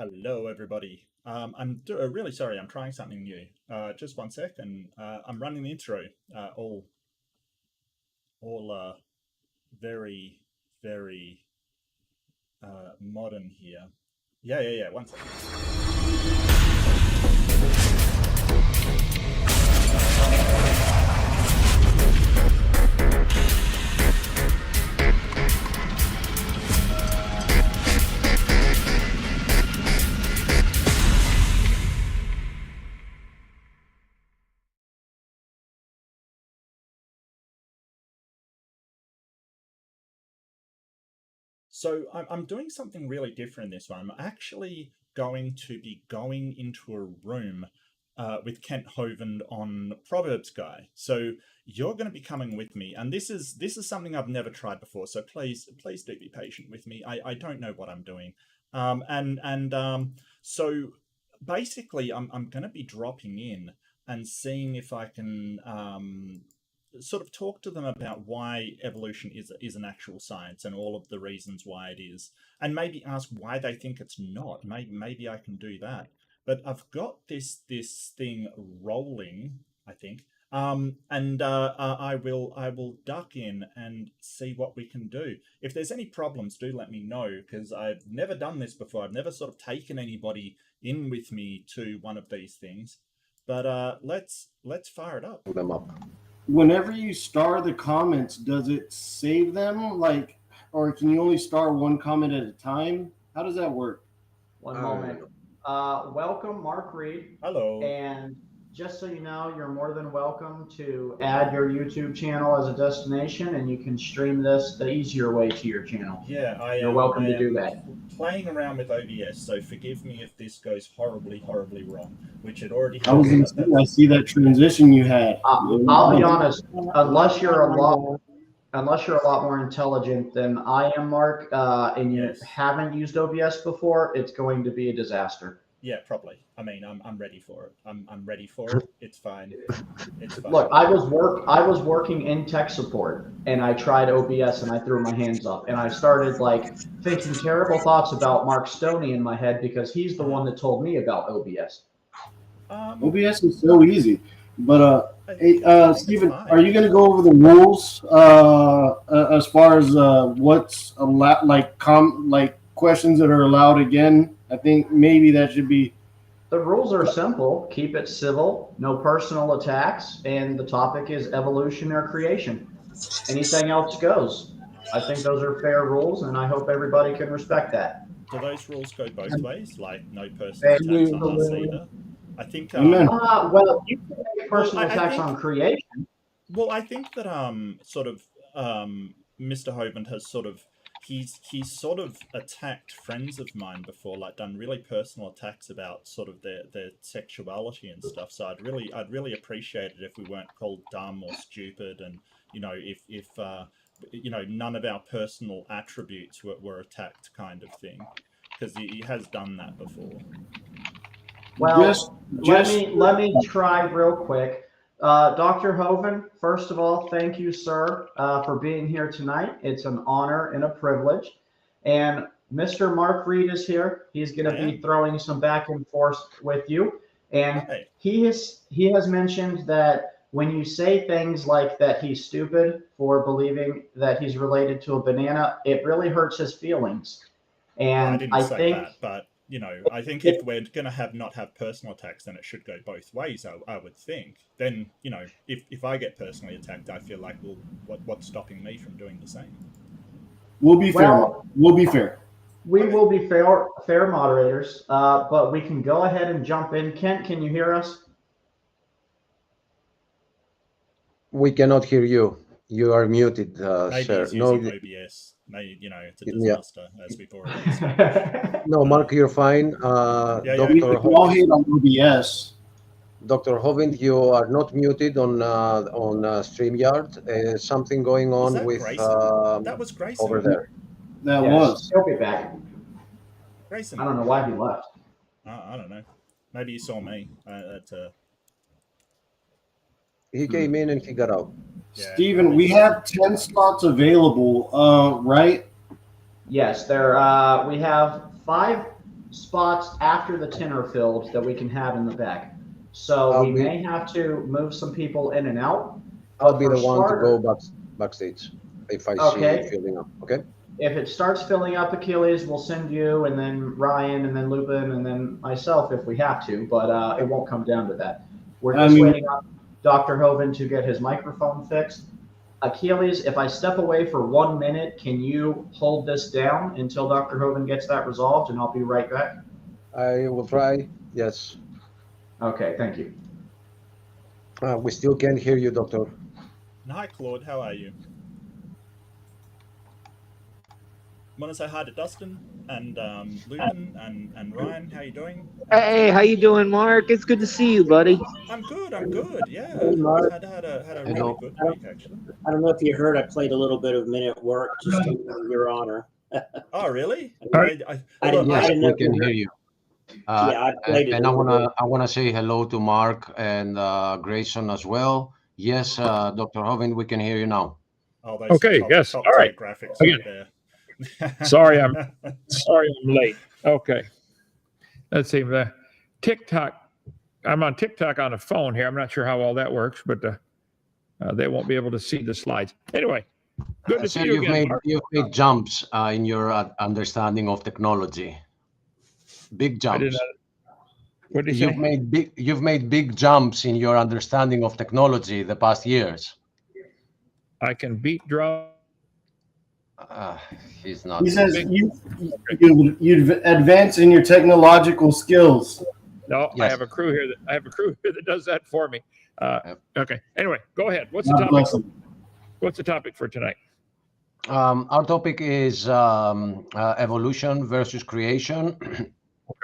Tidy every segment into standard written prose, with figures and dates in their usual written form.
Hello, everybody. Really sorry. I'm trying something new. Just one sec, and I'm running the intro. All very, very modern here. Yeah. One sec. So I'm doing something really different this one. I'm actually going to be going into a room with Kent Hovind on Proverbs Guy. So you're going to be coming with me, and this is something I've never tried before. So please do be patient with me. I don't know what I'm doing, so basically I'm going to be dropping in and seeing if I can sort of talk to them about why evolution is an actual science and all of the reasons why it is, and maybe ask why they think it's not. Maybe I can do that. But I've got this thing rolling, I think, and I will duck in and see what we can do. If there's any problems, do let me know, because I've never done this before. I've never sort of taken anybody in with me to one of these things. But let's fire it up. Them up. Whenever you star the comments, does it save them, or can you only star one comment at a time? How does that work? One moment. Welcome, Mark Reed. Hello. And just so you know, you're more than welcome to add your YouTube channel as a destination, and you can stream this the easier way to your channel. Yeah, you're welcome to do that. Playing around with OBS, so forgive me if this goes horribly wrong, which it already has. I see that transition you had. I'll be honest, unless you're a lot more intelligent than I am, Mark, and you haven't used OBS before, it's going to be a disaster. Yeah, probably. I mean, I'm ready for it. I'm ready for it. It's fine. It's fine. Look, I was working in tech support, and I tried OBS, and I threw my hands up, and I started thinking terrible thoughts about Mark Stoney in my head, because he's the one that told me about OBS. OBS is so easy, but Stephen, are you going to go over the rules as far as what's allowed, questions that are allowed again? I think maybe that should be. The rules are simple. Keep it civil, no personal attacks, and the topic is evolution or creation. Anything else goes. I think those are fair rules, and I hope everybody can respect that. Do those rules go both ways? Like no personal attacks on us either? I think. Well, you can make personal attacks on creation. Well, I think that Mr. Hovind has he's sort of attacked friends of mine before, done really personal attacks about sort of their sexuality and stuff. So I'd really appreciate it if we weren't called dumb or stupid, and if none of our personal attributes were attacked, kind of thing, because he has done that before. Well, let me try real quick. Dr. Hovind, first of all, thank you, sir, for being here tonight. It's an honor and a privilege. And Mr. Mark Reed is here. He's going to be throwing some back and forth with you. And he has mentioned that when you say things like that he's stupid for believing that he's related to a banana, it really hurts his feelings. And I think that, but I think if we're going to not have personal attacks, then it should go both ways, I would think. Then, if I get personally attacked, I feel like, what's stopping me from doing the same? We'll be fair. We'll be fair. We will be fair moderators, but we can go ahead and jump in. Kent, can you hear us? We cannot hear you. You are muted, Maybe sir. He's using OBS. Maybe, it's a disaster, as we've already said. No, Mark, you're fine. We all hate on OBS. Dr. Hovind, you are not muted on StreamYard. Something going on with that was Grayson over there. That was. He'll be back. Grayson. I don't know why he left. I don't know. Maybe he saw me. He came in and he got out. Yeah, Stephen, we have 10 slots available, right? Yes, we have 5 spots after the tin are filled that we can have in the back. So we may have to move some people in and out. I'll be the one to go backstage if I see it filling up. Okay. If it starts filling up, Achilles, we'll send you, and then Ryan, and then Lupin, and then myself if we have to. But it won't come down to that. We're just waiting on Dr. Hoven to get his microphone fixed. Achilles, if I step away for 1 minute, can you hold this down until Dr. Hoven gets that resolved, and I'll be right back? I will try. Yes. Okay, thank you. We still can't hear you, Doctor. Hi, Claude. How are you? Want to say hi to Dustin and Lupin and Ryan. How you doing? Hey, how you doing, Mark? It's good to see you, buddy. I'm good. I'm good. Yeah. Hey, Mark. Had a really good week, actually. I don't know if you heard, I played a little bit of Men at Work just in your honor. Oh, really? I didn't know we can hear you. Yeah, I played it. And I wanna say hello to Mark and Grayson as well. Yes, Dr. Hoven, we can hear you now. Oh, okay. Yes. All right. Graphics Again. right there. Sorry, I'm late. Okay. Let's see. TikTok. I'm on TikTok on a phone here. I'm not sure how all that works, but they won't be able to see the slides. Anyway, good to see you again. You've made jumps in your understanding of technology. Big jumps. What did you say? You've made big jumps in your understanding of technology the past years. I can beat drum. He's not. He says you advance in your technological skills. No, yes. I have a crew here that does that for me. Okay. Anyway, go ahead. What's the topic? What's the topic for tonight? Our topic is evolution versus creation.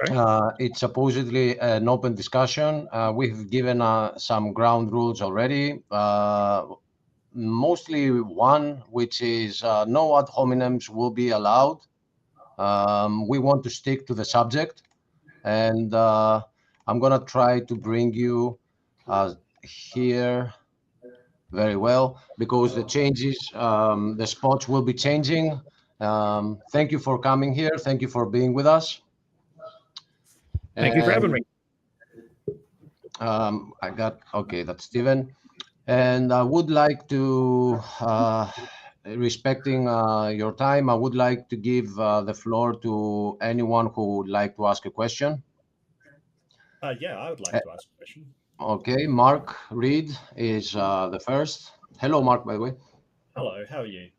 Okay. It's supposedly an open discussion. We've given some ground rules already. Mostly one, which is no ad hominems will be allowed. We want to stick to the subject, and I'm gonna try to bring you here very well because the changes, the spots will be changing. Thank you for coming here. Thank you for being with us. Thank you for having me. That's Steven. And I would like to, respecting your time, I would like to give the floor to anyone who would like to ask a question. Yeah, I would like to ask a question. Okay, Mark Reed is the first. Hello, Mark, by the way. Hello, how are you?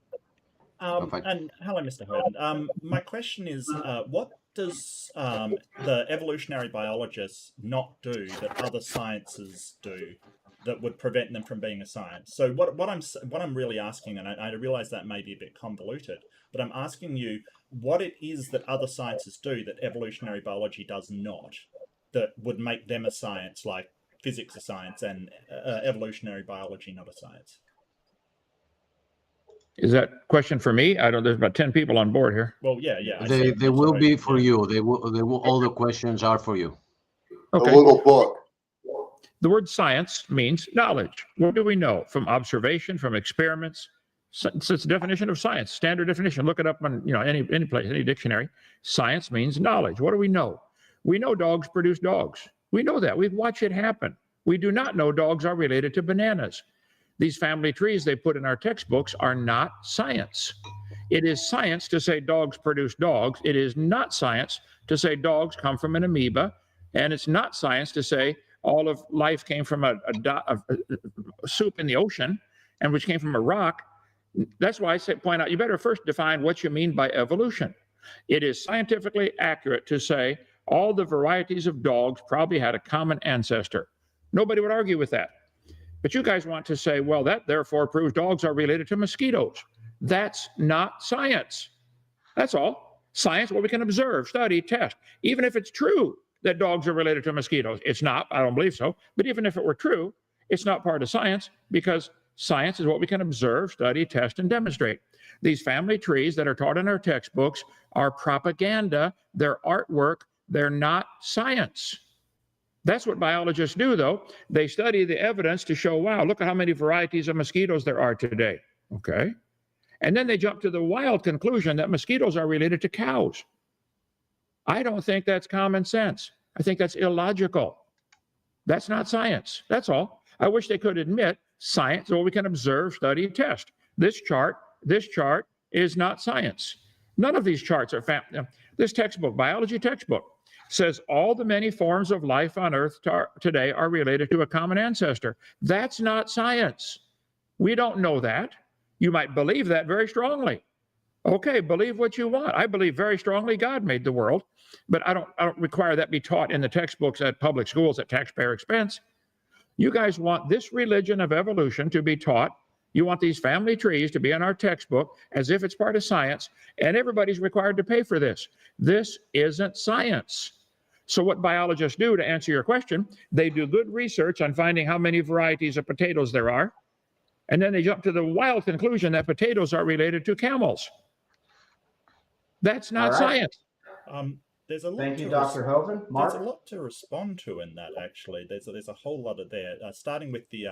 And hello, Mr. Hoden. My question is, what does the evolutionary biologists not do that other sciences do that would prevent them from being a science? So what I'm really asking, and I realize that may be a bit convoluted, but I'm asking you what it is that other sciences do that evolutionary biology does not, that would make them a science, like physics a science and evolutionary biology not a science. Is that question for me? There's about 10 people on board here. Well, yeah. They will be for you. They will. All the questions are for you. Okay. A little book. The word science means knowledge. What do we know from observation, from experiments? It's the definition of science, standard definition. Look it up on any place, any dictionary. Science means knowledge. What do we know? We know dogs produce dogs. We know that. We've watched it happen. We do not know dogs are related to bananas. These family trees they put in our textbooks are not science. It is science to say dogs produce dogs. It is not science to say dogs come from an amoeba. And it's not science to say all of life came from a soup in the ocean, and which came from a rock. That's why I point out, you better first define what you mean by evolution. It is scientifically accurate to say all the varieties of dogs probably had a common ancestor. Nobody would argue with that. But you guys want to say, well, that therefore proves dogs are related to mosquitoes. That's not science. That's all. Science, what we can observe, study, test. Even if it's true that dogs are related to mosquitoes, it's not, I don't believe so. But even if it were true, it's not part of science, because science is what we can observe, study, test, and demonstrate. These family trees that are taught in our textbooks are propaganda, they're artwork, they're not science. That's what biologists do, though. They study the evidence to show, wow, look at how many varieties of mosquitoes there are today. Okay. And then they jump to the wild conclusion that mosquitoes are related to cows. I don't think that's common sense. I think that's illogical. That's not science. That's all. I wish they could admit science, or we can observe, study, test. This chart is not science. None of these charts are this textbook, biology textbook, says all the many forms of life on Earth today are related to a common ancestor. That's not science. We don't know that. You might believe that very strongly. Okay, believe what you want. I believe very strongly God made the world, but I don't require that be taught in the textbooks at public schools at taxpayer expense. You guys want this religion of evolution to be taught. You want these family trees to be in our textbook as if it's part of science, and everybody's required to pay for this. This isn't science. So what biologists do, to answer your question, they do good research on finding how many varieties of potatoes there are, and then they jump to the wild conclusion that potatoes are related to camels. That's not science. There's a lot Thank you, Dr. Hoven. Mark? There's a lot to respond to in that, actually. There's a whole lot of there, starting with the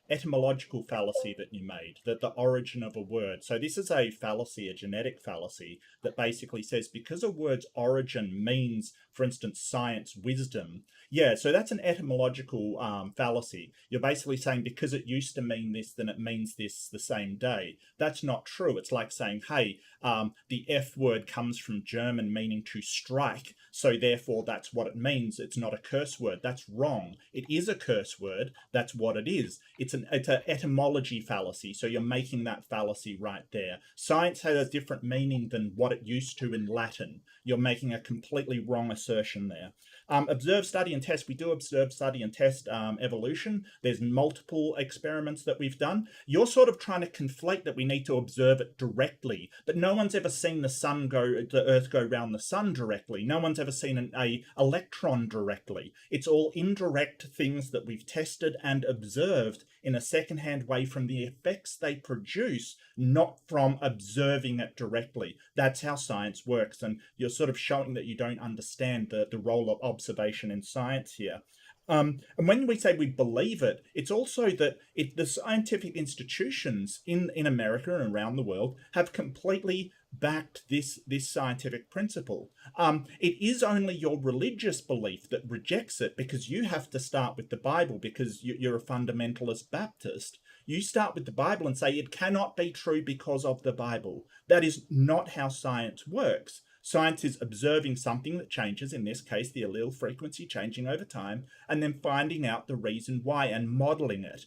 etymological fallacy that you made, that the origin of a word. So this is a fallacy, a genetic fallacy, that basically says because a word's origin means, for instance, science, wisdom. Yeah, so that's an etymological fallacy. You're basically saying because it used to mean this, then it means this the same day. That's not true. It's like saying, hey, the F word comes from German meaning to strike, so therefore that's what it means. It's not a curse word. That's wrong. It is a curse word. That's what it is. It's an etymology fallacy, so you're making that fallacy right there. Science has a different meaning than what it used to in Latin. You're making a completely wrong assertion there. Observe, study, and test. We do observe, study, and test evolution. There's multiple experiments that we've done. You're sort of trying to conflate that we need to observe it directly, but no one's ever seen the Earth go around the sun directly. No one's ever seen an electron directly. It's all indirect things that we've tested and observed in a secondhand way from the effects they produce, not from observing it directly. That's how science works, and you're sort of showing that you don't understand the role of observation in science here. And when we say we believe it, it's also that the scientific institutions in America and around the world have completely backed this scientific principle. It is only your religious belief that rejects it, because you have to start with the Bible, because you're a fundamentalist Baptist. You start with the Bible and say it cannot be true because of the Bible. That is not how science works. Science is observing something that changes, in this case, the allele frequency changing over time, and then finding out the reason why and modeling it.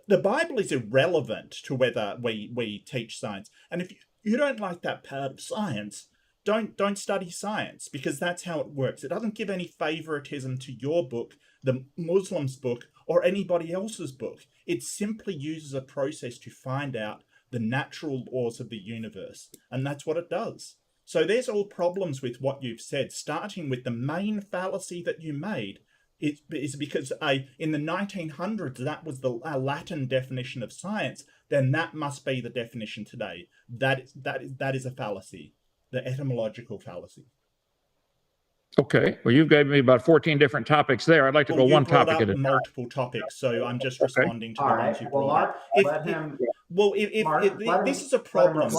The Bible is irrelevant to whether we teach science. And if you don't like that part of science, don't study science, because that's how it works. It doesn't give any favoritism to your book, the Muslim's book, or anybody else's book. It simply uses a process to find out the natural laws of the universe, and that's what it does. So there's all problems with what you've said, starting with the main fallacy that you made. It is because in the 1900s, that was the Latin definition of science. Then that must be the definition today. That is a fallacy, the etymological fallacy. Okay. Well, you've given me about 14 different topics there. I'd like to go one topic at a time. Multiple topics, so I'm just responding to the ones you brought up. This is a problem.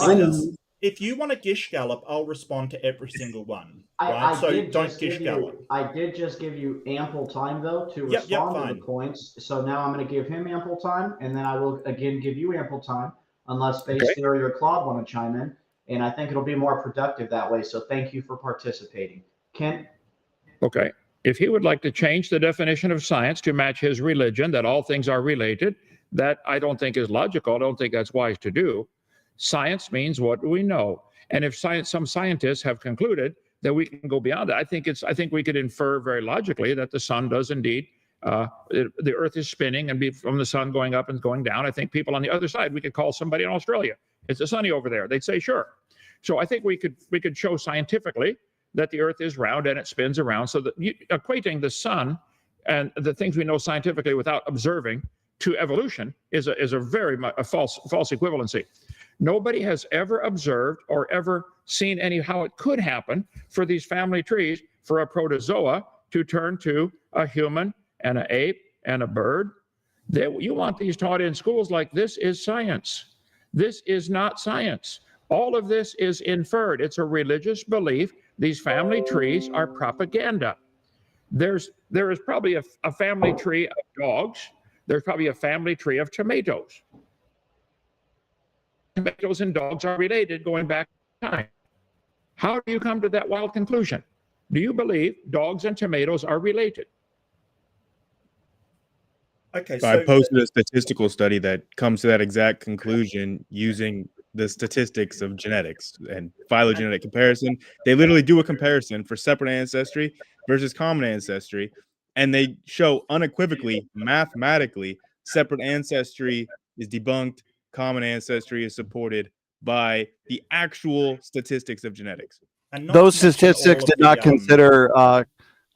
If you want to gish gallop, I'll respond to every single one. Don't gish gallop. I did just give you ample time, though, to respond to the points. So now I'm going to give him ample time, and then I will again give you ample time, unless Space Theory or Claude want to chime in. And I think it'll be more productive that way. So thank you for participating. Kent? Okay. If he would like to change the definition of science to match his religion, that all things are related, that I don't think is logical. I don't think that's wise to do. Science means what do we know? And if some scientists have concluded that we can go beyond that, I think we could infer very logically that the sun does indeed, the Earth is spinning and be from the sun going up and going down. I think people on the other side, we could call somebody in Australia. It's sunny over there. They'd say, sure. So I think we could show scientifically that the Earth is round and it spins around. So that equating the sun and the things we know scientifically without observing to evolution is a very false equivalency. Nobody has ever observed or ever seen how it could happen for these family trees for a protozoa to turn to a human and an ape and a bird. You want these taught in schools like this is science. This is not science. All of this is inferred. It's a religious belief these family trees are propaganda. There is probably a family tree of dogs. There's probably a family tree of tomatoes. Tomatoes and dogs are related going back in time. How do you come to that wild conclusion? Do you believe dogs and tomatoes are related? Okay, So I posted a statistical study that comes to that exact conclusion using the statistics of genetics and phylogenetic comparison. They literally do a comparison for separate ancestry versus common ancestry, and they show unequivocally, mathematically, separate ancestry is debunked, common ancestry is supported by the actual statistics of genetics. And those statistics did not consider, I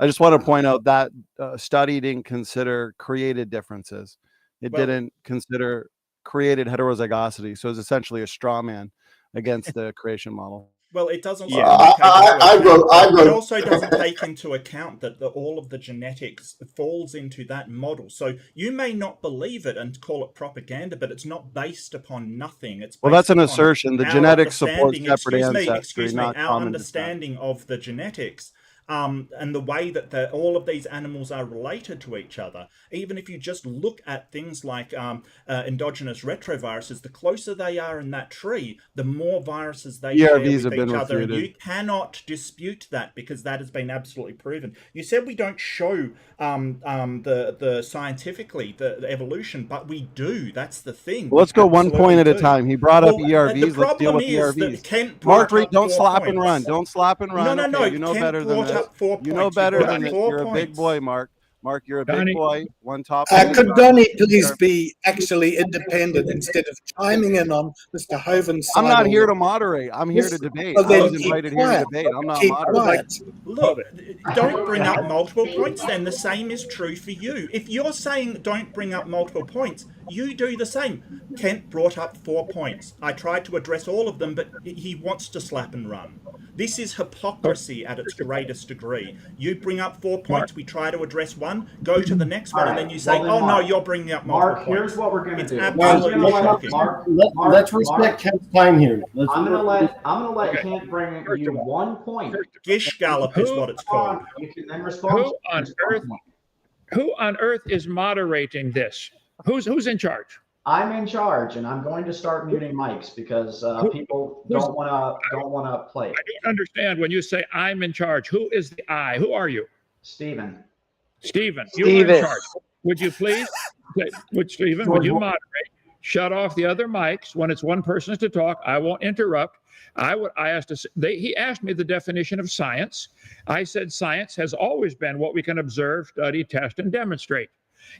just want to point out that study didn't consider created differences. It didn't consider created heterozygosity. So it's essentially a straw man against the creation model. Well, it doesn't. It also doesn't take into account that all of the genetics falls into that model. So you may not believe it and call it propaganda, but it's not based upon nothing. It's well, that's an assertion. The genetics support separate ancestry, not our common understanding descent. of the genetics. And the way that all of these animals are related to each other. Even if you just look at things like endogenous retroviruses, the closer they are in that tree, the more viruses they share with each other. And you cannot dispute that because that has been absolutely proven. You said we don't show the scientifically the evolution, but we do. That's the thing. Well, let's go one point at a time. He brought up ERVs. Let's deal with ERVs. Mark, don't slap and run. Don't slap and run. No. Okay, you know better than this. You know better than this. You're a big boy, Mark. Mark, you're a big boy. One top. Could Donnie please be actually independent instead of chiming in on Mr. Hoven's side? I'm not here to moderate. I'm here to debate. I was invited here to debate. I'm not moderating. Look, don't bring up multiple points then. The same is true for you. If you're saying don't bring up multiple points, you do the same. Kent brought up 4 points. I tried to address all of them, but he wants to slap and run. This is hypocrisy at its greatest degree. You bring up 4 points, we try to address one, go to the next one, and then you say, oh, no, you're bringing up multiple points. Here's what we're going to do. Absolutely shocking. Let's respect Kent's time here. I'm gonna let Kent bring you 1 point. Gish gallop is what it's called. You can then respond. Who on earth is moderating this? Who's in charge? I'm in charge, and I'm going to start muting mics because people don't want to play. I don't understand when you say I'm in charge. Who is the I? Who are you? Stephen. Stephen, you're in charge. Would you please, Stephen, would you moderate? Shut off the other mics when it's one person to talk. I won't interrupt. He asked me the definition of science. I said science has always been what we can observe, study, test, and demonstrate.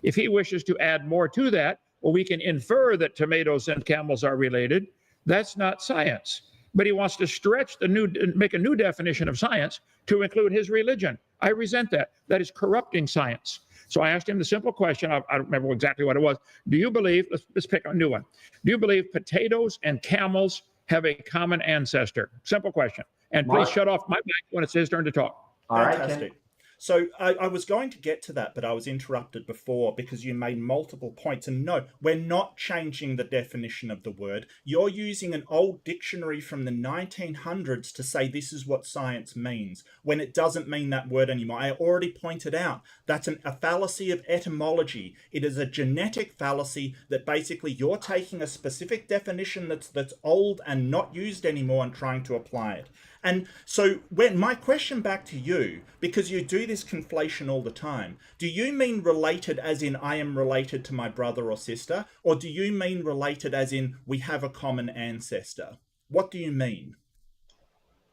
If he wishes to add more to that, well, we can infer that tomatoes and camels are related. That's not science. But he wants to make a new definition of science to include his religion. I resent that. That is corrupting science. So I asked him the simple question. I don't remember exactly what it was. Do you believe, let's pick a new one. Do you believe potatoes and camels have a common ancestor? Simple question. And please shut off my mic when it's his turn to talk. All right. Fantastic. So I was going to get to that, but I was interrupted before because you made multiple points. And no, we're not changing the definition of the word. You're using an old dictionary from the 1900s to say this is what science means, when it doesn't mean that word anymore. I already pointed out that's a fallacy of etymology. It is a genetic fallacy that basically you're taking a specific definition that's old and not used anymore and trying to apply it. And so when my question back to you, because you do this conflation all the time, do you mean related as in I am related to my brother or sister? Or do you mean related as in we have a common ancestor? What do you mean?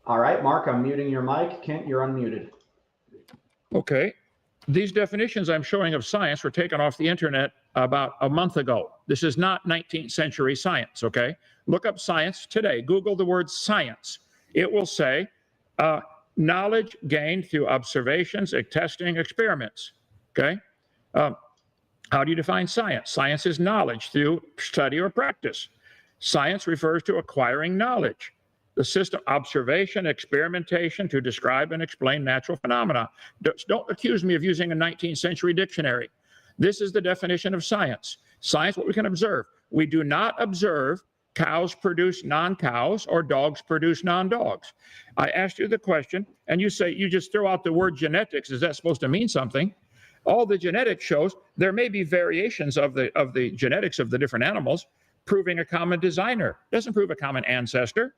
All right, Mark, I'm muting your mic. Kent, you're unmuted. Okay. These definitions I'm showing of science were taken off the internet about a month ago. This is not 19th century science, okay? Look up science today. Google the word science. It will say knowledge gained through observations, testing, experiments. Okay. How do you define science? Science is knowledge through study or practice. Science refers to acquiring knowledge. The system, observation, experimentation to describe and explain natural phenomena. Don't accuse me of using a 19th century dictionary. This is the definition of science. Science, what we can observe. We do not observe cows produce non-cows or dogs produce non-dogs. I asked you the question, and you say you just throw out the word genetics. Is that supposed to mean something? All the genetics shows there may be variations of the genetics of the different animals, proving a common designer. Doesn't prove a common ancestor.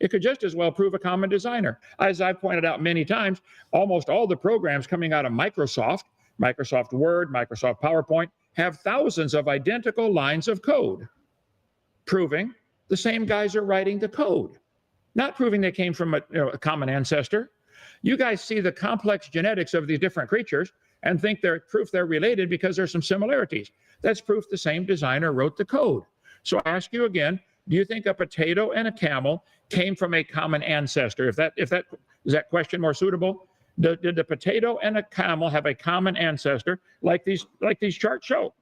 It could just as well prove a common designer. As I've pointed out many times, almost all the programs coming out of Microsoft, Microsoft Word, Microsoft PowerPoint, have thousands of identical lines of code, proving the same guys are writing the code, not proving they came from a common ancestor. You guys see the complex genetics of these different creatures and think they're proof they're related because there's some similarities. That's proof the same designer wrote the code. So I ask you again, do you think a potato and a camel came from a common ancestor? Is that question more suitable? Did the potato and a camel have a common ancestor like these charts show?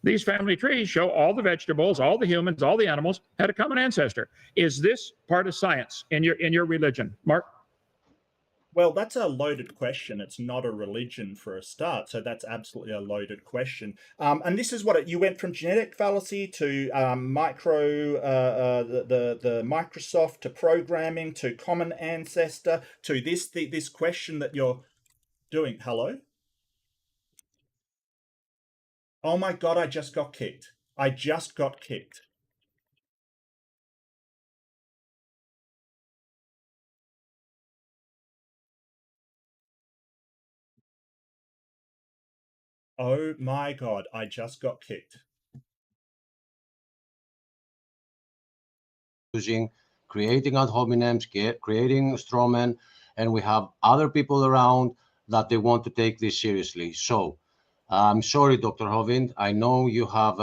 These family trees show all the vegetables, all the humans, all the animals had a common ancestor. Is this part of science in your religion, Mark? Well, that's a loaded question. It's not a religion for a start, so that's absolutely a loaded question. And this is what you went from genetic fallacy to the Microsoft to programming to common ancestor to this question that you're doing. Hello? Oh my God! I just got kicked. I just got kicked. Oh my God, I just got kicked. Creating ad hominems, creating strawmen, and we have other people around that they want to take this seriously. So I'm sorry, Dr. Hovind. I know you have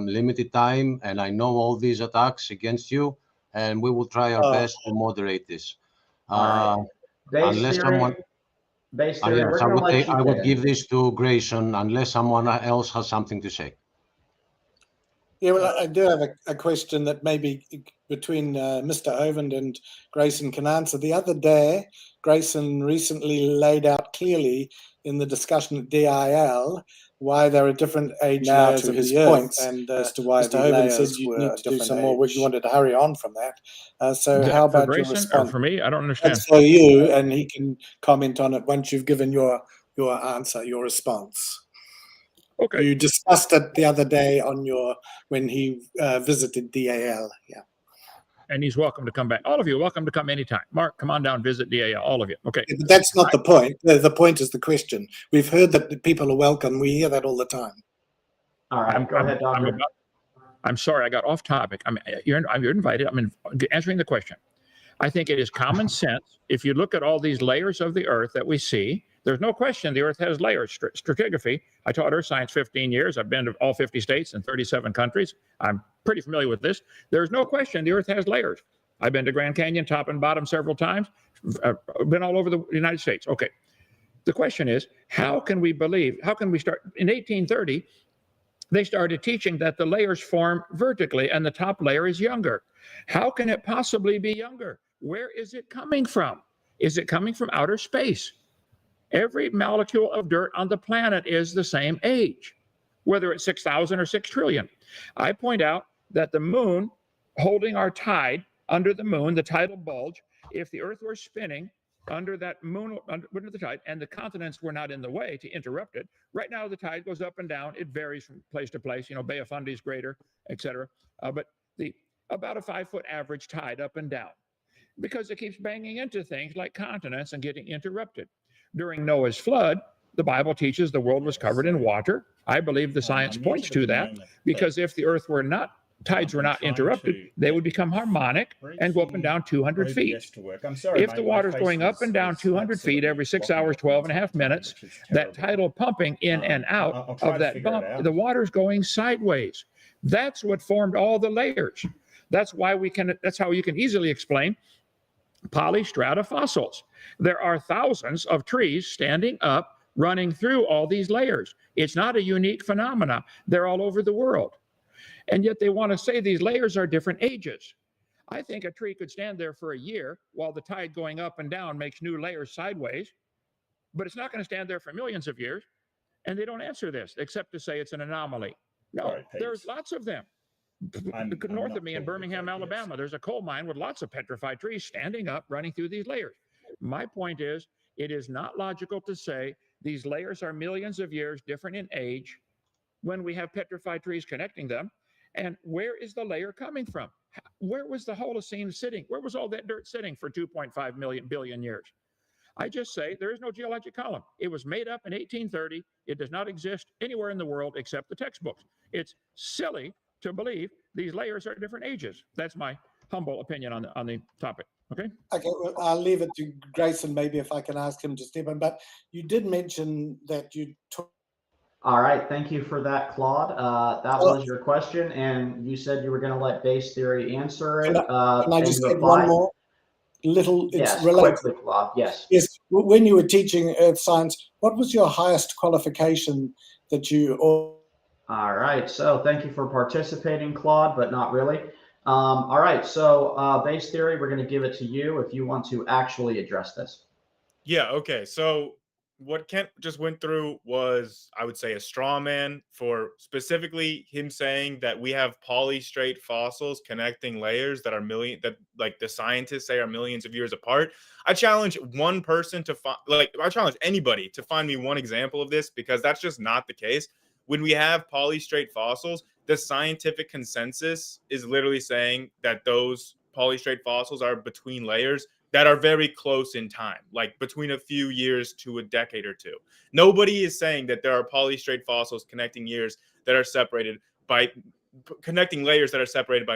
limited time, and I know all these attacks against you, and we will try our best to moderate this. Unless someone... Yes, I would give this to Grayson unless someone else has something to say. Yeah, well, I do have a question that maybe between Mr. Hovind and Grayson can answer. The other day, Grayson recently laid out clearly in the discussion at DIL why there are different age layers of his points, and as to why Mr. Hovind said you need to do some more work. You wanted to hurry on from that. So how about your response? Or for me? I don't understand. That's for you, and he can comment on it once you've given your answer, your response. Okay. You discussed it the other day when he visited DAL. Yeah. And he's welcome to come back. All of you, welcome to come anytime. Mark, come on down, visit DAL, all of you. Okay. Yeah, but that's not the point. The point is the question. We've heard that the people are welcome. We hear that all the time. All right, go ahead, Doctor. I'm sorry, I got off topic. You're invited. I'm answering the question. I think it is common sense. If you look at all these layers of the Earth that we see, there's no question the Earth has layers. Stratigraphy, I taught Earth science 15 years. I've been to all 50 states and 37 countries. I'm pretty familiar with this. There's no question the Earth has layers. I've been to Grand Canyon, top and bottom several times. I've been all over the United States. Okay. The question is, how can we start? In 1830, they started teaching that the layers form vertically and the top layer is younger. How can it possibly be younger? Where is it coming from? Is it coming from outer space? Every molecule of dirt on the planet is the same age, whether it's 6,000 or 6 trillion. I point out that the moon holding our tide under the moon, the tidal bulge, if the Earth were spinning under that moon, under the tide, and the continents were not in the way to interrupt it, right now the tide goes up and down. It varies from place to place. Bay of Fundy is greater, etc. But about a 5-foot average tide up and down, because it keeps banging into things like continents and getting interrupted. During Noah's flood, the Bible teaches the world was covered in water. I believe the science points to that, because if the Earth were not, tides were not interrupted, they would become harmonic and go up and down 200 feet. If the water's going up and down 200 feet every 6 hours, 12 and a half minutes, that tidal pumping in and out of that bump, the water's going sideways. That's what formed all the layers. That's how you can easily explain polystrata fossils. There are thousands of trees standing up, running through all these layers. It's not a unique phenomena. They're all over the world. And yet they want to say these layers are different ages. I think a tree could stand there for a year while the tide going up and down makes new layers sideways, but it's not going to stand there for millions of years. And they don't answer this except to say it's an anomaly. No, there's lots of them. North of me in Birmingham, Alabama, there's a coal mine with lots of petrified trees standing up, running through these layers. My point is, it is not logical to say these layers are millions of years different in age when we have petrified trees connecting them. And where is the layer coming from? Where was the Holocene sitting? Where was all that dirt sitting for 2.5 billion years? I just say there is no geologic column. It was made up in 1830. It does not exist anywhere in the world except the textbooks. It's silly to believe these layers are different ages. That's my humble opinion on the topic. Okay. Okay, well, I'll leave it to Grayson, maybe if I can ask him to step in. But you did mention that you took. All right, thank you for that, Claude. That was your question, and you said you were going to let base theory answer it. Can I just add one more little? It's yes, related. quickly, Claude. Yes. Yes. When you were teaching earth science, what was your highest qualification that you? All right. So thank you for participating, Claude, but not really. All right. So base theory, we're going to give it to you if you want to actually address this. Yeah. Okay. So what Kent just went through was, I would say, a straw man for specifically him saying that we have polystrate fossils connecting layers that are like the scientists say are millions of years apart. I challenge one person to find, I challenge anybody to find me one example of this, because that's just not the case. When we have polystrate fossils, the scientific consensus is literally saying that those polystrate fossils are between layers that are very close in time, like between a few years to a decade or two. Nobody is saying that there are polystrate fossils connecting layers that are separated by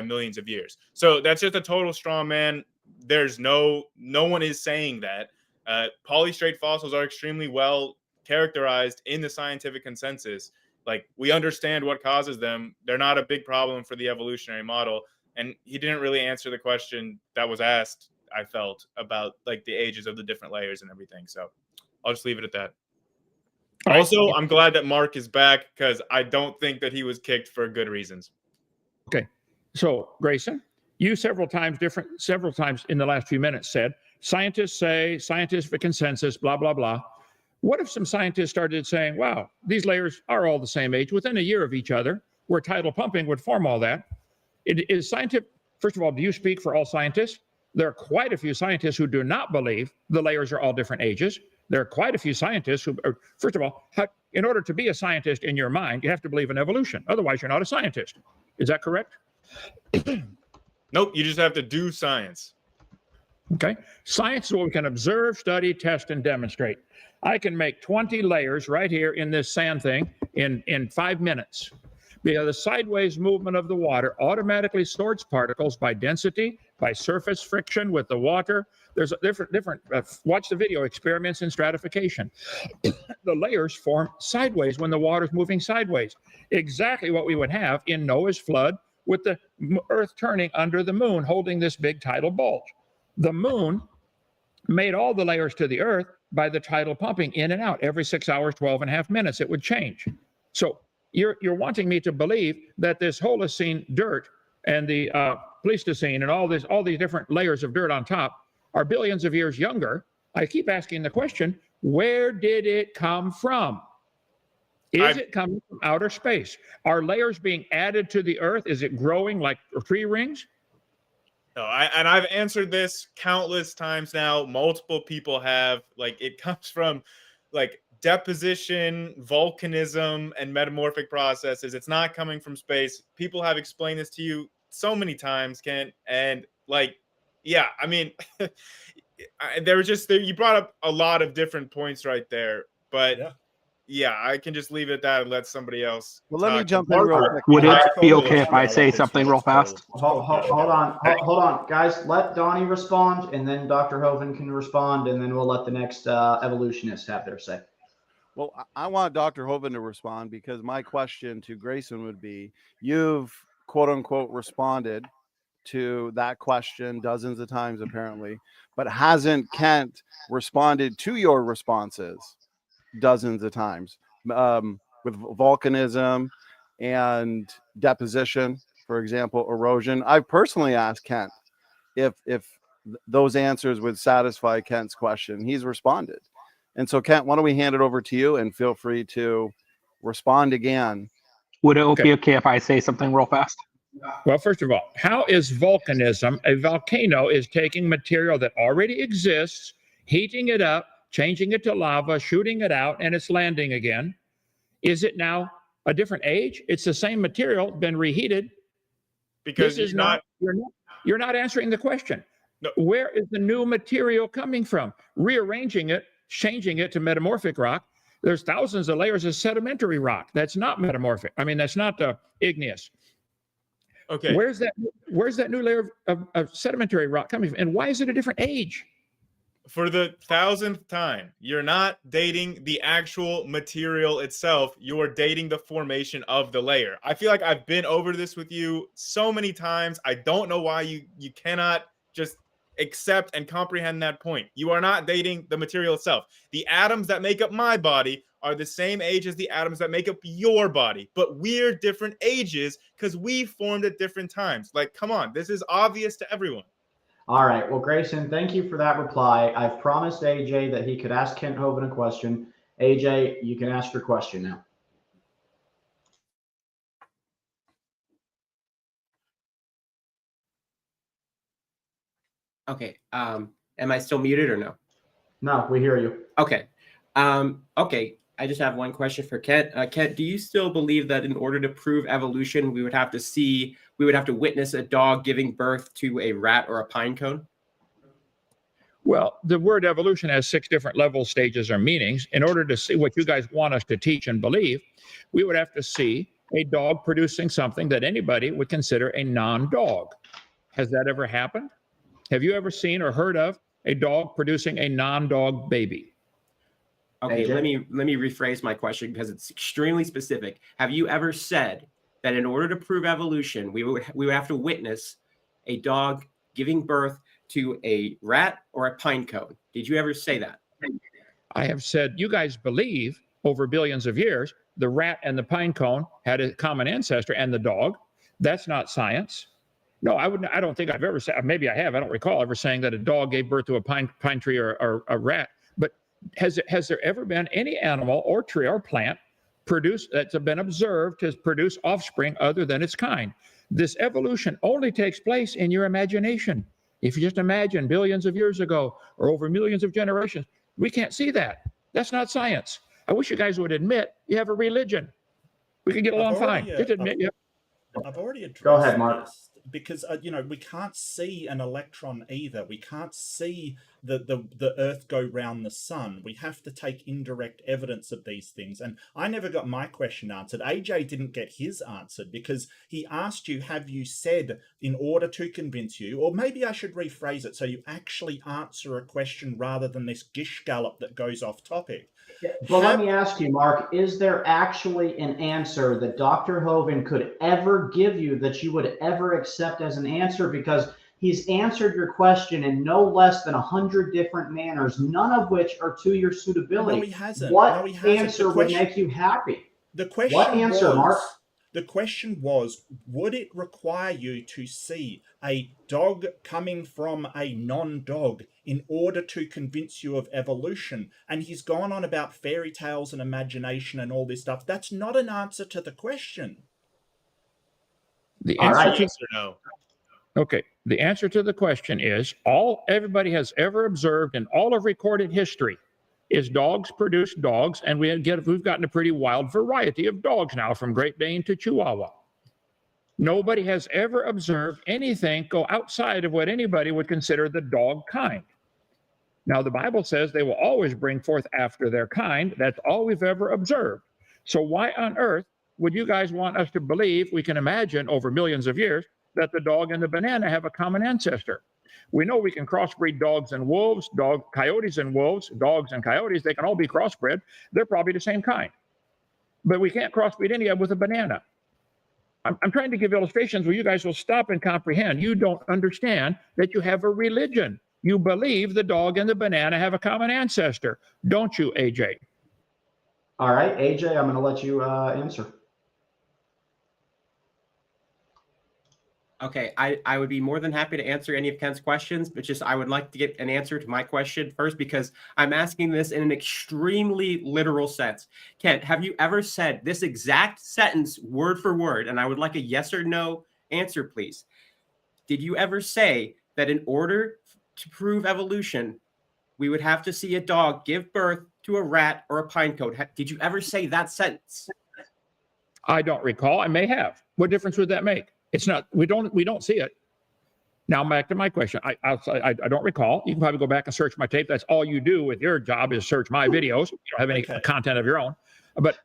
millions of years. So that's just a total straw man. There's no one is saying that. Polystrate fossils are extremely well characterized in the scientific consensus. Like, we understand what causes them. They're not a big problem for the evolutionary model. And he didn't really answer the question that was asked, I felt, about like the ages of the different layers and everything. So I'll just leave it at that. Also, I'm glad that Mark is back, because I don't think that he was kicked for good reasons. Okay. So Grayson, you several times in the last few minutes said, scientists say, scientific consensus, blah, blah, blah. What if some scientists started saying, wow, these layers are all the same age within a year of each other, where tidal pumping would form all that? It is scientific. First of all, do you speak for all scientists? There are quite a few scientists who do not believe the layers are all different ages. There are quite a few scientists who, first of all, in order to be a scientist in your mind, you have to believe in evolution. Otherwise, you're not a scientist. Is that correct? Nope, you just have to do science. Okay. Science is what we can observe, study, test, and demonstrate. I can make 20 layers right here in this sand thing in 5 minutes. Because the sideways movement of the water automatically sorts particles by density, by surface friction with the water. There's a different watch the video, experiments in stratification. The layers form sideways when the water's moving sideways. Exactly what we would have in Noah's flood, with the earth turning under the moon, holding this big tidal bulge. The moon made all the layers to the earth by the tidal pumping in and out. Every 6 hours, 12.5 minutes, it would change. So you're wanting me to believe that this Holocene dirt and the Pleistocene and all these different layers of dirt on top are billions of years younger. I keep asking the question, where did it come from? Is it coming from outer space? Are layers being added to the earth? Is it growing like tree rings? No, I've answered this countless times now. Multiple people have. Like, it comes from like deposition, volcanism, and metamorphic processes. It's not coming from space. People have explained this to you so many times, Kent. And like, yeah, I mean, you brought up a lot of different points right there. But yeah, I can just leave it at that and let somebody else. Well, let me jump in real quick. Would it be okay if I say something real fast? Hold on, guys. Let Donnie respond, and then Dr. Hoven can respond, and then we'll let the next evolutionist have their say. Well, I want Dr. Hoven to respond, because my question to Grayson would be, you've quote unquote responded to that question dozens of times apparently, but hasn't Kent responded to your responses dozens of times with volcanism and deposition, for example, erosion? I personally asked Kent if those answers would satisfy Kent's question. He's responded. And so, Kent, why don't we hand it over to you, and feel free to respond again. Would it be okay if I say something real fast? Well, first of all, how is volcanism? A volcano is taking material that already exists, heating it up, changing it to lava, shooting it out, and it's landing again. Is it now a different age? It's the same material, been reheated. Because this is not, you're not answering the question. No. Where is the new material coming from? Rearranging it, changing it to metamorphic rock. There's thousands of layers of sedimentary rock. That's not metamorphic. I mean, that's not igneous. Okay. Where's that new layer of sedimentary rock coming from? And why is it a different age? For the 1000th time, you're not dating the actual material itself. You're dating the formation of the layer. I feel like I've been over this with you so many times. I don't know why you cannot just accept and comprehend that point. You are not dating the material itself. The atoms that make up my body are the same age as the atoms that make up your body, but we're different ages because we formed at different times. Like, come on, this is obvious to everyone. All right. Well, Grayson, thank you for that reply. I've promised AJ that he could ask Kent Hovind a question. AJ, you can ask your question now. Okay. Am I still muted or no? No, we hear you. Okay. Okay. I just have one question for Kent. Kent, do you still believe that in order to prove evolution, we would have to witness a dog giving birth to a rat or a pine cone? Well, the word evolution has 6 different levels, stages, or meanings. In order to see what you guys want us to teach and believe, we would have to see a dog producing something that anybody would consider a non-dog. Has that ever happened? Have you ever seen or heard of a dog producing a non-dog baby? Okay, let me rephrase my question because it's extremely specific. Have you ever said that in order to prove evolution, we would have to witness a dog giving birth to a rat or a pine cone? Did you ever say that? I have said you guys believe over billions of years the rat and the pine cone had a common ancestor and the dog. That's not science. No, I wouldn't. I don't think I've ever said. Maybe I have. I don't recall ever saying that a dog gave birth to a pine tree or a rat. But has there ever been any animal or tree or plant that's been observed to produce offspring other than its kind? This evolution only takes place in your imagination. If you just imagine billions of years ago or over millions of generations, we can't see that. That's not science. I wish you guys would admit you have a religion. We can get along fine. Just admit you. I've already addressed Go ahead, Mark. this because we can't see an electron either. We can't see the Earth go round the sun. We have to take indirect evidence of these things. And I never got my question answered. AJ didn't get his answered because he asked you, have you said in order to convince you, or maybe I should rephrase it so you actually answer a question rather than this gish gallop that goes off topic. Well, let me ask you, Mark, is there actually an answer that Dr. Hovind could ever give you that you would ever accept as an answer? Because he's answered your question in no less than 100 different manners, none of which are to your suitability. No, he hasn't. What No, he hasn't. answer would make you happy? The question What answer, was, Mark? The question was, would it require you to see a dog coming from a non-dog in order to convince you of evolution? And he's gone on about fairy tales and imagination and all this stuff. That's not an answer to the question. The answer yes or no? Okay. The answer to the question is everybody has ever observed in all of recorded history is dogs produce dogs, and we've gotten a pretty wild variety of dogs now, from Great Dane to Chihuahua. Nobody has ever observed anything go outside of what anybody would consider the dog kind. Now, the Bible says they will always bring forth after their kind. That's all we've ever observed. So why on earth would you guys want us to believe we can imagine over millions of years that the dog and the banana have a common ancestor? We know we can crossbreed dogs and wolves, coyotes and wolves, dogs and coyotes. They can all be crossbred. They're probably the same kind. But we can't crossbreed any of them with a banana. I'm trying to give illustrations where you guys will stop and comprehend. You don't understand that you have a religion. You believe the dog and the banana have a common ancestor. Don't you, AJ? All right, AJ, I'm going to let you answer. Okay, I would be more than happy to answer any of Kent's questions, but just I would like to get an answer to my question first because I'm asking this in an extremely literal sense. Kent, have you ever said this exact sentence word for word? And I would like a yes or no answer, please. Did you ever say that in order to prove evolution, we would have to see a dog give birth to a rat or a pine cone? Did you ever say that sentence? I don't recall. I may have. What difference would that make? It's not. We don't see it. Now back to my question. I don't recall. You can probably go back and search my tape. That's all you do with your job is search my videos. You don't have any content of your own. But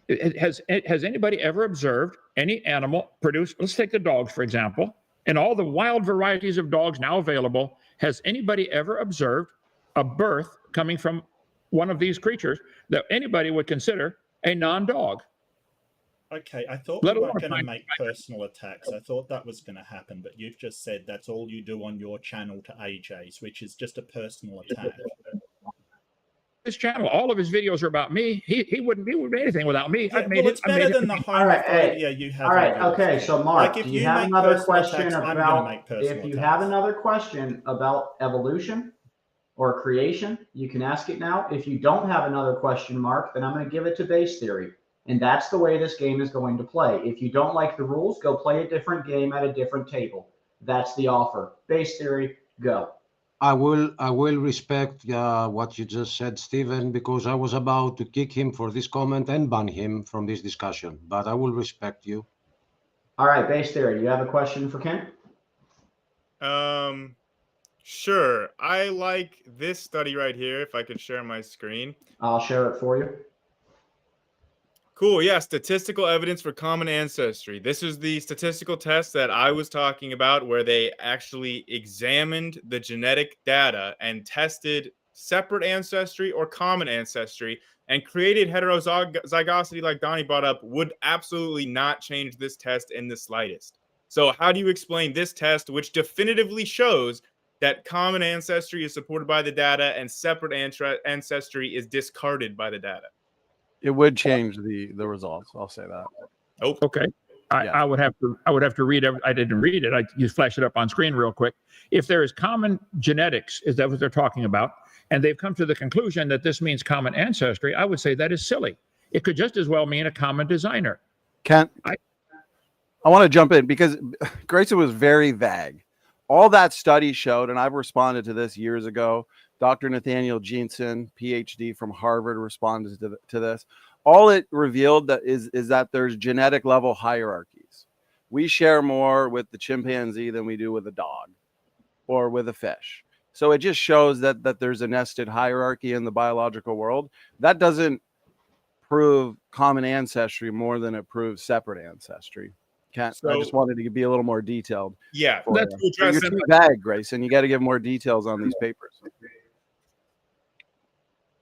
has anybody ever observed any animal produce? Let's take the dogs, for example. And all the wild varieties of dogs now available, has anybody ever observed a birth coming from one of these creatures that anybody would consider a non-dog? Okay, I thought we weren't going to make personal attacks. I thought that was going to happen, but you've just said that's all you do on your channel to AJ's, which is just a personal attack. His channel, all of his videos are about me. He wouldn't do anything without me. Yeah, well, it's better than the homophobia you have. All right, okay. So Mark, do you have another question about? If you have another question about evolution or creation, you can ask it now. If you don't have another question, Mark, then I'm going to give it to base theory. And that's the way this game is going to play. If you don't like the rules, go play a different game at a different table. That's the offer. Base theory, go. I will respect what you just said, Stephen, because I was about to kick him for this comment and ban him from this discussion, but I will respect you. All right, base theory, you have a question for Kent? Sure. I like this study right here, if I could share my screen. I'll share it for you. Cool. Yeah. Statistical evidence for common ancestry. This is the statistical test that I was talking about, where they actually examined the genetic data and tested separate ancestry or common ancestry, and created heterozygosity, like Donnie brought up, would absolutely not change this test in the slightest. So how do you explain this test, which definitively shows that common ancestry is supported by the data and separate ancestry is discarded by the data? It would change the results. I'll say that. Oh, okay. I would have to read. I didn't read it. I just flash it up on screen real quick. If there is common genetics, is that what they're talking about? And they've come to the conclusion that this means common ancestry. I would say that is silly. It could just as well mean a common designer. Kent, I want to jump in because Grayson was very vague. All that study showed, and I've responded to this years ago. Dr. Nathaniel Jeanson, PhD from Harvard, responded to this. All it revealed is that there's genetic level hierarchies. We share more with the chimpanzee than we do with a dog or with a fish. So it just shows that there's a nested hierarchy in the biological world. That doesn't prove common ancestry more than it proves separate ancestry. I just wanted to be a little more detailed. Yeah, you're too vague, Grayson. You got to give more details on these papers.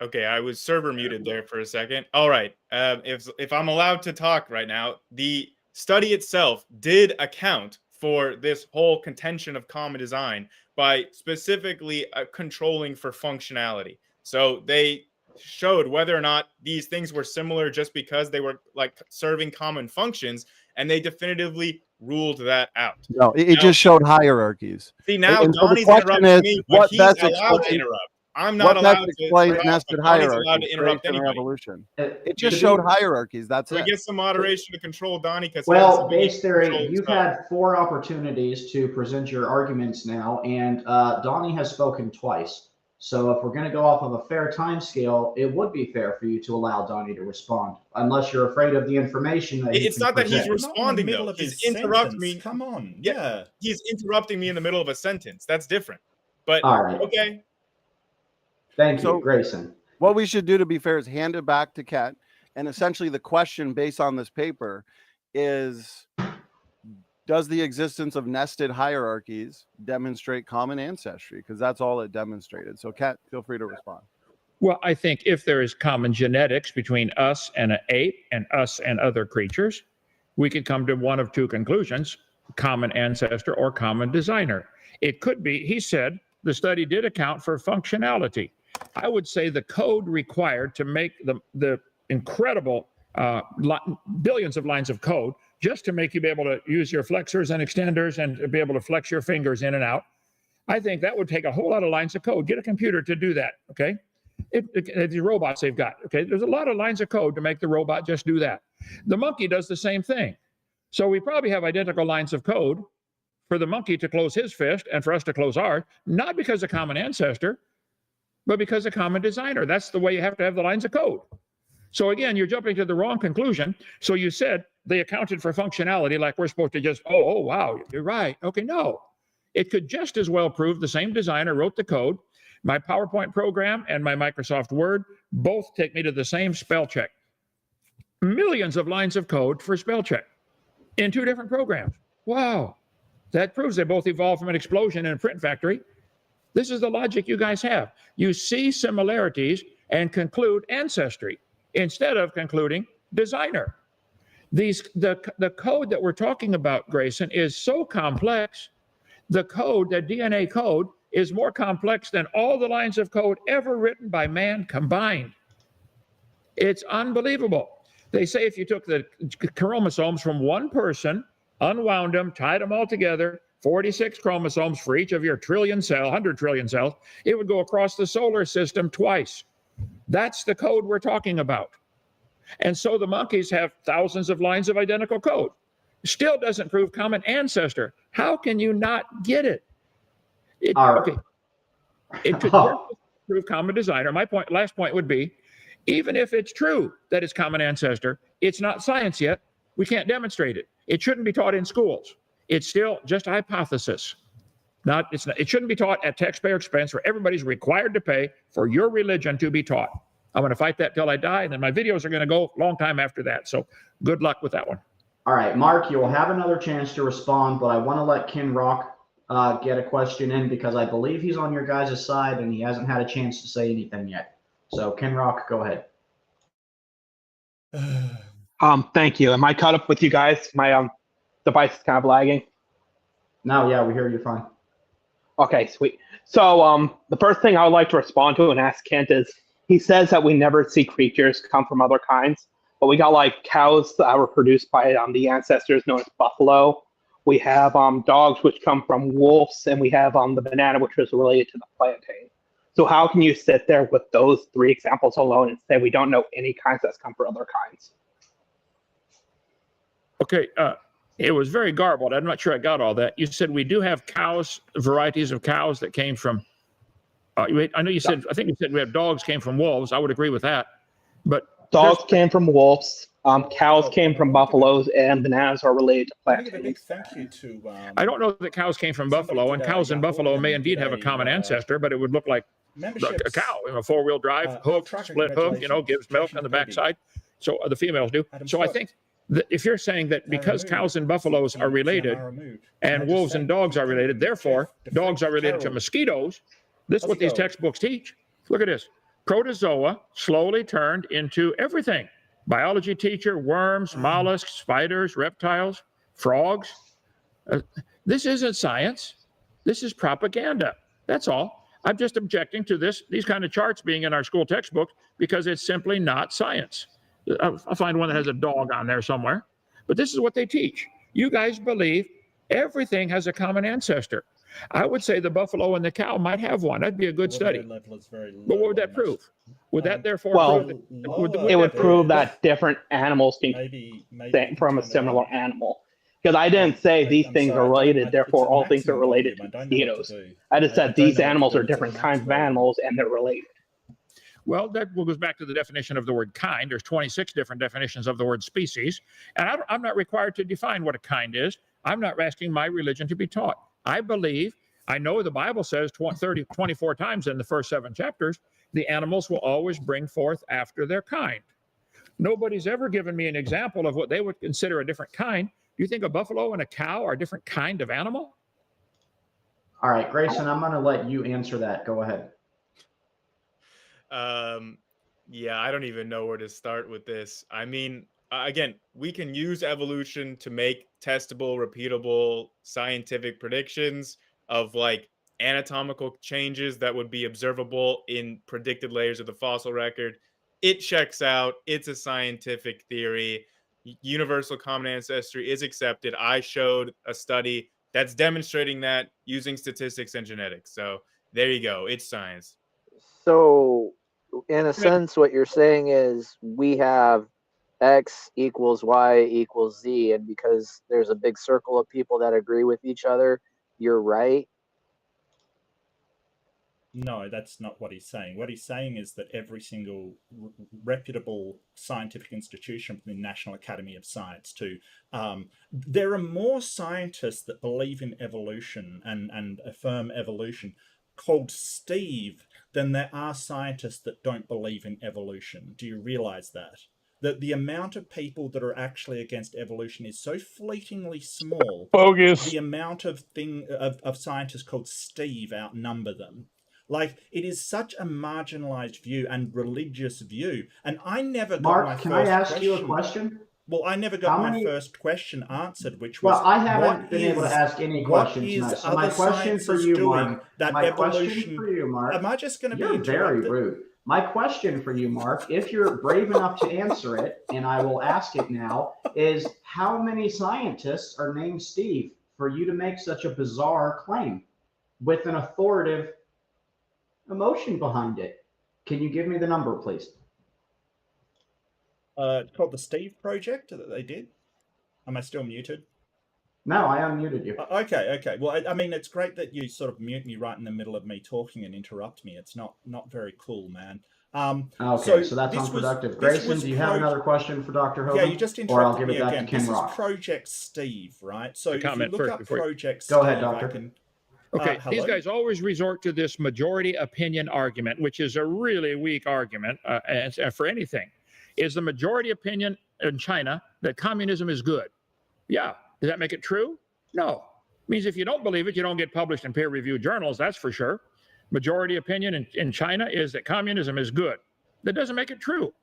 Okay, I was server muted there for a second. All right, if I'm allowed to talk right now, the study itself did account for this whole contention of common design by specifically controlling for functionality. So they showed whether or not these things were similar just because they were like serving common functions, and they definitively ruled that out. No, it just showed hierarchies. See, now Donnie's interrupting me, but he's allowed to interrupt. I'm not allowed to explain nested hierarchies. Allowed to interrupt anybody. Evolution. It just showed hierarchies. That's it. We get some moderation to control Donnie. Well, base theory, you've had 4 opportunities to present your arguments now, and Donnie has spoken twice. So if we're going to go off of a fair time scale, it would be fair for you to allow Donnie to respond, unless you're afraid of the information that it's not that he's responding, though. He's interrupting me. Come on. Yeah. He's interrupting me in the middle of a sentence. That's different. But all right. Okay. Thank you, Grayson. What we should do, to be fair, is hand it back to Kat. And essentially the question based on this paper is, does the existence of nested hierarchies demonstrate common ancestry? Because that's all it demonstrated. So Kat, feel free to respond. Well, I think if there is common genetics between us and an ape and us and other creatures, we could come to one of 2 conclusions: common ancestor or common designer. It could be, he said, the study did account for functionality. I would say the code required to make the incredible billions of lines of code just to make you be able to use your flexors and extenders and be able to flex your fingers in and out. I think that would take a whole lot of lines of code. Get a computer to do that, okay? The robots they've got, okay? There's a lot of lines of code to make the robot just do that. The monkey does the same thing. So we probably have identical lines of code for the monkey to close his fist and for us to close ours, not because of common ancestor, but because of common designer. That's the way you have to have the lines of code. So again, you're jumping to the wrong conclusion. So you said they accounted for functionality like we're supposed to just, oh, wow, you're right. Okay, no. It could just as well prove the same designer wrote the code. My PowerPoint program and my Microsoft Word both take me to the same spell check. Millions of lines of code for spell check in 2 different programs. Wow. That proves they both evolved from an explosion in a print factory. This is the logic you guys have. You see similarities and conclude ancestry instead of concluding designer. The code that we're talking about, Grayson, is so complex. The code, the DNA code, is more complex than all the lines of code ever written by man combined. It's unbelievable. They say if you took the chromosomes from one person, unwound them, tied them all together, 46 chromosomes for each of your 100 trillion cells, it would go across the solar system twice. That's the code we're talking about. And so the monkeys have thousands of lines of identical code. Still doesn't prove common ancestor. How can you not get it? Okay. It could prove common designer. My last point would be, even if it's true that it's common ancestor, it's not science yet. We can't demonstrate it. It shouldn't be taught in schools. It's still just a hypothesis. It shouldn't be taught at taxpayer expense where everybody's required to pay for your religion to be taught. I'm going to fight that till I die, and then my videos are going to go a long time after that. So good luck with that one. All right, Mark, you'll have another chance to respond, but I want to let Ken Rock get a question in because I believe he's on your guys' side and he hasn't had a chance to say anything yet. So Ken Rock, go ahead. Thank you. Am I caught up with you guys? My device is kind of lagging. No, yeah, we hear you fine. Okay, sweet. So the first thing I would like to respond to and ask Kent is, he says that we never see creatures come from other kinds, but we got like cows that were produced by the ancestors known as buffalo. We have dogs which come from wolves, and we have the banana which was related to the plantain. So how can you sit there with those 3 examples alone and say we don't know any kinds that's come from other kinds? Okay, it was very garbled. I'm not sure I got all that. You said we do have cows, varieties of cows that came from. I know you said. I think you said we have dogs came from wolves. I would agree with that. But dogs came from wolves. Cows came from buffaloes, and bananas are related to plantains. Thank you to. I don't know that cows came from buffalo, and cows and buffalo may indeed have a common ancestor, but it would look like a cow, a 4-wheel drive, hoof, split hoof, gives milk on the backside. So the females do. So I think that if you're saying that because cows and buffaloes are related, and wolves and dogs are related, therefore dogs are related to mosquitoes. This is what these textbooks teach. Look at this. Protozoa slowly turned into everything. Biology teacher, worms, mollusks, spiders, reptiles, frogs. This isn't science. This is propaganda. That's all. I'm just objecting to these kind of charts being in our school textbook because it's simply not science. I'll find one that has a dog on there somewhere. But this is what they teach. You guys believe everything has a common ancestor. I would say the buffalo and the cow might have one. That'd be a good study. But what would that prove? Would that therefore prove it would prove that different animals can from a similar animal? Because I didn't say these things are related, therefore all things are related to mosquitoes. I just said these animals are different kinds of animals and they're related. Well, that goes back to the definition of the word kind. There's 26 different definitions of the word species. And I'm not required to define what a kind is. I'm not asking my religion to be taught. I know the Bible says 24 times in the first 7 chapters, the animals will always bring forth after their kind. Nobody's ever given me an example of what they would consider a different kind. Do you think a buffalo and a cow are a different kind of animal? All right, Grayson, I'm going to let you answer that. Go ahead. Yeah, I don't even know where to start with this. I mean, again, we can use evolution to make testable, repeatable scientific predictions of like anatomical changes that would be observable in predicted layers of the fossil record. It checks out. It's a scientific theory. Universal common ancestry is accepted. I showed a study that's demonstrating that using statistics and genetics. So there you go. It's science. So in a sense, what you're saying is we have X equals Y equals Z, and because there's a big circle of people that agree with each other, you're right? No, that's not what he's saying. What he's saying is that every single reputable scientific institution, from the National Academy of Science to, there are more scientists that believe in evolution and affirm evolution called Steve than there are scientists that don't believe in evolution. Do you realize that? That the amount of people that are actually against evolution is so fleetingly small. Bogus. The amount of scientists called Steve outnumber them. Like, it is such a marginalized view and religious view. And I never got Mark, my can first I ask question. you a question? Well, I never got my first question answered, which was, well, I haven't been able to ask any questions tonight. So my question for you, Mark, my question for you, Mark, am I just going to be you're very interrupted? rude. My question for you, Mark, if you're brave enough to answer it, and I will ask it now, is how many scientists are named Steve for you to make such a bizarre claim with an authoritative emotion behind it? Can you give me the number, please? It's called the Steve Project that they did. Am I still muted? No, I unmuted you. Okay. Well, I mean, it's great that you sort of mute me right in the middle of me talking and interrupt me. It's not very cool, man. Okay, so that's unproductive. Grayson, do you have another question for Dr. Hogan? Yeah, you just interrupted or I'll give me it back again. to Ken This Rock. is Project Steve, right? So if you look first up before you- Project Steve, Go ahead, Doctor. I can... Okay, these hello? guys always resort to this majority opinion argument, which is a really weak argument for anything. Is the majority opinion in China that communism is good? Yeah. Does that make it true? No. It means if you don't believe it, you don't get published in peer-reviewed journals, that's for sure. Majority opinion in China is that communism is good. That doesn't make it true.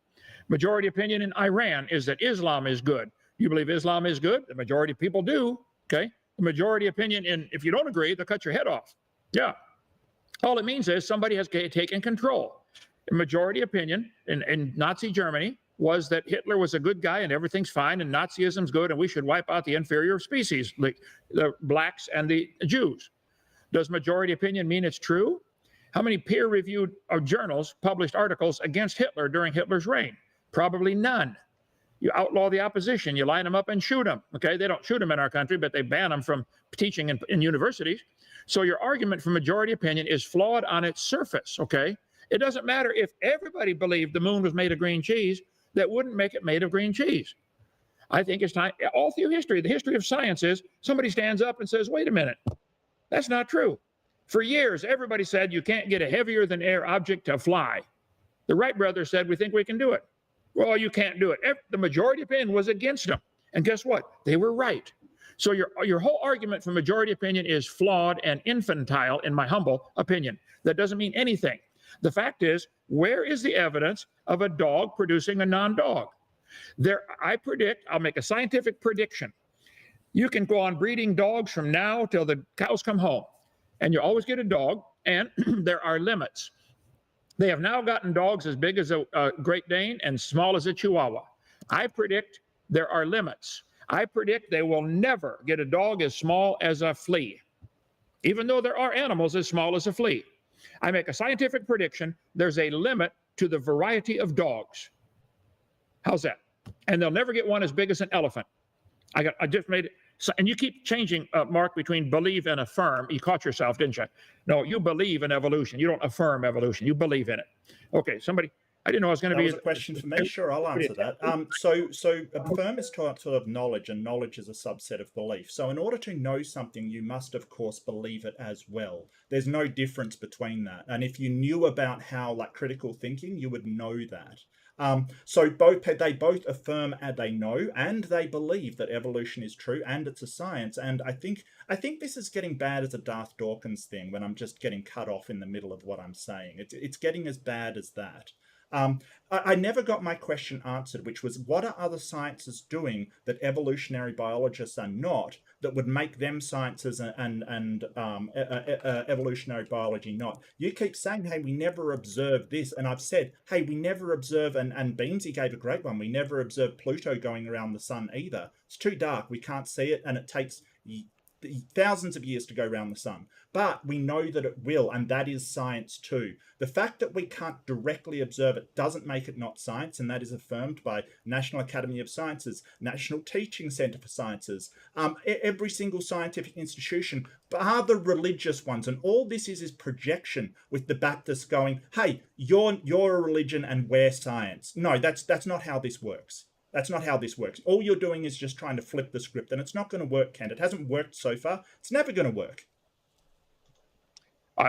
Majority opinion in Iran is that Islam is good. You believe Islam is good? The majority of people do, okay? The majority opinion if you don't agree, they'll cut your head off. Yeah. All it means is somebody has taken control. The majority opinion in Nazi Germany was that Hitler was a good guy and everything's fine and Nazism's good and we should wipe out the inferior species, like the blacks and the Jews. Does majority opinion mean it's true? How many peer-reviewed journals published articles against Hitler during Hitler's reign? Probably none. You outlaw the opposition, you line them up and shoot them. Okay, they don't shoot them in our country, but they ban them from teaching in universities. So your argument for majority opinion is flawed on its surface, okay? It doesn't matter if everybody believed the moon was made of green cheese, that wouldn't make it made of green cheese. I think it's time, all through history, the history of science is somebody stands up and says, wait a minute, that's not true. For years, everybody said you can't get a heavier than air object to fly. The Wright brothers said, we think we can do it. Well, you can't do it. The majority opinion was against them. And guess what? They were right. So your whole argument for majority opinion is flawed and infantile, in my humble opinion. That doesn't mean anything. The fact is, where is the evidence of a dog producing a non-dog? I predict, I'll make a scientific prediction. You can go on breeding dogs from now till the cows come home, and you always get a dog, and there are limits. They have now gotten dogs as big as a Great Dane and small as a Chihuahua. I predict there are limits. I predict they will never get a dog as small as a flea, even though there are animals as small as a flea. I make a scientific prediction. There's a limit to the variety of dogs. How's that? And they'll never get one as big as an elephant. I just made it. So, and you keep changing, Mark, between believe and affirm. You caught yourself, didn't you? No, you believe in evolution. You don't affirm evolution. You believe in it. Okay, somebody, I didn't know I was going to be. That was a question for me. Sure, I'll answer that. So affirm is sort of knowledge, and knowledge is a subset of belief. So in order to know something, you must, of course, believe it as well. There's no difference between that. And if you knew about how, like, critical thinking, you would know that. So they both affirm and they know and they believe that evolution is true and it's a science. And I think this is getting bad as a Darth Dawkins thing when I'm just getting cut off in the middle of what I'm saying. It's getting as bad as that. I never got my question answered, which was, what are other sciences doing that evolutionary biologists are not, that would make them sciences and evolutionary biology not? You keep saying, hey, we never observed this. And I've said, hey, we never observe, and Beamsy gave a great one, we never observed Pluto going around the sun either. It's too dark. We can't see it. And it takes thousands of years to go around the sun. But we know that it will, and that is science too. The fact that we can't directly observe it doesn't make it not science, and that is affirmed by National Academy of Sciences, National Teaching Centre for Sciences, every single scientific institution, bar the religious ones. And all this is projection, with the Baptists going, hey, you're a religion and we're science. No, that's not how this works. That's not how this works. All you're doing is just trying to flip the script, and it's not going to work, Kent. It hasn't worked so far. It's never going to work.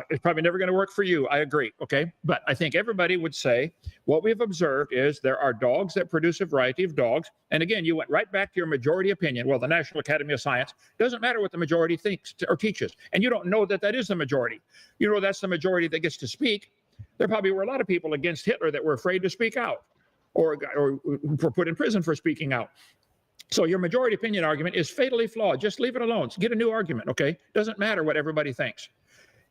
It's probably never going to work for you. I agree. Okay. But I think everybody would say what we've observed is there are dogs that produce a variety of dogs. And again, you went right back to your majority opinion. Well, the National Academy of Science doesn't matter what the majority thinks or teaches. And you don't know that that is the majority. You know, that's the majority that gets to speak. There probably were a lot of people against Hitler that were afraid to speak out or were put in prison for speaking out. So your majority opinion argument is fatally flawed. Just leave it alone. Get a new argument. Okay. Doesn't matter what everybody thinks.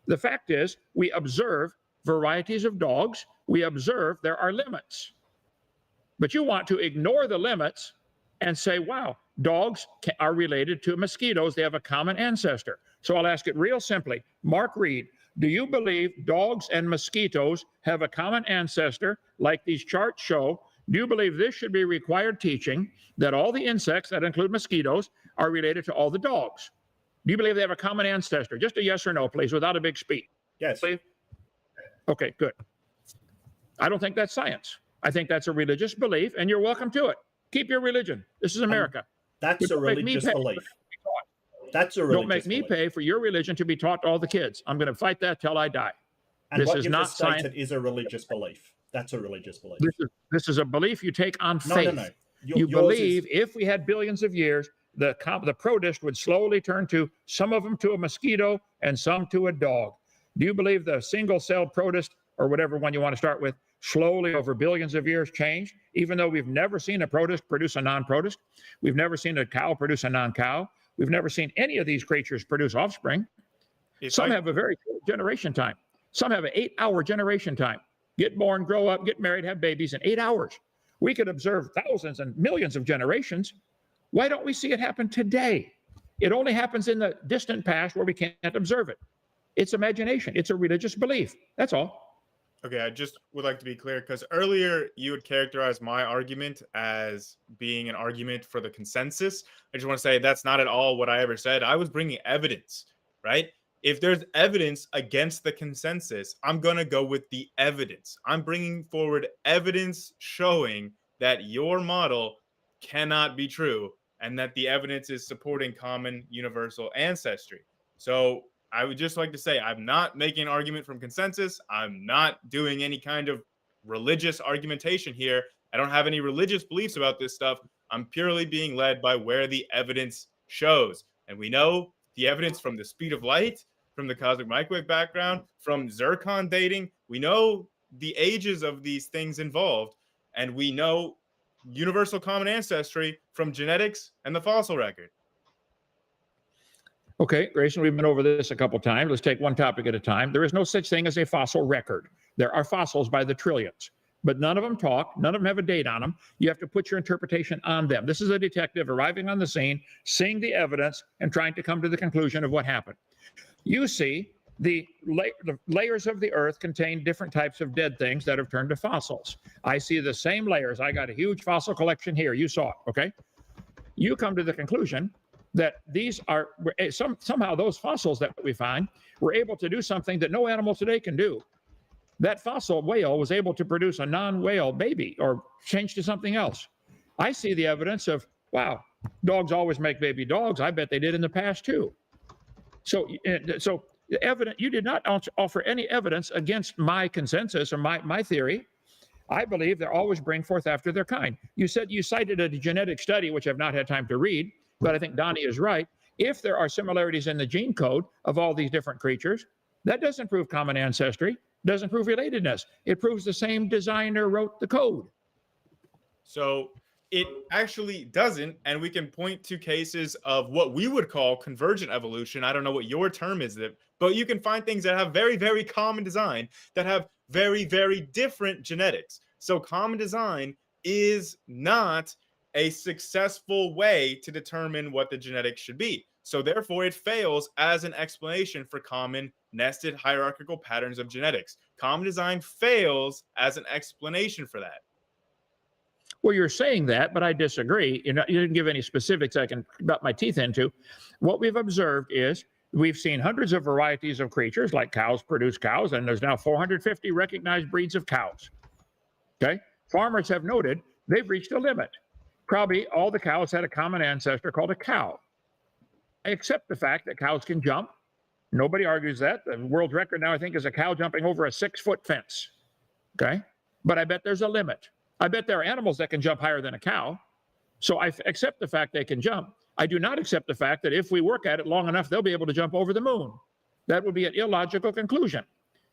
The fact is, we observe varieties of dogs. We observe there are limits. But you want to ignore the limits and say, wow, dogs are related to mosquitoes. They have a common ancestor. So I'll ask it real simply. Mark Reed, do you believe dogs and mosquitoes have a common ancestor like these charts show? Do you believe this should be required teaching, that all the insects, that include mosquitoes, are related to all the dogs? Do you believe they have a common ancestor? Just a yes or no, please, without a big speech. Yes. Please? Okay, good. I don't think that's science. I think that's a religious belief, and you're welcome to it. Keep your religion. This is America. That's a religious belief. That's a religious Don't make me pay for your religion to be taught to all the kids. I'm going to fight that till I die. And this what is you've not just stated science. is a religious belief. That's a religious belief. This is a belief you take on No, faith. no. You believe if we had billions of years, the protist would slowly turn to some of them to a mosquito and some to a dog. Do you believe the single-celled protist, or whatever one you want to start with, slowly over billions of years changed, even though we've never seen a protist produce a non-protist? We've never seen a cow produce a non-cow. We've never seen any of these creatures produce offspring. Some have a very short generation time. Some have an 8-hour generation time. Get born, grow up, get married, have babies in 8 hours. We could observe thousands and millions of generations. Why don't we see it happen today? It only happens in the distant past where we can't observe it. It's imagination. It's a religious belief. That's all. Okay, I just would like to be clear, because earlier you would characterize my argument as being an argument for the consensus. I just want to say that's not at all what I ever said. I was bringing evidence, right? If there's evidence against the consensus, I'm going to go with the evidence. I'm bringing forward evidence showing that your model cannot be true and that the evidence is supporting common universal ancestry. So I would just like to say I'm not making an argument from consensus. I'm not doing any kind of religious argumentation here. I don't have any religious beliefs about this stuff. I'm purely being led by where the evidence shows. And we know the evidence from the speed of light, from the cosmic microwave background, from zircon dating. We know the ages of these things involved, and we know universal common ancestry from genetics and the fossil record. Okay, Grayson, we've been over this a couple times. Let's take one topic at a time. There is no such thing as a fossil record. There are fossils by the trillions, but none of them talk. None of them have a date on them. You have to put your interpretation on them. This is a detective arriving on the scene, seeing the evidence, and trying to come to the conclusion of what happened. You see, the layers of the earth contain different types of dead things that have turned to fossils. I see the same layers. I got a huge fossil collection here. You saw it, okay? You come to the conclusion that these are somehow those fossils that we find were able to do something that no animal today can do. That fossil whale was able to produce a non-whale baby or change to something else. I see the evidence of, wow, dogs always make baby dogs. I bet they did in the past too. So evident, you did not offer any evidence against my consensus or my theory. I believe they always bring forth after their kind. You cited a genetic study, which I've not had time to read, but I think Donnie is right. If there are similarities in the gene code of all these different creatures, that doesn't prove common ancestry, doesn't prove relatedness. It proves the same designer wrote the code. So it actually doesn't, and we can point to cases of what we would call convergent evolution. I don't know what your term is, but you can find things that have very, very common design that have very, very different genetics. So common design is not a successful way to determine what the genetics should be. So therefore, it fails as an explanation for common nested hierarchical patterns of genetics. Common design fails as an explanation for that. Well, you're saying that, but I disagree. You didn't give any specifics I can cut my teeth into. What we've observed is we've seen hundreds of varieties of creatures, like cows produce cows, and there's now 450 recognized breeds of cows. Okay? Farmers have noted they've reached a limit. Probably all the cows had a common ancestor called a cow. I accept the fact that cows can jump. Nobody argues that. The world record now, I think, is a cow jumping over a 6-foot fence. Okay? But I bet there's a limit. I bet there are animals that can jump higher than a cow. So I accept the fact they can jump. I do not accept the fact that if we work at it long enough, they'll be able to jump over the moon. That would be an illogical conclusion.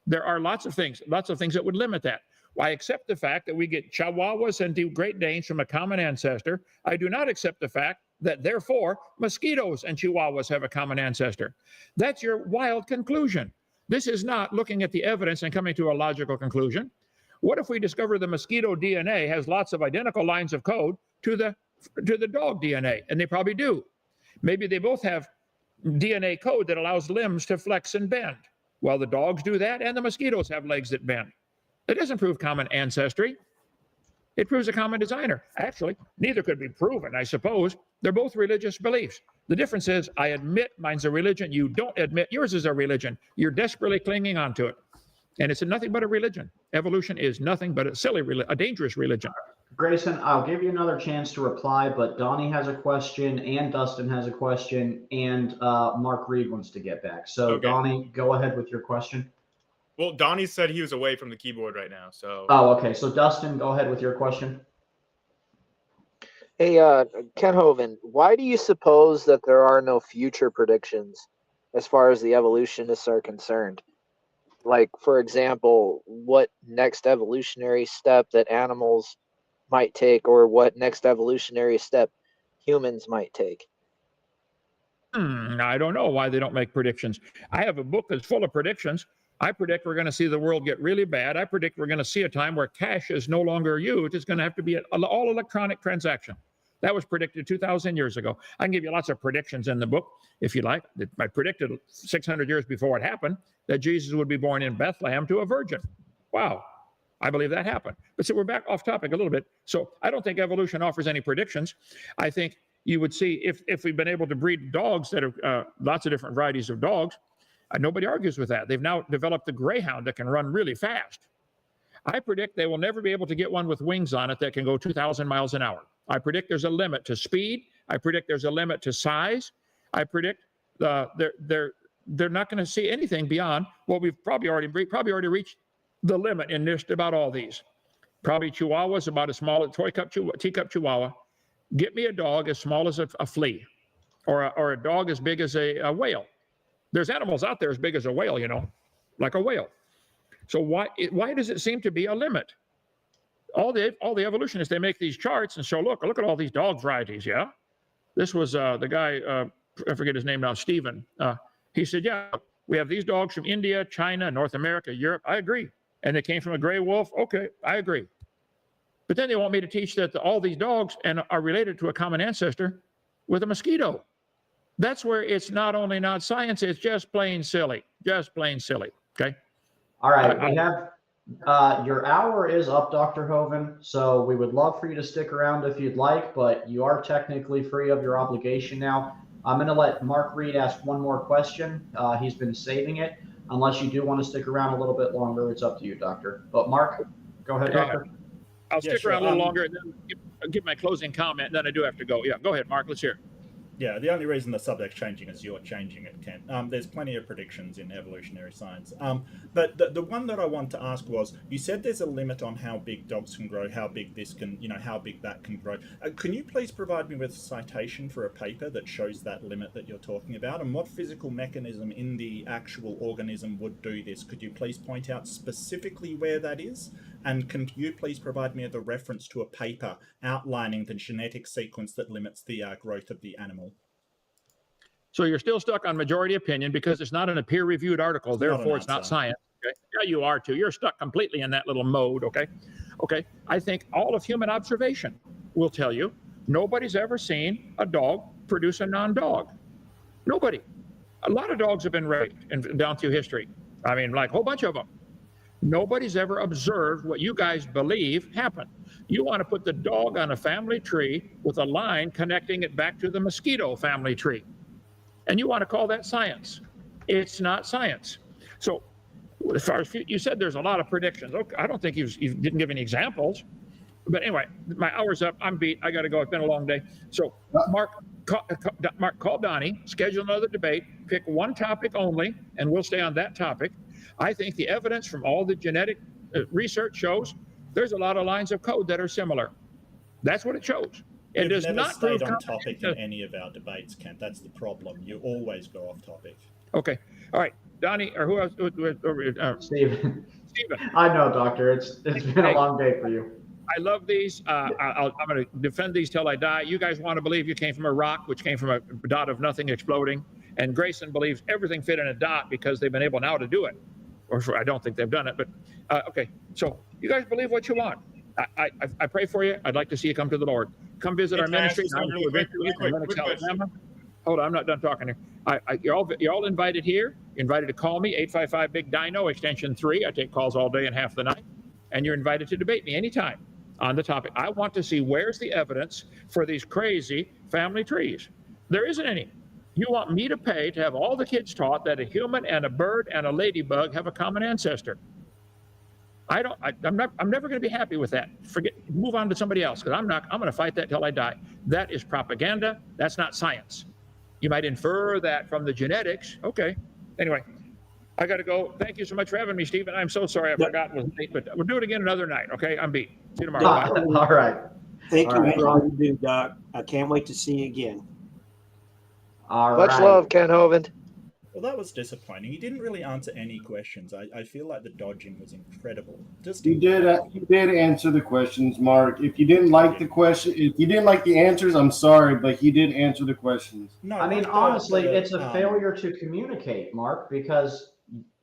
There are lots of things that would limit that. I accept the fact that we get Chihuahuas and Great Danes from a common ancestor. I do not accept the fact that therefore mosquitoes and Chihuahuas have a common ancestor. That's your wild conclusion. This is not looking at the evidence and coming to a logical conclusion. What if we discover the mosquito DNA has lots of identical lines of code to the dog DNA? And they probably do. Maybe they both have DNA code that allows limbs to flex and bend. Well, the dogs do that, and the mosquitoes have legs that bend. It doesn't prove common ancestry. It proves a common designer. Actually, neither could be proven, I suppose. They're both religious beliefs. The difference is, I admit mine's a religion. You don't admit yours is a religion. You're desperately clinging on to it. And it's nothing but a religion. Evolution is nothing but a dangerous religion. Grayson, I'll give you another chance to reply, but Donnie has a question, and Dustin has a question, and Mark Reed wants to get back. So, okay. Donnie, go ahead with your question. Well, Donnie said he was away from the keyboard right now, so. Oh, okay. So, Dustin, go ahead with your question. Hey, Ken Hovind, why do you suppose that there are no future predictions as far as the evolutionists are concerned? Like, for example, what next evolutionary step that animals might take, or what next evolutionary step humans might take? I don't know why they don't make predictions. I have a book that's full of predictions. I predict we're going to see the world get really bad. I predict we're going to see a time where cash is no longer used. It's going to have to be an all electronic transaction. That was predicted 2,000 years ago. I can give you lots of predictions in the book, if you like. I predicted 600 years before it happened that Jesus would be born in Bethlehem to a virgin. Wow. I believe that happened. But so we're back off topic a little bit. So I don't think evolution offers any predictions. I think you would see if we've been able to breed dogs that are lots of different varieties of dogs, nobody argues with that. They've now developed the greyhound that can run really fast. I predict they will never be able to get one with wings on it that can go 2,000 miles an hour. I predict there's a limit to speed. I predict there's a limit to size. I predict they're not going to see anything beyond what we've probably already reached the limit in just about all these. Probably Chihuahuas about as small as teacup Chihuahua. Get me a dog as small as a flea, or a dog as big as a whale. There's animals out there as big as a whale, like a whale. So why does it seem to be a limit? All the evolutionists, they make these charts and show, look at all these dog varieties, yeah? This was the guy, I forget his name now, Stephen. He said, yeah, we have these dogs from India, China, North America, Europe. I agree. And they came from a gray wolf. Okay, I agree. But then they want me to teach that all these dogs are related to a common ancestor with a mosquito. That's where it's not only not science, it's just plain silly. Just plain silly, okay? All right, we have your hour is up, Dr. Hovind, so we would love for you to stick around if you'd like, but you are technically free of your obligation now. I'm going to let Mark Reed ask one more question. He's been saving it. Unless you do want to stick around a little bit longer, it's up to you, Doctor. But Mark, go ahead, Doctor. I'll stick around a little longer and then give my closing comment, and then I do have to go. Yeah, go ahead, Mark. Let's hear it. Yeah, the only reason the subject's changing is you're changing it, Ken. There's plenty of predictions in evolutionary science. But the one that I want to ask was, you said there's a limit on how big dogs can grow, how big this can, how big that can grow. Can you please provide me with a citation for a paper that shows that limit that you're talking about, and what physical mechanism in the actual organism would do this? Could you please point out specifically where that is? And can you please provide me with a reference to a paper outlining the genetic sequence that limits the growth of the animal? So you're still stuck on majority opinion because it's not in a peer-reviewed article, therefore it's not science. Okay? Yeah, you are too. You're stuck completely in that little mode, okay? Okay, I think all of human observation will tell you nobody's ever seen a dog produce a non-dog. Nobody. A lot of dogs have been raised down through history. I mean, like a whole bunch of them. Nobody's ever observed what you guys believe happened. You want to put the dog on a family tree with a line connecting it back to the mosquito family tree. And you want to call that science. It's not science. So as far as you said, there's a lot of predictions. Okay, I don't think you didn't give any examples. But anyway, my hour's up. I'm beat. I got to go. It's been a long day. So Mark, call Donnie, schedule another debate, pick one topic only, and we'll stay on that topic. I think the evidence from all the genetic research shows there's a lot of lines of code that are similar. That's what it shows. It We've does never not stayed prove on topic in any of our debates, Kent. That's the problem. You always go off topic. Okay. All right. Donnie, or who else? Stephen. Stephen. I know, Doctor. It's been a long day for you. I love these. I'm going to defend these till I die. You guys want to believe you came from a rock, which came from a dot of nothing exploding. And Grayson believes everything fit in a dot because they've been able now to do it. Or I don't think they've done it, but okay. So you guys believe what you want. I pray for you. I'd like to see you come to the Lord. Come visit our ministry. Alabama. Hold on, I'm not done talking here. You're all invited here. You're invited to call me, 855 Big Dino, extension 3. I take calls all day and half the night. And you're invited to debate me anytime on the topic. I want to see where's the evidence for these crazy family trees. There isn't any. You want me to pay to have all the kids taught that a human and a bird and a ladybug have a common ancestor. I'm never going to be happy with that. Move on to somebody else, because I'm going to fight that till I die. That is propaganda. That's not science. You might infer that from the genetics. Okay. Anyway, I got to go. Thank you so much for having me, Stephen. I'm so sorry I forgot it was late, but we'll do it again another night. Okay. I'm beat. See you tomorrow. Bye. All right. Thank you for all you do, Doc. I can't wait to see you again. All Much right. love, Ken Hovind. Well, that was disappointing. He didn't really answer any questions. I feel like the dodging was incredible. You did answer the questions, Mark. If you didn't like the question, if you didn't like the answers, I'm sorry, but he did answer the questions. No, I mean, honestly, it's a failure to communicate, Mark, because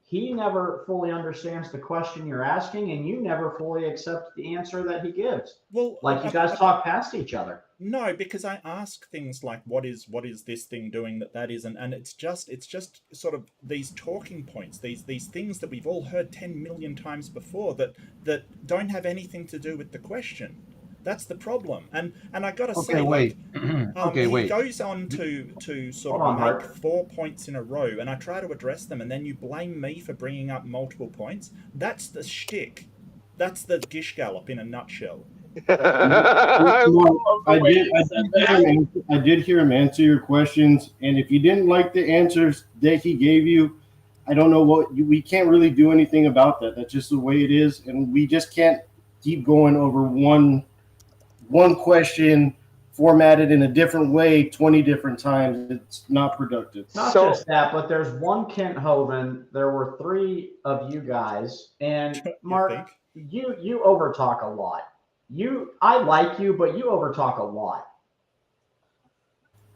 he never fully understands the question you're asking, and you never fully accept the answer that he gives. Well, like you guys talk past each other. No, because I ask things like, what is this thing doing that isn't, and it's just sort of these talking points, these things that we've all heard 10 million times before that don't have anything to do with the question. That's the problem. And I gotta say, wait. He goes on to sort of make 4 points in a row, and I try to address them, and then you blame me for bringing up multiple points. That's the shtick. That's the gish gallop in a nutshell. I did hear him answer your questions, and if you didn't like the answers that he gave you, I don't know we can't really do anything about that. That's just the way it is, and we just can't keep going over one question formatted in a different way 20 different times. It's not productive. Not just that, but there's one Kent Hovind. There were 3 of you guys, and Mark, you overtalk a lot. I like you, but you overtalk a lot.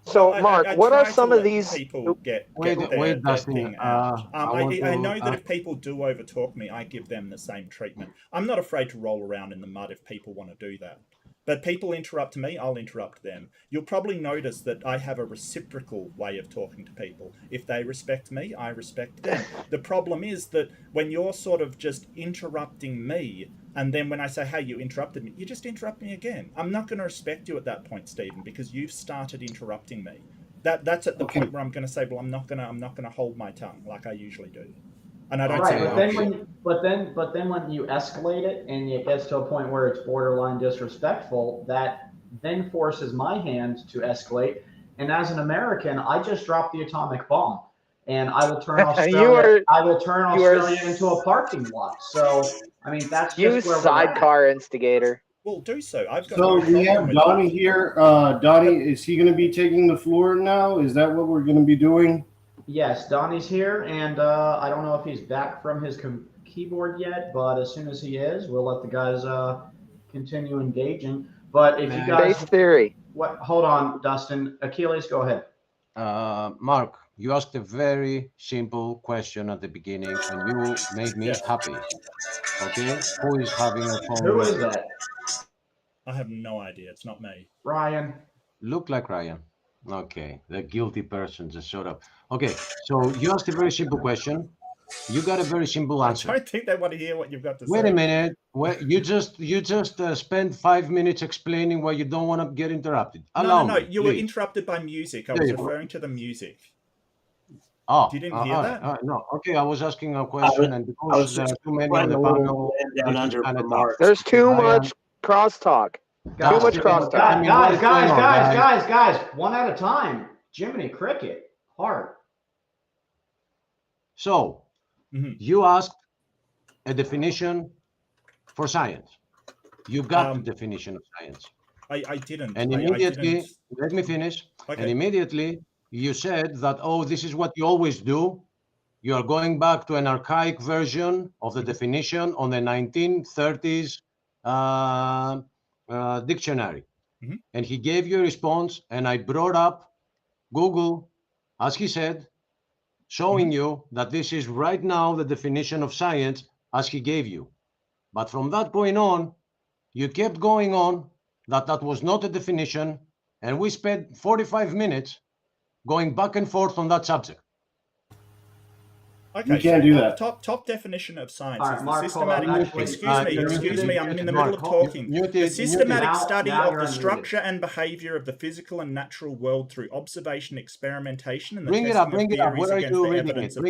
So, Mark, what are some of these? People get wait, Dustin. I know that if people do overtalk me, I give them the same treatment. I'm not afraid to roll around in the mud if people want to do that. But people interrupt me, I'll interrupt them. You'll probably notice that I have a reciprocal way of talking to people. If they respect me, I respect them. The problem is that when you're sort of just interrupting me, and then when I say, hey, you interrupted me, you just interrupt me again. I'm not going to respect you at that point, Stephen, because you've started interrupting me. That's at the point where I'm going to say, well, I'm not going to hold my tongue like I usually do. And I don't say but then when you escalate it and it gets to a point where it's borderline disrespectful, that then forces my hand to escalate. And as an American, I just dropped the atomic bomb, and I will turn Australia. Into a parking lot. So I mean, that's just where sidecar instigator. Well, do so. We have Donnie here. Donnie, is he going to be taking the floor now? Is that what we're going to be doing? Yes, Donnie's here, and I don't know if he's back from his keyboard yet, but as soon as he is, we'll let the guys continue engaging. But if you guys... Base theory. Hold on, Dustin. Achilles, go ahead. Mark, you asked a very simple question at the beginning, and you made me happy. Okay? Who is having a phone? Who is that? I have no idea. It's not me. Ryan. Look like Ryan. Okay, the guilty person just showed up. Okay, so you asked a very simple question. You got a very simple answer. I don't think they want to hear what you've got to say. Wait a minute. You just spent 5 minutes explaining why you don't want to get interrupted. Allow No. me, You were please. interrupted by music. I There was you go. referring to the music. Oh, You didn't hear that? no. Okay, I was asking a question, and I was because there are just too many on putting the a little panel, land down this is under kind for of tough. Mark. There's too much crosstalk. Too much crosstalk. Guys, one at a time. Jiminy Cricket, hard. So, you asked a definition for science. You got the definition of science. I didn't. And immediately, let me finish. Okay. And immediately you said that, oh, this is what you always do. You are going back to an archaic version of the definition on the 1930s dictionary. And he gave you a response, and I brought up Google, as he said, showing you that this is right now the definition of science as he gave you. But from that point on, you kept going on that was not a definition, and we spent 45 minutes going back and forth on that subject. Okay, you can't do that. Top definition of science is the Mark, systematic. Excuse me. I'm in the middle of talking. The systematic study of the structure and behavior of the physical and natural world through observation, experimentation, and the testing of theories against the evidence of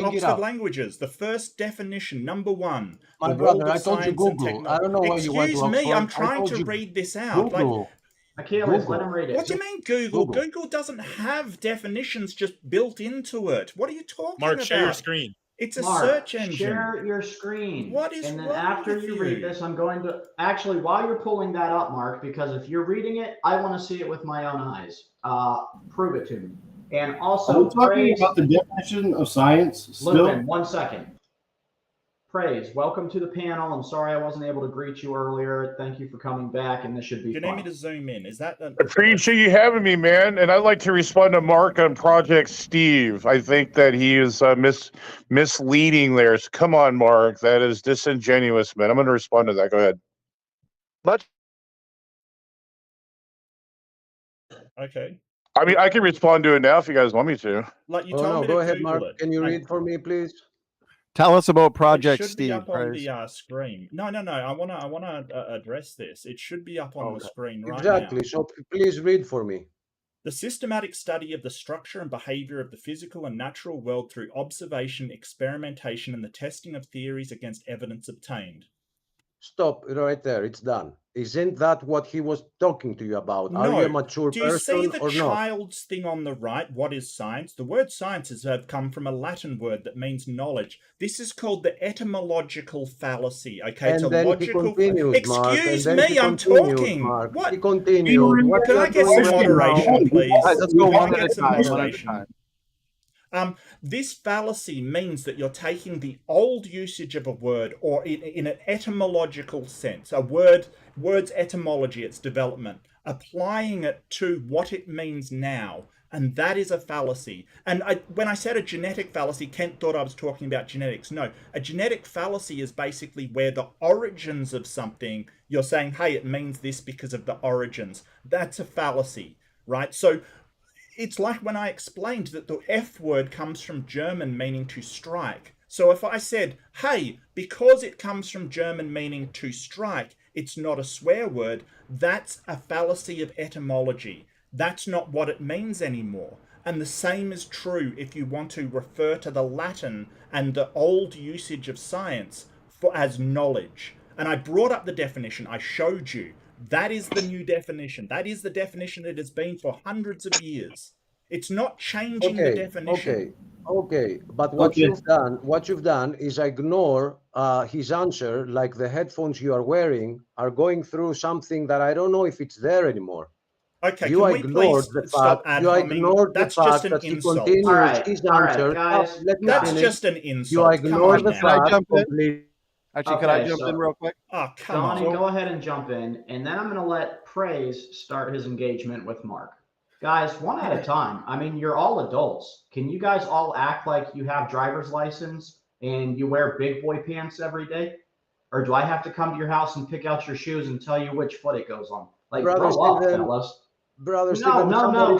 Oxford Languages. The first definition, number 1. My brother, I told you Google. I don't know why you went to Oxford. Excuse me, I'm trying to read this out. Google. Achilles, let him read it. What do you mean Google? Google doesn't have definitions just built into it. What are you talking about? Mark, share your screen. It's a search engine. Share your screen. What is And then wrong after with you read this, I'm going to actually, while you're pulling that up, Mark, because if you're reading it, I want to see it with my own eyes. Prove it to me. And also, are we talking about the definition of science still? Listen, 1 second. Praise, welcome to the panel. I'm sorry I wasn't able to greet you earlier. Thank you for coming back, and this should be You fun. need me to zoom in. Is that Appreciate you having me, man. And I'd like to respond to Mark on Project Steve. I think that he is misleading there. So come on, Mark. That is disingenuous, man. I'm going to respond to that. Go ahead. Okay. I mean, I can respond to it now if you guys want me to. Like you told me to go ahead, Google Mark. it. Can you read for me, please? Tell us about Project It should Steve. be up on the screen. No. I wanna address this. It should be up on the screen right now. Exactly. So please read for me. The systematic study of the structure and behavior of the physical and natural world through observation, experimentation, and the testing of theories against evidence obtained. Stop right there. It's done. Isn't that what he was talking to you about? Are you a mature Do you person see the or not? child's thing on the right? What is science? The word sciences have come from a Latin word that means knowledge. This is called the etymological fallacy. Okay, And it's a then logical. he continues, Mark, Excuse and then me, he I'm continues, talking. Mark. What? He continues. Can I get some moderation, please? Let's go Can I one at get a some time. One at a moderation? time. This fallacy means that you're taking the old usage of a word, or in an etymological sense, word's etymology, its development, applying it to what it means now, and that is a fallacy. And when I said a genetic fallacy, Kent thought I was talking about genetics. No, a genetic fallacy is basically where the origins of something, you're saying, hey, it means this because of the origins. That's a fallacy, right? So it's like when I explained that the F word comes from German meaning to strike. So if I said, hey, because it comes from German meaning to strike, it's not a swear word, that's a fallacy of etymology. That's not what it means anymore. And the same is true if you want to refer to the Latin and the old usage of science as knowledge. And I brought up the definition, I showed you. That is the new definition. That is the definition it has been for hundreds of years. It's not changing the definition. Okay. But what you've done is ignore his answer, like the headphones you are wearing are going through something that I don't know if it's there anymore. Okay, you can we ignored please the stop fact. You ad-homing? ignored the That's just fact an that he insult. continues his answer. Guys, Let me that's finish. just an insult. You ignore the Can I fact. jump in? Completely. Actually, can I jump in real quick? Oh, come Donnie, on. go ahead and jump in, and then I'm going to let Praise start his engagement with Mark. Guys, one at a time. I mean, you're all adults. Can you guys all act like you have driver's license and you wear big boy pants every day? Or do I have to come to your house and pick out your shoes and tell you which foot it goes on? Like, Brother grow up, Stephen, fellas. brother No, Stephen,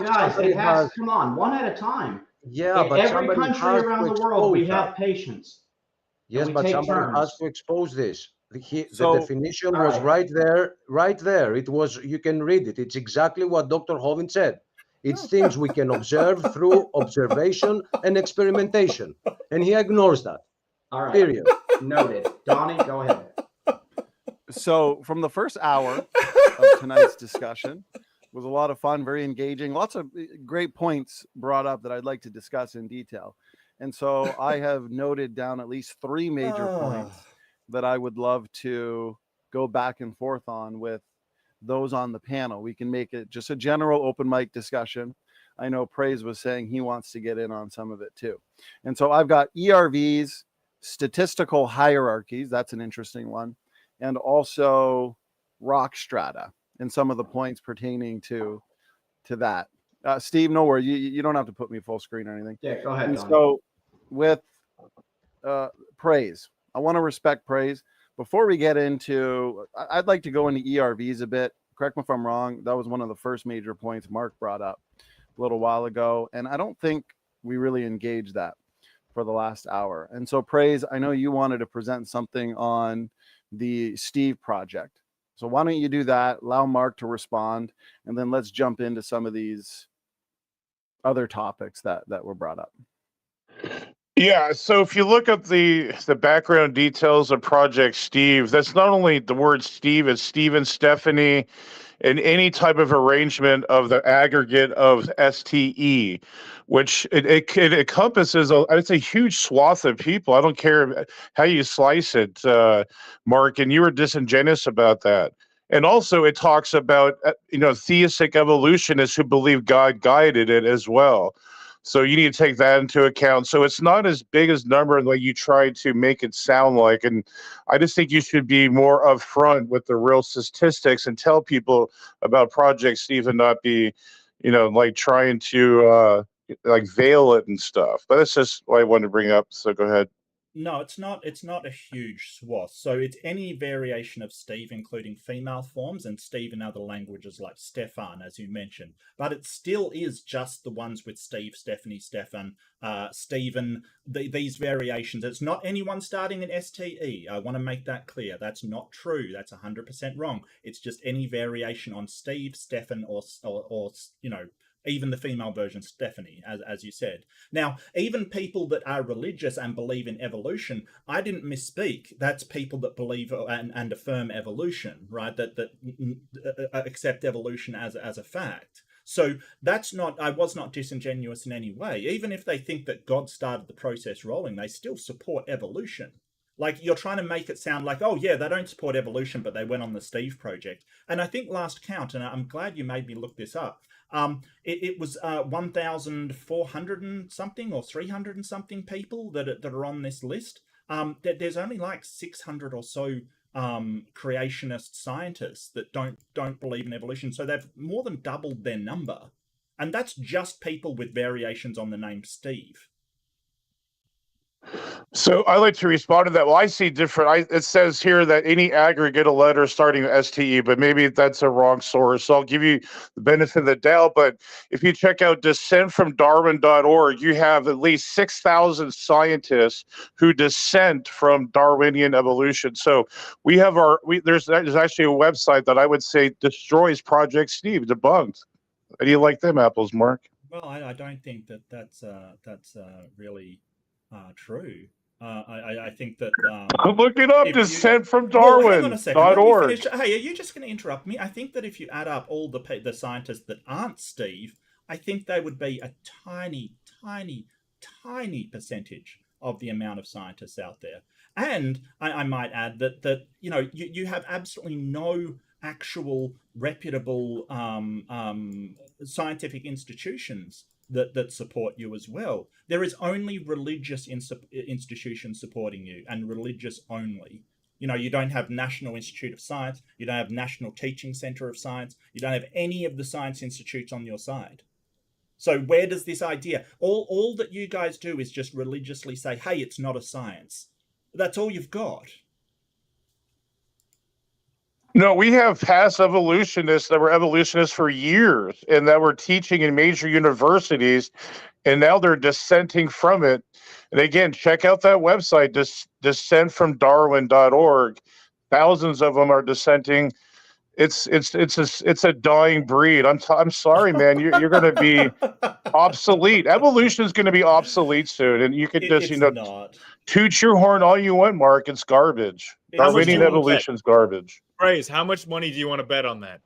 guys. somebody It has. has, Come on, one at a time. yeah, In but every somebody country has around to the world, we expose that. have patience. Yes, we but take somebody has turns. to expose this. The So, definition all was right. right there, right there. It was, you can read it. It's exactly what Dr. Hovind said. It's things we can observe through observation and experimentation. And he ignores that. All right. Period. Noted. Donnie, go ahead. So from the first hour of tonight's discussion was a lot of fun, very engaging, lots of great points brought up that I'd like to discuss in detail. And so I have noted down at least 3 major points that I would love to go back and forth on with those on the panel. We can make it just a general open mic discussion. I know Praise was saying he wants to get in on some of it too. And so I've got ERVs, statistical hierarchies. That's an interesting one. And also rock strata and some of the points pertaining to that. Steve, no worries. You don't have to put me full screen or anything. Yeah, go ahead, And Donnie. so with Praise, I want to respect Praise. Before we get into, I'd like to go into ERVs a bit. Correct me if I'm wrong. That was one of the first major points Mark brought up a little while ago. And I don't think we really engaged that for the last hour. And so Praise, I know you wanted to present something on the Steve project. So why don't you do that? Allow Mark to respond. And then let's jump into some of these other topics that were brought up. Yeah, so if you look at the background details of Project Steve, that's not only the word Steve, it's Stephen, Stephanie, and any type of arrangement of the aggregate of STE, which it encompasses, it's a huge swath of people. I don't care how you slice it, Mark, and you were disingenuous about that. And also it talks about, theistic evolutionists who believe God guided it as well. So you need to take that into account. So it's not as big as number like you try to make it sound like. And I just think you should be more upfront with the real statistics and tell people about Project Steve and not be, like trying to like veil it and stuff. But that's just what I wanted to bring up. So go ahead. No, it's not. It's not a huge swath. So it's any variation of Steve, including female forms, and Steve in other languages like Stefan, as you mentioned. But it still is just the ones with Steve, Stephanie, Stefan, Stephen. These variations. It's not anyone starting in STE. I want to make that clear. That's not true. That's 100% wrong. It's just any variation on Steve, Stefan, or even the female version, Stephanie, as you said. Now, even people that are religious and believe in evolution, I didn't misspeak. That's people that believe and affirm evolution, right? That accept evolution as a fact. So that's not, I was not disingenuous in any way. Even if they think that God started the process rolling, they still support evolution. Like, you're trying to make it sound like, oh yeah, they don't support evolution, but they went on the Steve project. And I think last count, and I'm glad you made me look this up, it was 1,400 and something or 300 and something people that are on this list. There's only like 600 or so creationist scientists that don't believe in evolution. So they've more than doubled their number. And that's just people with variations on the name Steve. So I like to respond to that. Well, I see different. It says here that any aggregate of letters starting with STE, but maybe that's a wrong source. So I'll give you the benefit of the doubt. But if you check out descentfromdarwin.org, you have at least 6,000 scientists who dissent from Darwinian evolution. So we have there's actually a website that I would say destroys Project Steve, debunked. How do you like them apples, Mark? Well, I don't think that's really true. I think that look it up. Descent from Darwin. Well, hang on a second. Let me finish. Hey, are you just going to interrupt me? I think that if you add up all the scientists that aren't Steve, I think they would be a tiny percentage of the amount of scientists out there. And I might add that you have absolutely no actual reputable scientific institutions that support you as well. There is only religious institutions supporting you, and religious only. You don't have National Institute of Science, you don't have National Teaching Center of Science, you don't have any of the science institutes on your side. So where does this idea, all that you guys do is just religiously say, hey, it's not a science. That's all you've got. No, we have past evolutionists that were evolutionists for years and that were teaching in major universities, and now they're dissenting from it. And again, check out that website, dissentfromdarwin.org. Thousands of them are dissenting. It's a dying breed. I'm sorry, man. You're going to be obsolete. Evolution is going to be obsolete soon, and you could just It's not. toot your horn all you want, Mark. It's garbage. Darwinian evolution is garbage. Praise. How much money do you want to bet on that?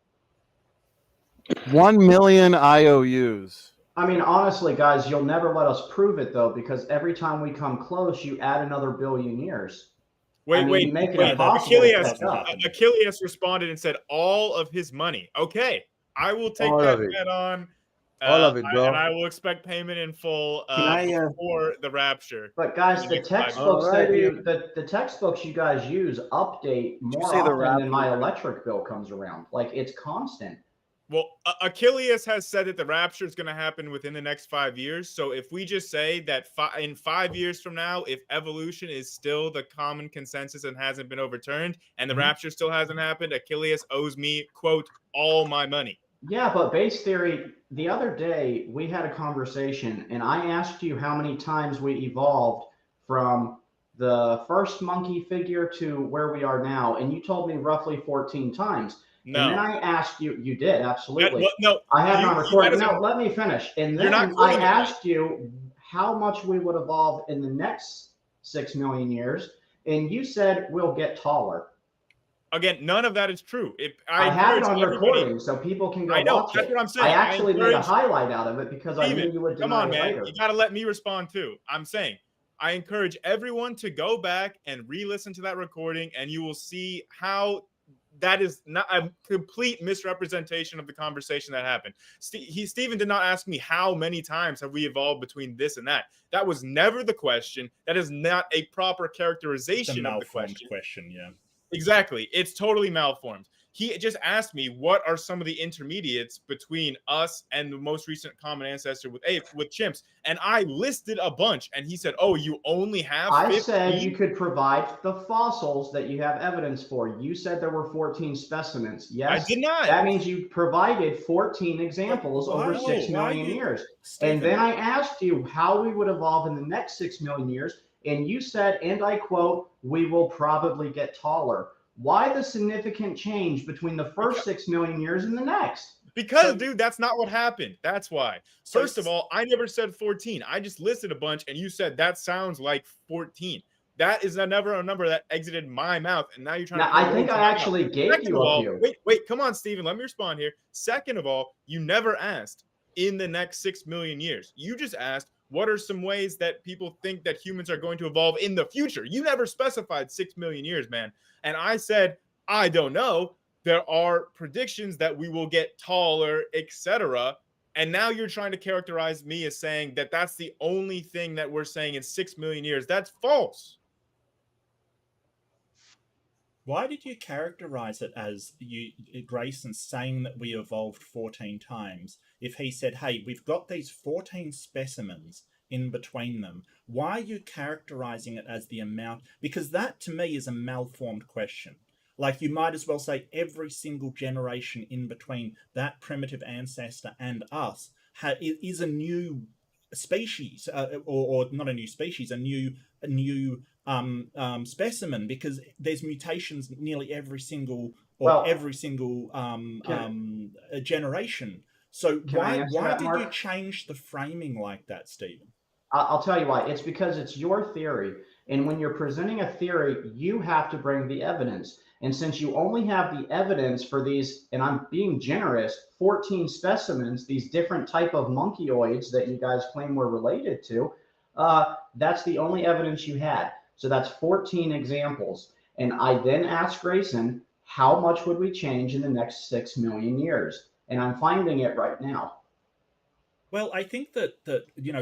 1 million IOUs. I mean, honestly, guys, you'll never let us prove it though, because every time we come close, you add another billion years. Wait. Make it impossible. Achilles responded and said all of his money. Okay, I will take that bet on. All of it, bro. And I will expect payment in full before the rapture. But guys, the textbooks the textbooks you guys use update more often than my electric bill comes around. Like, it's constant. Well, Achilles has said that the rapture is going to happen within the next 5 years. So if we just say that in 5 years from now, if evolution is still the common consensus and hasn't been overturned, and the rapture still hasn't happened, Achilles owes me, quote, all my money. Yeah, but base theory, the other day we had a conversation and I asked you how many times we evolved from the first monkey figure to where we are now, and you told me roughly 14 times. No. And then I asked you, you did, absolutely. No. I have it on recording. No, let me finish. And then I asked you how much we would evolve in the next 6 million years, and you said we'll get taller. Again, none of that is true. I have it on recording, so people can go watch it. That's what I'm saying. I actually made a highlight out of it because I knew you would deny it later. You got to let me respond too. I'm saying I encourage everyone to go back and re-listen to that recording, and you will see how that is not a complete misrepresentation of the conversation that happened. Stephen did not ask me how many times have we evolved between this and that. That was never the question. That is not a proper characterization of the question. Yeah. Exactly. It's totally malformed. He just asked me what are some of the intermediates between us and the most recent common ancestor with chimps, and I listed a bunch, and he said, "Oh, you only have 15? I said you could provide the fossils that you have evidence for. You said there were 14 specimens. Yes, I did not. That means you provided 14 examples over 6 million years. Stephen. And then I asked you how we would evolve in the next 6 million years, and you said, and I quote, "We will probably get taller." Why the significant change between the first 6 million years and the next? Because, dude, that's not what happened. That's why. First of all, I never said 14. I just listed a bunch, and you said that sounds like 14. That is never a number that exited my mouth, and now you're trying to... I think I actually gave you a few. Wait, come on, Stephen. Let me respond here. Second of all, you never asked in the next 6 million years. You just asked, what are some ways that people think that humans are going to evolve in the future? You never specified 6 million years, man. And I said, I don't know. There are predictions that we will get taller, etc. And now you're trying to characterize me as saying that that's the only thing that we're saying in 6 million years. That's false. Why did you characterize it as Grayson saying that we evolved 14 times? If he said, hey, we've got these 14 specimens in between them, why are you characterizing it as the amount? Because that to me is a malformed question. Like, you might as well say every single generation in between that primitive ancestor and us is a new species, or not a new species, a new specimen, because there's mutations nearly every single generation. So why did you change the framing like that, Stephen? I'll tell you why. It's because it's your theory, and when you're presenting a theory, you have to bring the evidence. And since you only have the evidence for these, and I'm being generous, 14 specimens, these different type of monkeyoids that you guys claim we're related to, that's the only evidence you had. So that's 14 examples. And I then asked Grayson, how much would we change in the next 6 million years? And I'm finding it right now. Well, I think that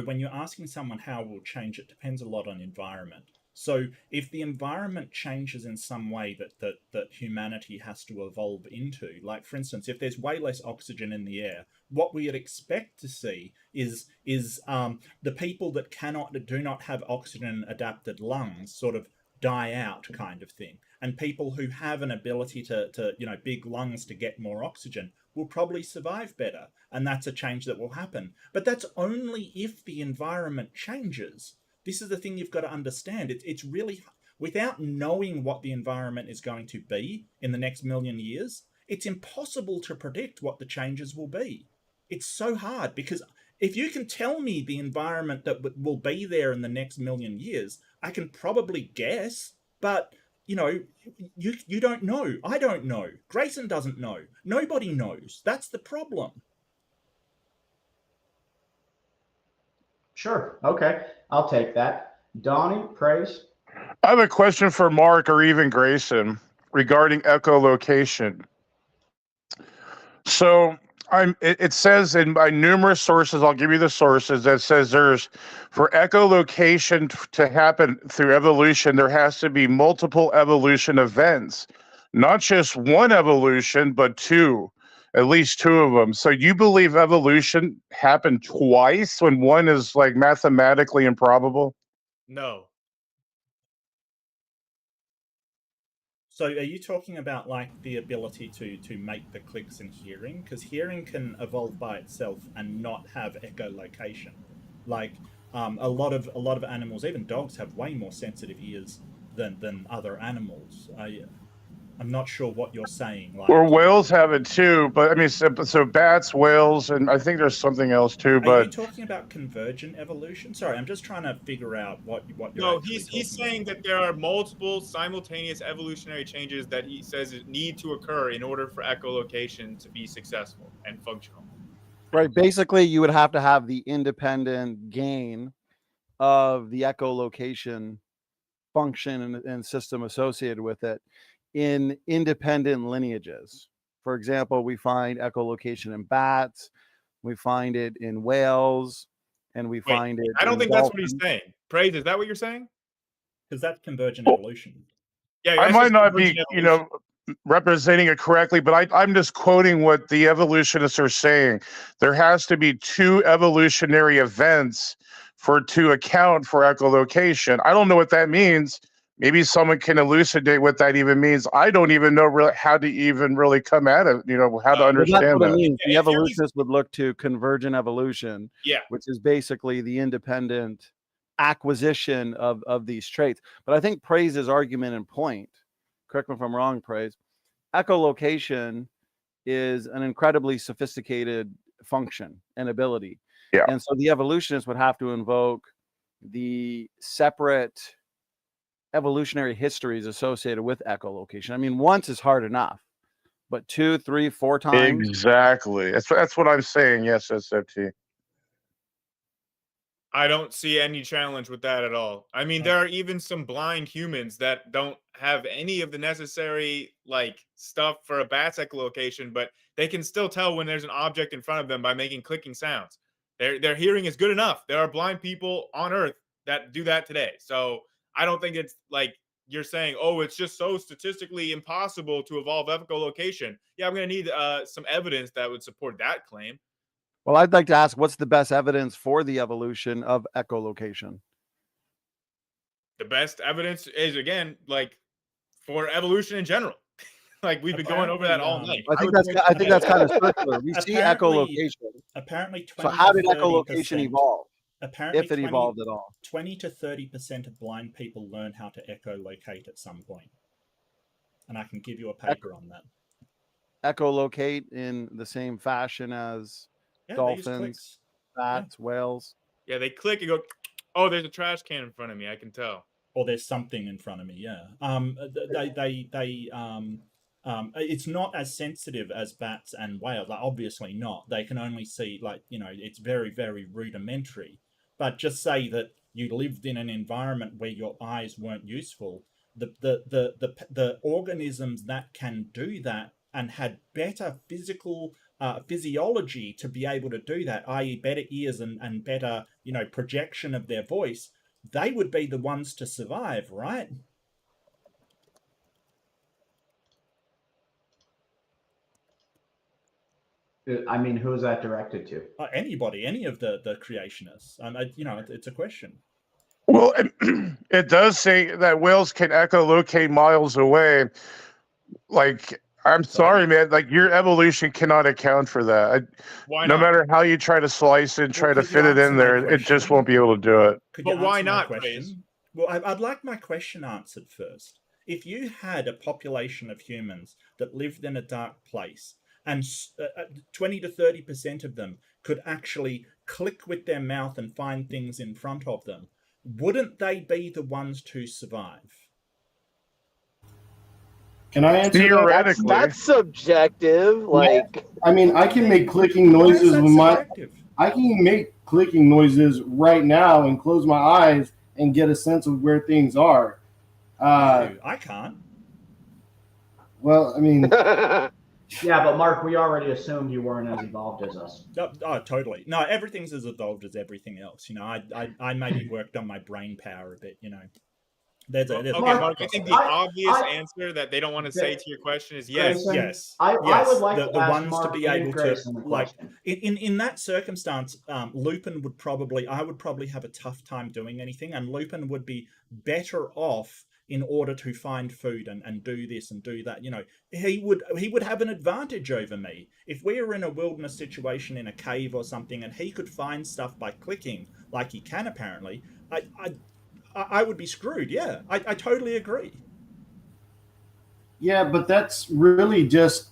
when you're asking someone how we'll change, it depends a lot on environment. So if the environment changes in some way that humanity has to evolve into, like, for instance, if there's way less oxygen in the air, what we'd expect to see is the people that do not have oxygen adapted lungs sort of die out kind of thing. And people who have an ability to big lungs to get more oxygen will probably survive better. And that's a change that will happen. But that's only if the environment changes. This is the thing you've got to understand. It's really, without knowing what the environment is going to be in the next million years, it's impossible to predict what the changes will be. It's so hard, because if you can tell me the environment that will be there in the next million years, I can probably guess, but you don't know. I don't know. Grayson doesn't know. Nobody knows. That's the problem. Sure. Okay. I'll take that. Donnie, praise. I have a question for Mark or even Grayson regarding echolocation. So it says by numerous sources, I'll give you the sources, that says for echolocation to happen through evolution, there has to be multiple evolution events, not just one evolution, but two, at least two of them. So you believe evolution happened twice when one is like mathematically improbable? No. So are you talking about like the ability to make the clicks in hearing? Because hearing can evolve by itself and not have echolocation. Like a lot of animals, even dogs, have way more sensitive ears than other animals. I'm not sure what you're saying. Like, Or whales have it too, but I mean, so bats, whales, and I think there's something else too. Are But you talking about convergent evolution? Sorry, I'm just trying to figure out what you're. No, he's saying that there are multiple simultaneous evolutionary changes that he says need to occur in order for echolocation to be successful and functional. Right. Basically, you would have to have the independent gain of the echolocation function and system associated with it in independent lineages. For example, we find echolocation in bats, we find it in whales, and we find it. I don't think that's what he's saying. Praise, is that what you're saying? Because that's convergent evolution. Yeah, I might not be, representing it correctly, but I'm just quoting what the evolutionists are saying. There has to be two evolutionary events to account for echolocation. I don't know what that means. Maybe someone can elucidate what that even means. I don't even know really how to even really come at it, how to understand that's what that. it means. The evolutionists would look to convergent evolution, which is basically the independent acquisition of these traits. But I think Praise's argument and point, correct me if I'm wrong, Praise, echolocation is an incredibly sophisticated function and ability. Yeah. And so the evolutionists would have to invoke the separate evolutionary histories associated with echolocation. I mean, once is hard enough, but 2, 3, 4 times. Exactly. That's what I'm saying. Yes, SFT. I don't see any challenge with that at all. I mean, there are even some blind humans that don't have any of the necessary stuff for a bat's echolocation, but they can still tell when there's an object in front of them by making clicking sounds. Their hearing is good enough. There are blind people on Earth that do that today. So I don't think it's like you're saying, oh, it's just so statistically impossible to evolve echolocation. Yeah, I'm going to need some evidence that would support that claim. Well, I'd like to ask, what's the best evidence for the evolution of echolocation? The best evidence is, again, for evolution in general. We've been going over that all night. I think that's kind of circular. We see echolocation. Apparently, so how did echolocation evolve? Apparently, if it evolved at all. 20 to 30% of blind people learn how to echolocate at some point. And I can give you a paper on that. Echolocate in the same fashion as dolphins, bats, whales. Yeah, they click and go, oh, there's a trash can in front of me. I can tell. Or there's something in front of me. Yeah. It's not as sensitive as bats and whales. Obviously not. They can only see it's very, very rudimentary. But just say that you lived in an environment where your eyes weren't useful. The organisms that can do that and had better physiology to be able to do that, i.e. better ears and better, projection of their voice, they would be the ones to survive, right? I mean, who is that directed to? Anybody, any of the creationists. It's a question. Well, it does say that whales can echolocate miles away. Like, I'm sorry, man. Like, your evolution cannot account for that. Why No not? matter how you try to slice it and try to fit it in there, it just won't be able to do it. Could you But why answer my not, question? Well, I'd like my question answered first. If you had a population of humans that lived in a dark place, and 20 to 30% of them could actually click with their mouth and find things in front of them, wouldn't they be the ones to survive? Can I answer Theoretically. That's subjective. Like, I mean, I can make clicking noises with my. I can make clicking noises right now and close my eyes and get a sense of where things are. No, I can't. Well, I mean. Yeah, but Mark, we already assumed you weren't as evolved as us. Oh, totally. No, everything's as evolved as everything else. You know, I maybe worked on my brain power a bit. You know, there's okay, Mark, I think the obvious answer that they don't want to say to your question is yes. Grayson, yes. I would like the to ask ones Mark to be and able Grayson to a like question. in that circumstance, Lupin would probably have a tough time doing anything, and Lupin would be better off in order to find food and do this and do that. You know, he would have an advantage over me. If we were in a wilderness situation in a cave or something and he could find stuff by clicking like he can apparently, I would be screwed. Yeah, I totally agree. Yeah, but that's really just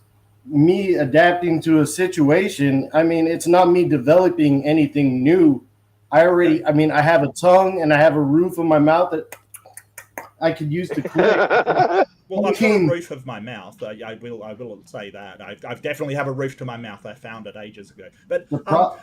me adapting to a situation. I mean, it's not me developing anything new. I have a tongue and I have a roof of my mouth that I could use to click. Well, I've got a roof of my mouth. I will say that. I've definitely have a roof to my mouth. I found it ages ago. But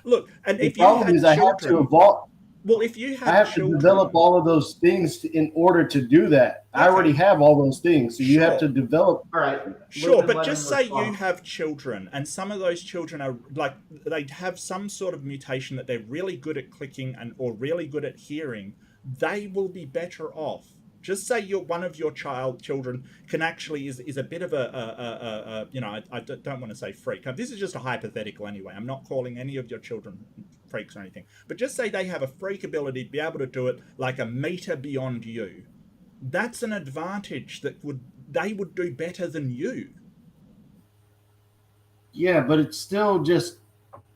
look, and if you had children, I have to evolve. Well, if you had I have to develop all of those things in order to do that. Okay. I already have all those things, so you have to develop. All right, sure, but just say you have children, and some of those children are like they have some sort of mutation that they're really good at clicking or really good at hearing. They will be better off. Just say one of your children can actually is a bit of a you know, I don't want to say freak. This is just a hypothetical anyway. I'm not calling any of your children freaks or anything. But just say they have a freak ability to be able to do it like a meter beyond you. That's an advantage that they would do better than you. Yeah, but it's still just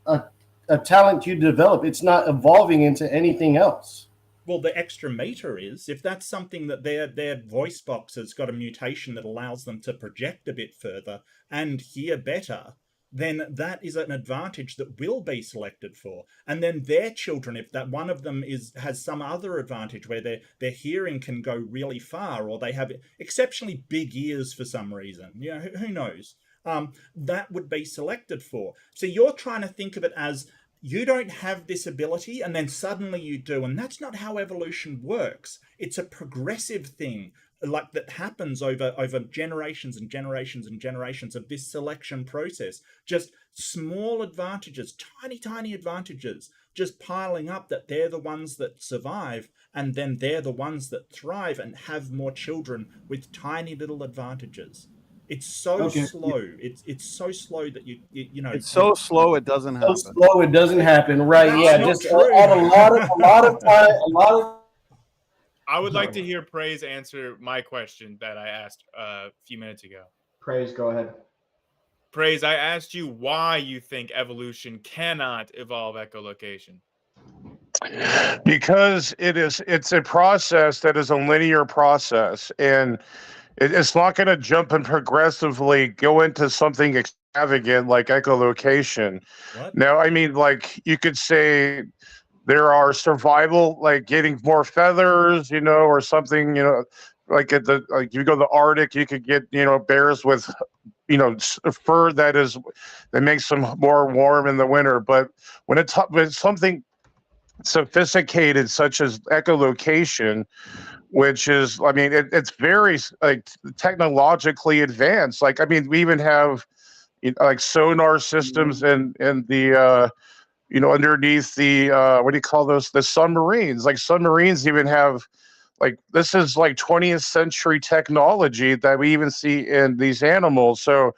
a talent you develop. It's not evolving into anything else. Well, the extra meter is, if that's something that their voice box has got a mutation that allows them to project a bit further and hear better, then that is an advantage that will be selected for. And then their children, if that one of them has some other advantage where their hearing can go really far, or they have exceptionally big ears for some reason, you know, who knows? That would be selected for. So you're trying to think of it as you don't have this ability and then suddenly you do, and that's not how evolution works. It's a progressive thing, like that happens over generations and generations and generations of this selection process. Just small advantages, tiny advantages, just piling up that they're the ones that survive, and then they're the ones that thrive and have more children with tiny little advantages. It's so slow. It's so slow that you know. It's so slow it doesn't happen. So slow it doesn't happen. Right? Yeah. Just a lot of time. I would like to hear Praise answer my question that I asked a few minutes ago. Praise, go ahead. Praise, I asked you why you think evolution cannot evolve echolocation. Because it's a process that is a linear process, and it's not going to jump and progressively go into something extravagant like echolocation. What? Now, I mean, like you could say there are survival, like getting more feathers, you know, or something, you know, like you go to the Arctic, you could get, you know, bears with, you know, fur that makes them more warm in the winter. But when it's something sophisticated such as echolocation, which is, I mean, it's very like technologically advanced. Like, I mean, we even have, you know, like sonar systems and the you know, underneath the what do you call those? The submarines. Like submarines even have, like, this is like 20th century technology that we even see in these animals. So,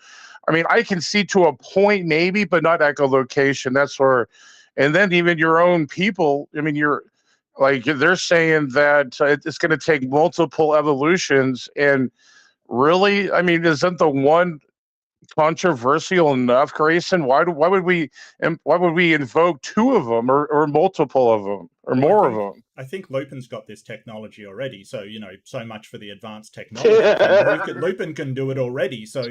I mean, I can see to a point maybe, but not echolocation. That's where, and then even your own people. I mean, you're Like they're saying that it's going to take multiple evolutions, and really, I mean, isn't the one controversial enough, Grayson? Why would we invoke two of them or multiple of them or more of them? I think Lupin's got this technology already, so so much for the advanced technology. Lupin can do it already, so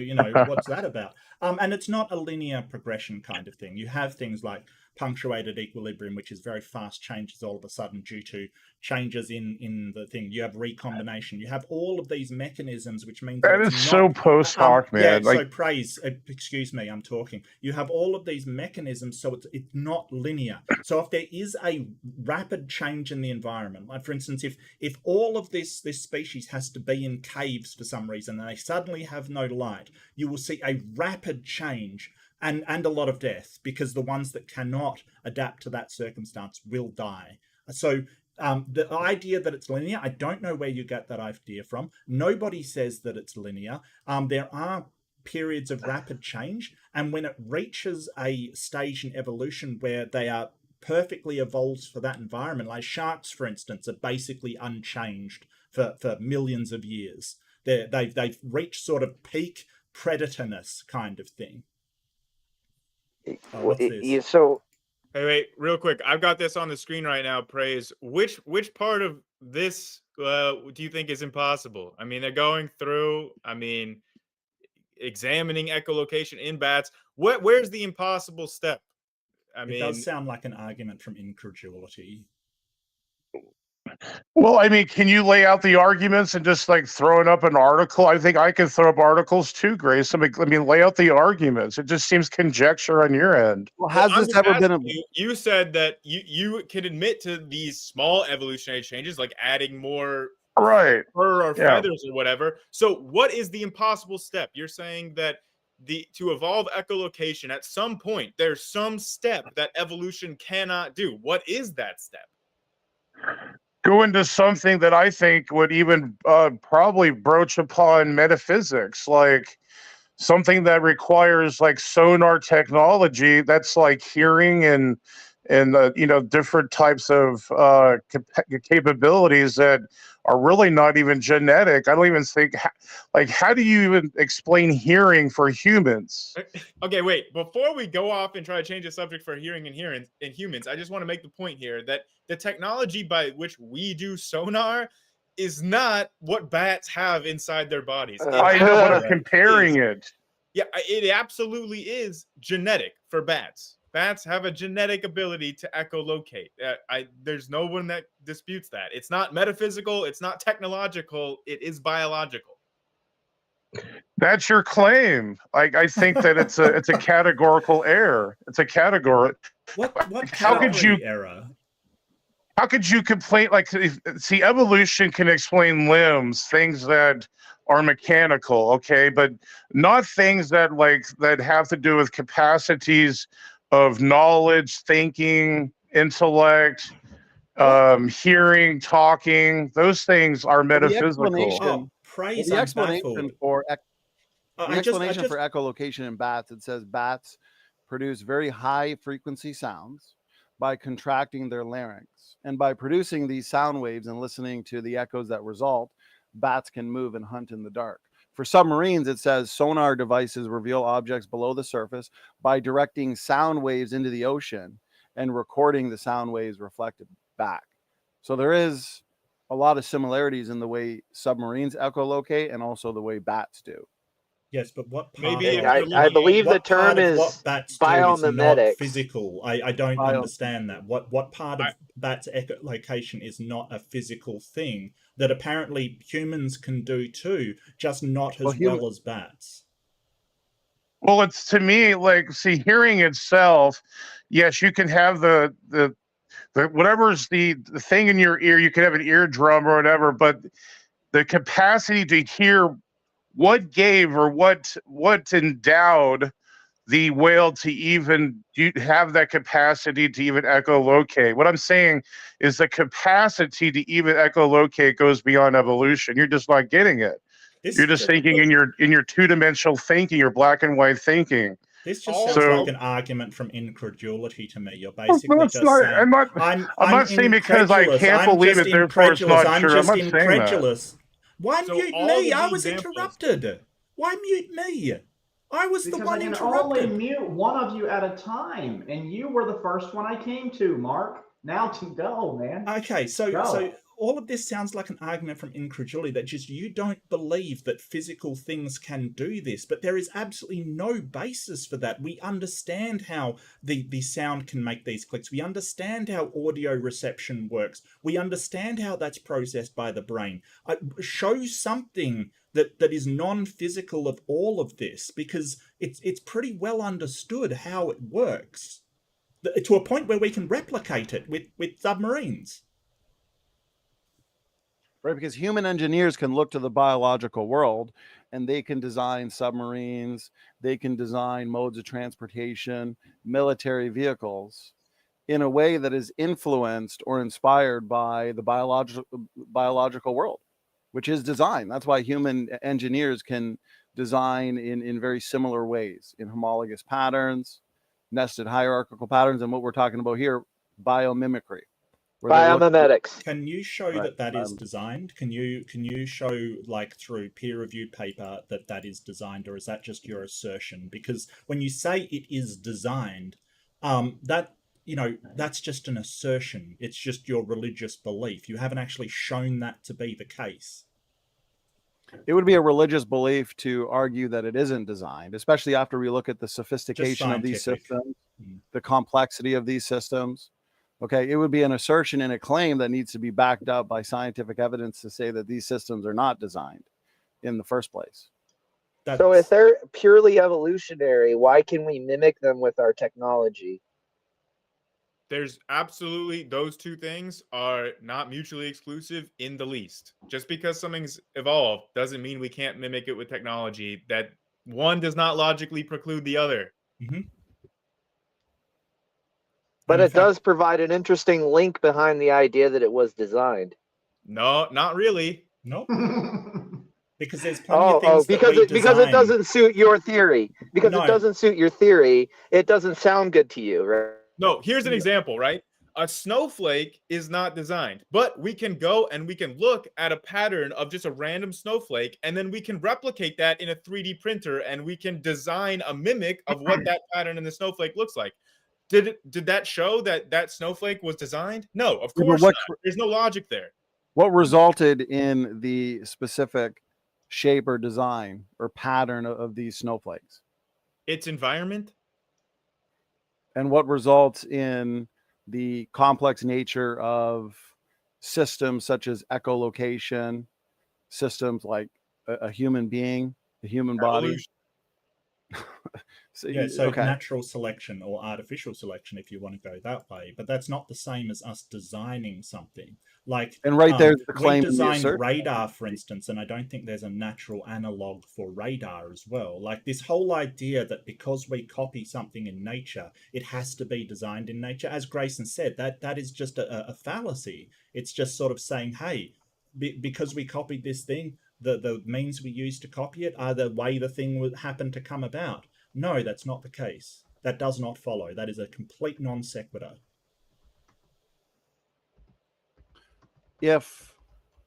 what's that about? And it's not a linear progression kind of thing. You have things like punctuated equilibrium, which is very fast changes all of a sudden due to changes in the thing. You have recombination. You have all of these mechanisms, which means that is so post hoc, man. Yeah, so praise. Excuse me, I'm talking. You have all of these mechanisms, so it's not linear. So if there is a rapid change in the environment, like for instance, if all of this species has to be in caves for some reason and they suddenly have no light, you will see a rapid change and a lot of death, because the ones that cannot adapt to that circumstance will die. So the idea that it's linear, I don't know where you get that idea from. Nobody says that it's linear. There are periods of rapid change, and when it reaches a stage in evolution where they are perfectly evolved for that environment, like sharks, for instance, are basically unchanged for millions of years. They've reached sort of peak predatorness kind of thing. What's this? So, hey, wait, real quick. I've got this on the screen right now. Praise. Which part of this do you think is impossible? I mean, they're going through. I mean, examining echolocation in bats. Where's the impossible step? I mean, it does sound like an argument from incredulity. Well, I mean, can you lay out the arguments and just like throw it up an article? I think I can throw up articles too, Grace. I mean, lay out the arguments. It just seems conjecture on your end. Well, has this ever been you said that you can admit to these small evolutionary changes, like adding more fur or feathers or whatever. So what is the impossible step? You're saying that to evolve echolocation, at some point, there's some step that evolution cannot do. What is that step? Go into something that I think would even probably broach upon metaphysics, like something that requires like sonar technology. That's like hearing and different types of capabilities that are really not even genetic. I don't even think how do you even explain hearing for humans? Okay, wait. Before we go off and try to change the subject for hearing in humans, I just want to make the point here that the technology by which we do sonar is not what bats have inside their bodies. I know, but I'm comparing it. Yeah, it absolutely is genetic for bats. Bats have a genetic ability to echolocate. There's no one that disputes that. It's not metaphysical. It's not technological. It is biological. That's your claim. I think that it's a categorical error. It's a category. What how could you error? How could you complain? See, evolution can explain limbs, things that are mechanical, okay, but not things that have to do with capacities of knowledge, thinking, intellect, hearing, talking. Those things are metaphysical. The explanation for echolocation in bats, it says bats produce very high frequency sounds by contracting their larynx. And by producing these sound waves and listening to the echoes that result, bats can move and hunt in the dark. For submarines, it says sonar devices reveal objects below the surface by directing sound waves into the ocean and recording the sound waves reflected back. So there is a lot of similarities in the way submarines echolocate and also the way bats do. Yes, but what part? I believe the term is biomimetic. Physical. I don't understand that. What part of bats' echolocation is not a physical thing that apparently humans can do too, just not as well as bats? Well, it's to me hearing itself. Yes, you can have the whatever's the thing in your ear. You can have an eardrum or whatever, but the capacity to hear. What gave or what endowed the whale to even have that capacity to even echolocate? What I'm saying is the capacity to even echolocate goes beyond evolution. You're just not getting it. You're just thinking in your two-dimensional thinking, your black and white thinking. This just sounds like an argument from incredulity to me. You're basically just saying, I'm not saying because I can't believe it, therefore it's not true. I'm not saying that. Why mute me? I was interrupted. Why mute me? I was the one interrupted. Because I can only mute one of you at a time, and you were the first one I came to, Mark. Now to go, man. Okay, so all of this sounds like an argument from incredulity that just you don't believe that physical things can do this, but there is absolutely no basis for that. We understand how the sound can make these clicks. We understand how audio reception works. We understand how that's processed by the brain. Show something that is non-physical of all of this, because it's pretty well understood how it works to a point where we can replicate it with submarines. Right, because human engineers can look to the biological world and they can design submarines, they can design modes of transportation, military vehicles in a way that is influenced or inspired by the biological world, which is design. That's why human engineers can design in very similar ways, in homologous patterns, nested hierarchical patterns, and what we're talking about here, biomimicry. Biomimetics. Can you show that is designed? Can you show, like, through peer-reviewed paper that is designed, or is that just your assertion? Because when you say it is designed, that's just an assertion. It's just your religious belief. You haven't actually shown that to be the case. It would be a religious belief to argue that it isn't designed, especially after we look at the sophistication of these systems, the complexity of these systems. Okay, it would be an assertion and a claim that needs to be backed up by scientific evidence to say that these systems are not designed in the first place. So if they're purely evolutionary, why can we mimic them with our technology? There's absolutely, those two things are not mutually exclusive in the least. Just because something's evolved doesn't mean we can't mimic it with technology. That one does not logically preclude the other. Mm-hmm. But it does provide an interesting link behind the idea that it was designed. No, not really. No. Because there's plenty of things because it doesn't suit your theory. Because it doesn't suit your theory, it doesn't sound good to you, right? No, here's an example, right? A snowflake is not designed, but we can go and we can look at a pattern of just a random snowflake, and then we can replicate that in a 3D printer, and we can design a mimic of what that pattern in the snowflake looks like. Did that show that snowflake was designed? No, of course not. There's no logic there. What resulted in the specific shape or design or pattern of these snowflakes? Its environment. And what results in the complex nature of systems such as echolocation, systems like a human being, a human body? So natural selection or artificial selection, if you want to go that way, but that's not the same as us designing something. Like, and right there's the claim. We designed radar, for instance, and I don't think there's a natural analog for radar as well. Like, this whole idea that because we copy something in nature, it has to be designed in nature. As Grayson said, that is just a fallacy. It's just sort of saying, hey, because we copied this thing, the means we use to copy it are the way the thing would happen to come about. No, that's not the case. That does not follow. That is a complete non sequitur.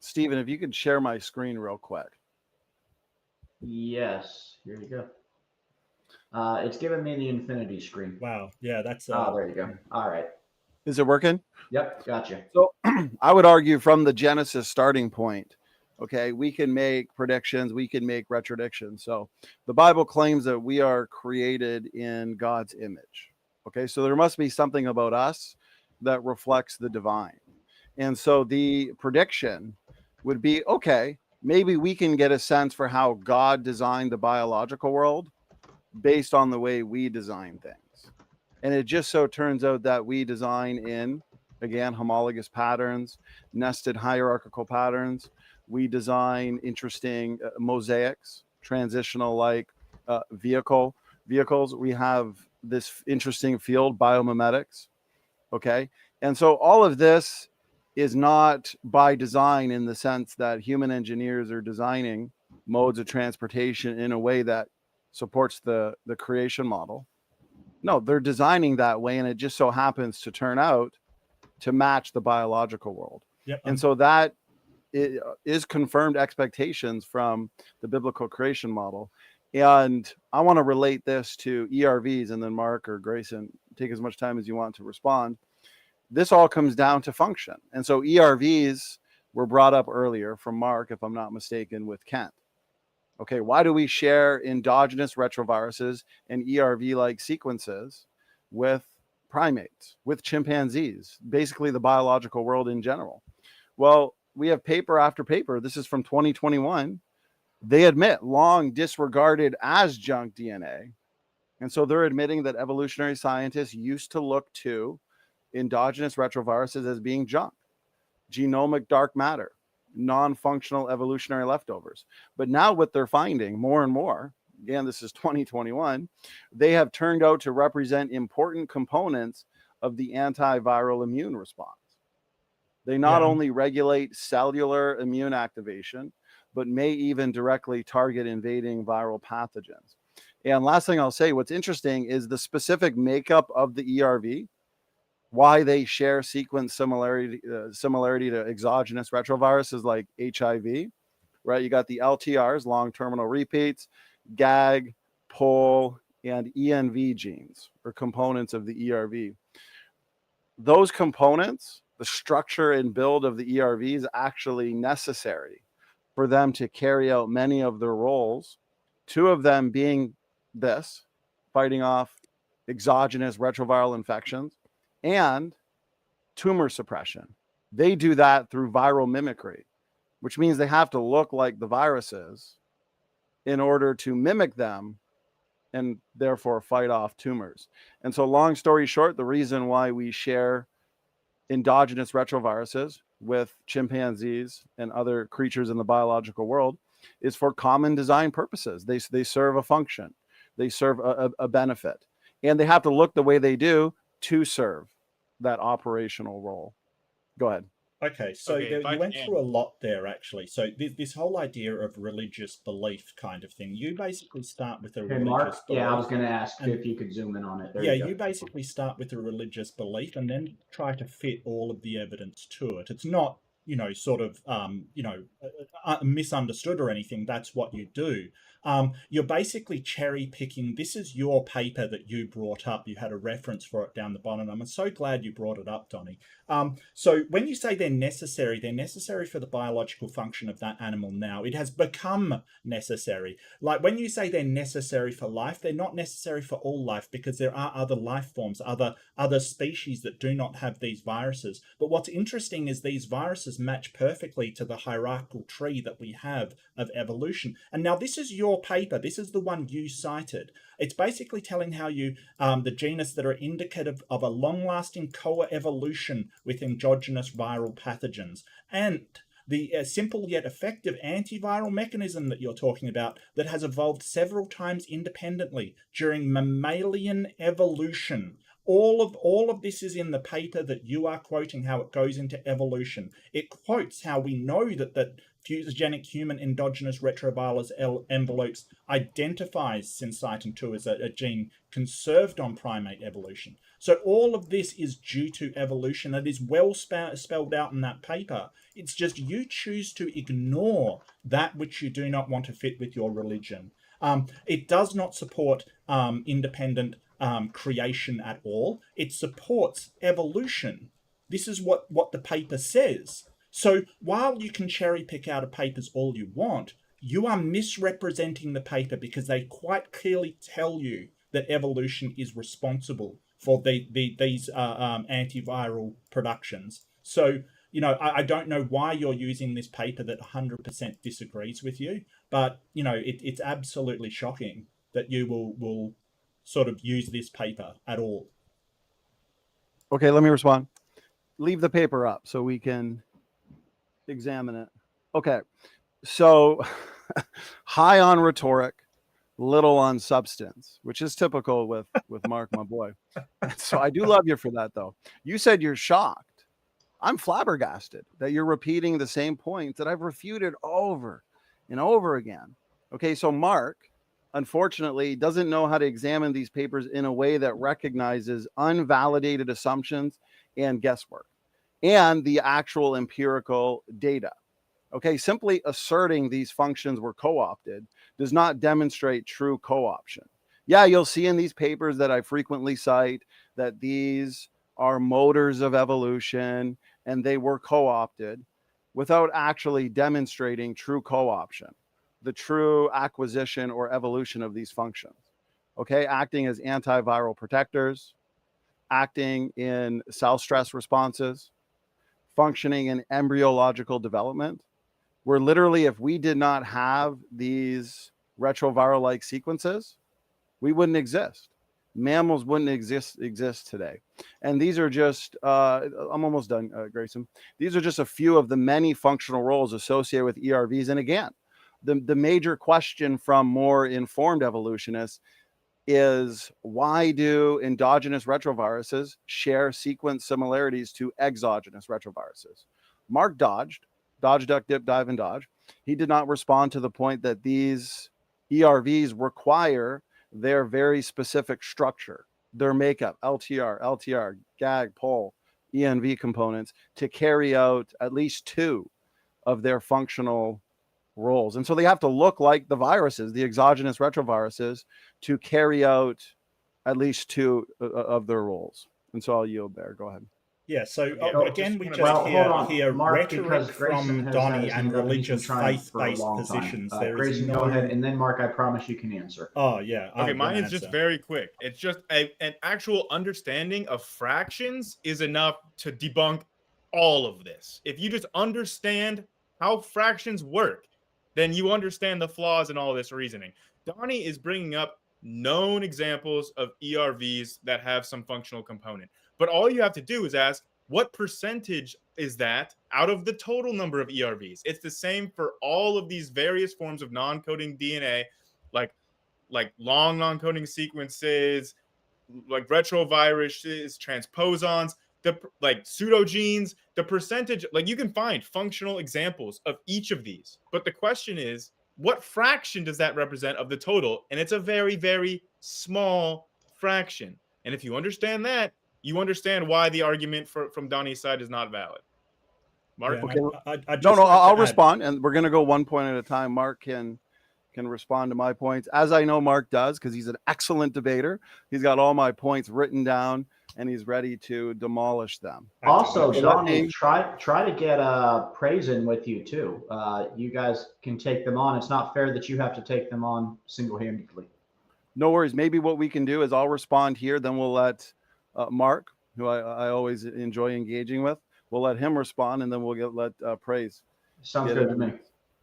Stephen, if you could share my screen real quick. Yes, here you go. It's giving me the infinity screen. Wow. Yeah, that's... there you go. All right. Is it working? Yep, gotcha. So I would argue from the Genesis starting point, okay, we can make predictions, we can make retrodictions. So the Bible claims that we are created in God's image. Okay, so there must be something about us that reflects the divine. And so the prediction would be, okay, maybe we can get a sense for how God designed the biological world based on the way we design things. And it just so turns out that we design in, again, homologous patterns, nested hierarchical patterns. We design interesting mosaics, transitional like vehicles. We have this interesting field, biomimetics. Okay. And so all of this is not by design in the sense that human engineers are designing modes of transportation in a way that supports the creation model. No, they're designing that way, and it just so happens to turn out to match the biological world. Yep. And so that is confirmed expectations from the biblical creation model. And I want to relate this to ERVs, and then Mark or Grayson, take as much time as you want to respond. This all comes down to function. And so ERVs were brought up earlier from Mark, if I'm not mistaken, with Kent. Okay, why do we share endogenous retroviruses and ERV-like sequences with primates, with chimpanzees, basically the biological world in general? Well, we have paper after paper. This is from 2021. They admit long disregarded as junk DNA. And so they're admitting that evolutionary scientists used to look to endogenous retroviruses as being junk, genomic dark matter, non-functional evolutionary leftovers. But now what they're finding more and more, again, this is 2021, they have turned out to represent important components of the antiviral immune response. They not only regulate cellular immune activation, but may even directly target invading viral pathogens. And last thing I'll say, what's interesting is the specific makeup of the ERV, why they share sequence similarity to exogenous retroviruses like HIV, right? You got the LTRs, long terminal repeats, GAG, POL, and ENV genes, or components of the ERV. Those components, the structure and build of the ERV is actually necessary for them to carry out many of their roles, two of them being this, fighting off exogenous retroviral infections, and tumor suppression. They do that through viral mimicry, which means they have to look like the viruses in order to mimic them and therefore fight off tumors. And so long story short, the reason why we share endogenous retroviruses with chimpanzees and other creatures in the biological world is for common design purposes. They serve a function. They serve a benefit. And they have to look the way they do to serve that operational role. Go ahead. Okay, so Okay, you went through a lot there, actually. So this whole idea of religious belief kind of thing, you basically start with a Hey, religious Mark. belief. Yeah, I was going to ask if you could zoom in on it. There Yeah, you go. you basically start with a religious belief and then try to fit all of the evidence to it. It's not, sort of, misunderstood or anything. That's what you do. You're basically cherry picking. This is your paper that you brought up. You had a reference for it down the bottom. I'm so glad you brought it up, Donnie. So when you say they're necessary for the biological function of that animal now. It has become necessary. Like when you say they're necessary for life, they're not necessary for all life because there are other life forms, other species that do not have these viruses. But what's interesting is these viruses match perfectly to the hierarchical tree that we have of evolution. And now this is your paper. This is the one you cited. It's basically telling how you, the genus that are indicative of a long-lasting coevolution with endogenous viral pathogens. And the simple yet effective antiviral mechanism that you're talking about that has evolved several times independently during mammalian evolution. All of this is in the paper that you are quoting, how it goes into evolution. It quotes how we know that fusogenic human endogenous retrovirus envelopes identifies syncytin 2 as a gene conserved on primate evolution. So all of this is due to evolution. It is well spelled out in that paper. It's just you choose to ignore that which you do not want to fit with your religion. It does not support independent creation at all. It supports evolution. This is what the paper says. So while you can cherry pick out of papers all you want, you are misrepresenting the paper because they quite clearly tell you that evolution is responsible for these antiviral productions. So, I don't know why you're using this paper that 100% disagrees with you, but, it's absolutely shocking that you will sort of use this paper at all. Okay, let me respond. Leave the paper up so we can examine it. Okay, so high on rhetoric, little on substance, which is typical with Mark, my boy. So I do love you for that, though. You said you're shocked. I'm flabbergasted that you're repeating the same points that I've refuted over and over again. Okay, so Mark, unfortunately, doesn't know how to examine these papers in a way that recognizes unvalidated assumptions and guesswork and the actual empirical data. Okay, simply asserting these functions were co-opted does not demonstrate true co-option. Yeah, you'll see in these papers that I frequently cite that these are motors of evolution and they were co-opted without actually demonstrating true co-option, the true acquisition or evolution of these functions. Okay, acting as antiviral protectors, acting in cell stress responses, functioning in embryological development, where literally if we did not have these retroviral-like sequences, we wouldn't exist. Mammals wouldn't exist today. And these are just, I'm almost done, Grayson. These are just a few of the many functional roles associated with ERVs. And again, the major question from more informed evolutionists is, why do endogenous retroviruses share sequence similarities to exogenous retroviruses? Mark dodged, duck, dip, dive, and dodge. He did not respond to the point that these ERVs require their very specific structure, their makeup, LTR, GAG, POL, ENV components to carry out at least two of their functional roles. And so they have to look like the viruses, the exogenous retroviruses, to carry out at least two of their roles. And so I'll yield there. Go ahead. Yeah, so again, we just hear Mark, rhetoric from Donnie and religious faith-based positions. There Grayson, go ahead, and then Mark, I promise you can answer. Oh, yeah. Okay, mine is just very quick. It's just an actual understanding of fractions is enough to debunk all of this. If you just understand how fractions work, then you understand the flaws in all this reasoning. Donnie is bringing up known examples of ERVs that have some functional component. But all you have to do is ask, what percentage is that out of the total number of ERVs? It's the same for all of these various forms of non-coding DNA, like long non-coding sequences, like retroviruses, transposons, like pseudogenes. The percentage, like you can find functional examples of each of these. But the question is, what fraction does that represent of the total? And it's a very, very small fraction. And if you understand that, you understand why the argument from Donnie's side is not valid. Mark? Yeah, okay. I'll respond, and we're going to go one point at a time. Mark can respond to my points, as I know Mark does, because he's an excellent debater. He's got all my points written down, and he's ready to demolish them. Also, Donnie, try to get praise in with you, too. You guys can take them on. It's not fair that you have to take them on single-handedly. No worries. Maybe what we can do is I'll respond here, then we'll let Mark, who I always enjoy engaging with, we'll let him respond, and then we'll let praise. Sounds good to me.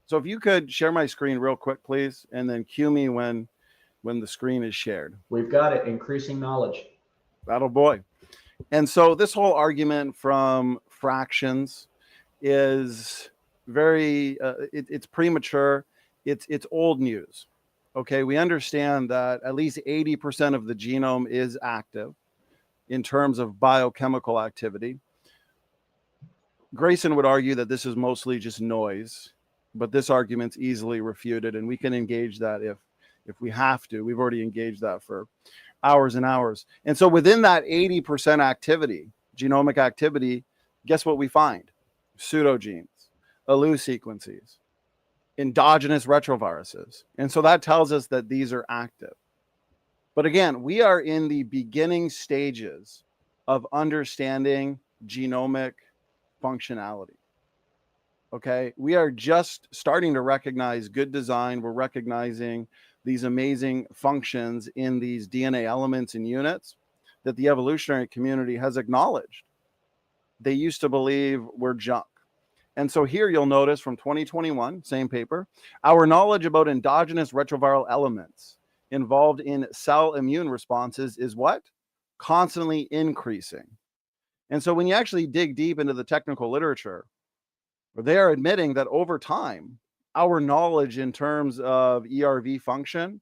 So if you could share my screen real quick, please, and then cue me when the screen is shared. We've got it. Increasing knowledge. Battle boy. And so this whole argument from fractions is very, it's premature. It's old news. Okay, we understand that at least 80% of the genome is active in terms of biochemical activity. Grayson would argue that this is mostly just noise, but this argument's easily refuted, and we can engage that if we have to. We've already engaged that for hours and hours. And so within that 80% activity, genomic activity, guess what we find? Pseudogenes, allele sequences, endogenous retroviruses. And so that tells us that these are active. But again, we are in the beginning stages of understanding genomic functionality. Okay, we are just starting to recognize good design. We're recognizing these amazing functions in these DNA elements and units that the evolutionary community has acknowledged. They used to believe were junk. And so here you'll notice from 2021, same paper, our knowledge about endogenous retroviral elements involved in cell immune responses is what? Constantly increasing. And so when you actually dig deep into the technical literature, they are admitting that over time, our knowledge in terms of ERV function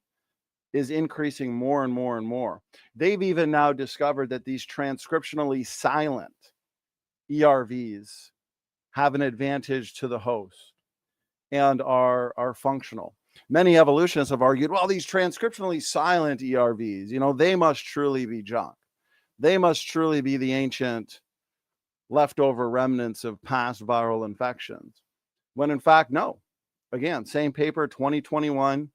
is increasing more and more and more. They've even now discovered that these transcriptionally silent ERVs have an advantage to the host and are functional. Many evolutionists have argued, well, these transcriptionally silent ERVs, you know, they must truly be junk. They must truly be the ancient leftover remnants of past viral infections. When in fact, no. Again, same paper, 2021,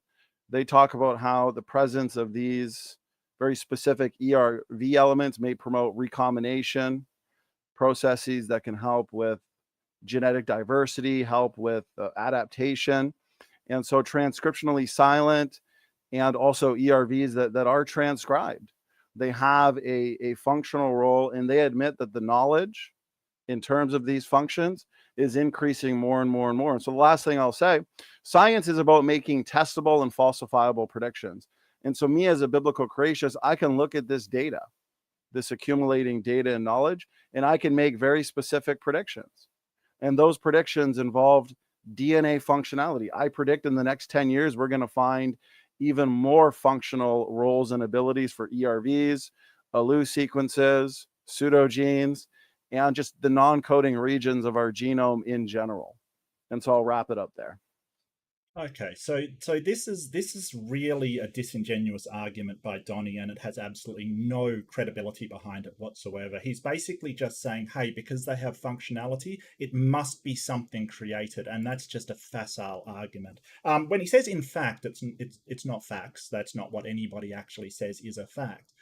they talk about how the presence of these very specific ERV elements may promote recombination processes that can help with genetic diversity, help with adaptation. And so transcriptionally silent and also ERVs that are transcribed, they have a functional role, and they admit that the knowledge in terms of these functions is increasing more and more and more. And so the last thing I'll say, science is about making testable and falsifiable predictions. And so me as a biblical creationist, I can look at this data, this accumulating data and knowledge, and I can make very specific predictions. And those predictions involved DNA functionality. I predict in the next 10 years, we're going to find even more functional roles and abilities for ERVs, ALU sequences, pseudogenes, and just the non-coding regions of our genome in general. And so I'll wrap it up there. Okay, so this is really a disingenuous argument by Donnie, and it has absolutely no credibility behind it whatsoever. He's basically just saying, hey, because they have functionality, it must be something created, and that's just a facile argument. When he says in fact, it's not facts. That's not what anybody actually says is a fact.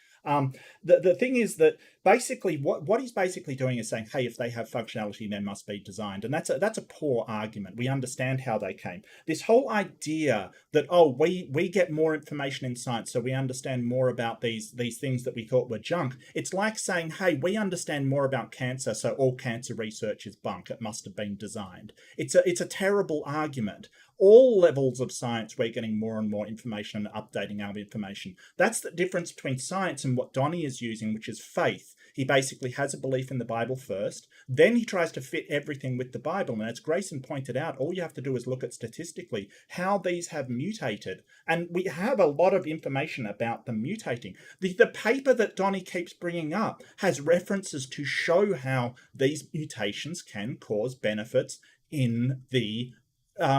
The thing is that basically what he's basically doing is saying, hey, if they have functionality, they must be designed. And that's a poor argument. We understand how they came. This whole idea that, oh, we get more information in science, so we understand more about these things that we thought were junk. It's like saying, hey, we understand more about cancer, so all cancer research is bunk. It must have been designed. It's a terrible argument. All levels of science, we're getting more and more information and updating our information. That's the difference between science and what Donnie is using, which is faith. He basically has a belief in the Bible first, then he tries to fit everything with the Bible. And as Grayson pointed out, all you have to do is look at statistically how these have mutated. And we have a lot of information about them mutating. The paper that Donnie keeps bringing up has references to show how these mutations can cause benefits in the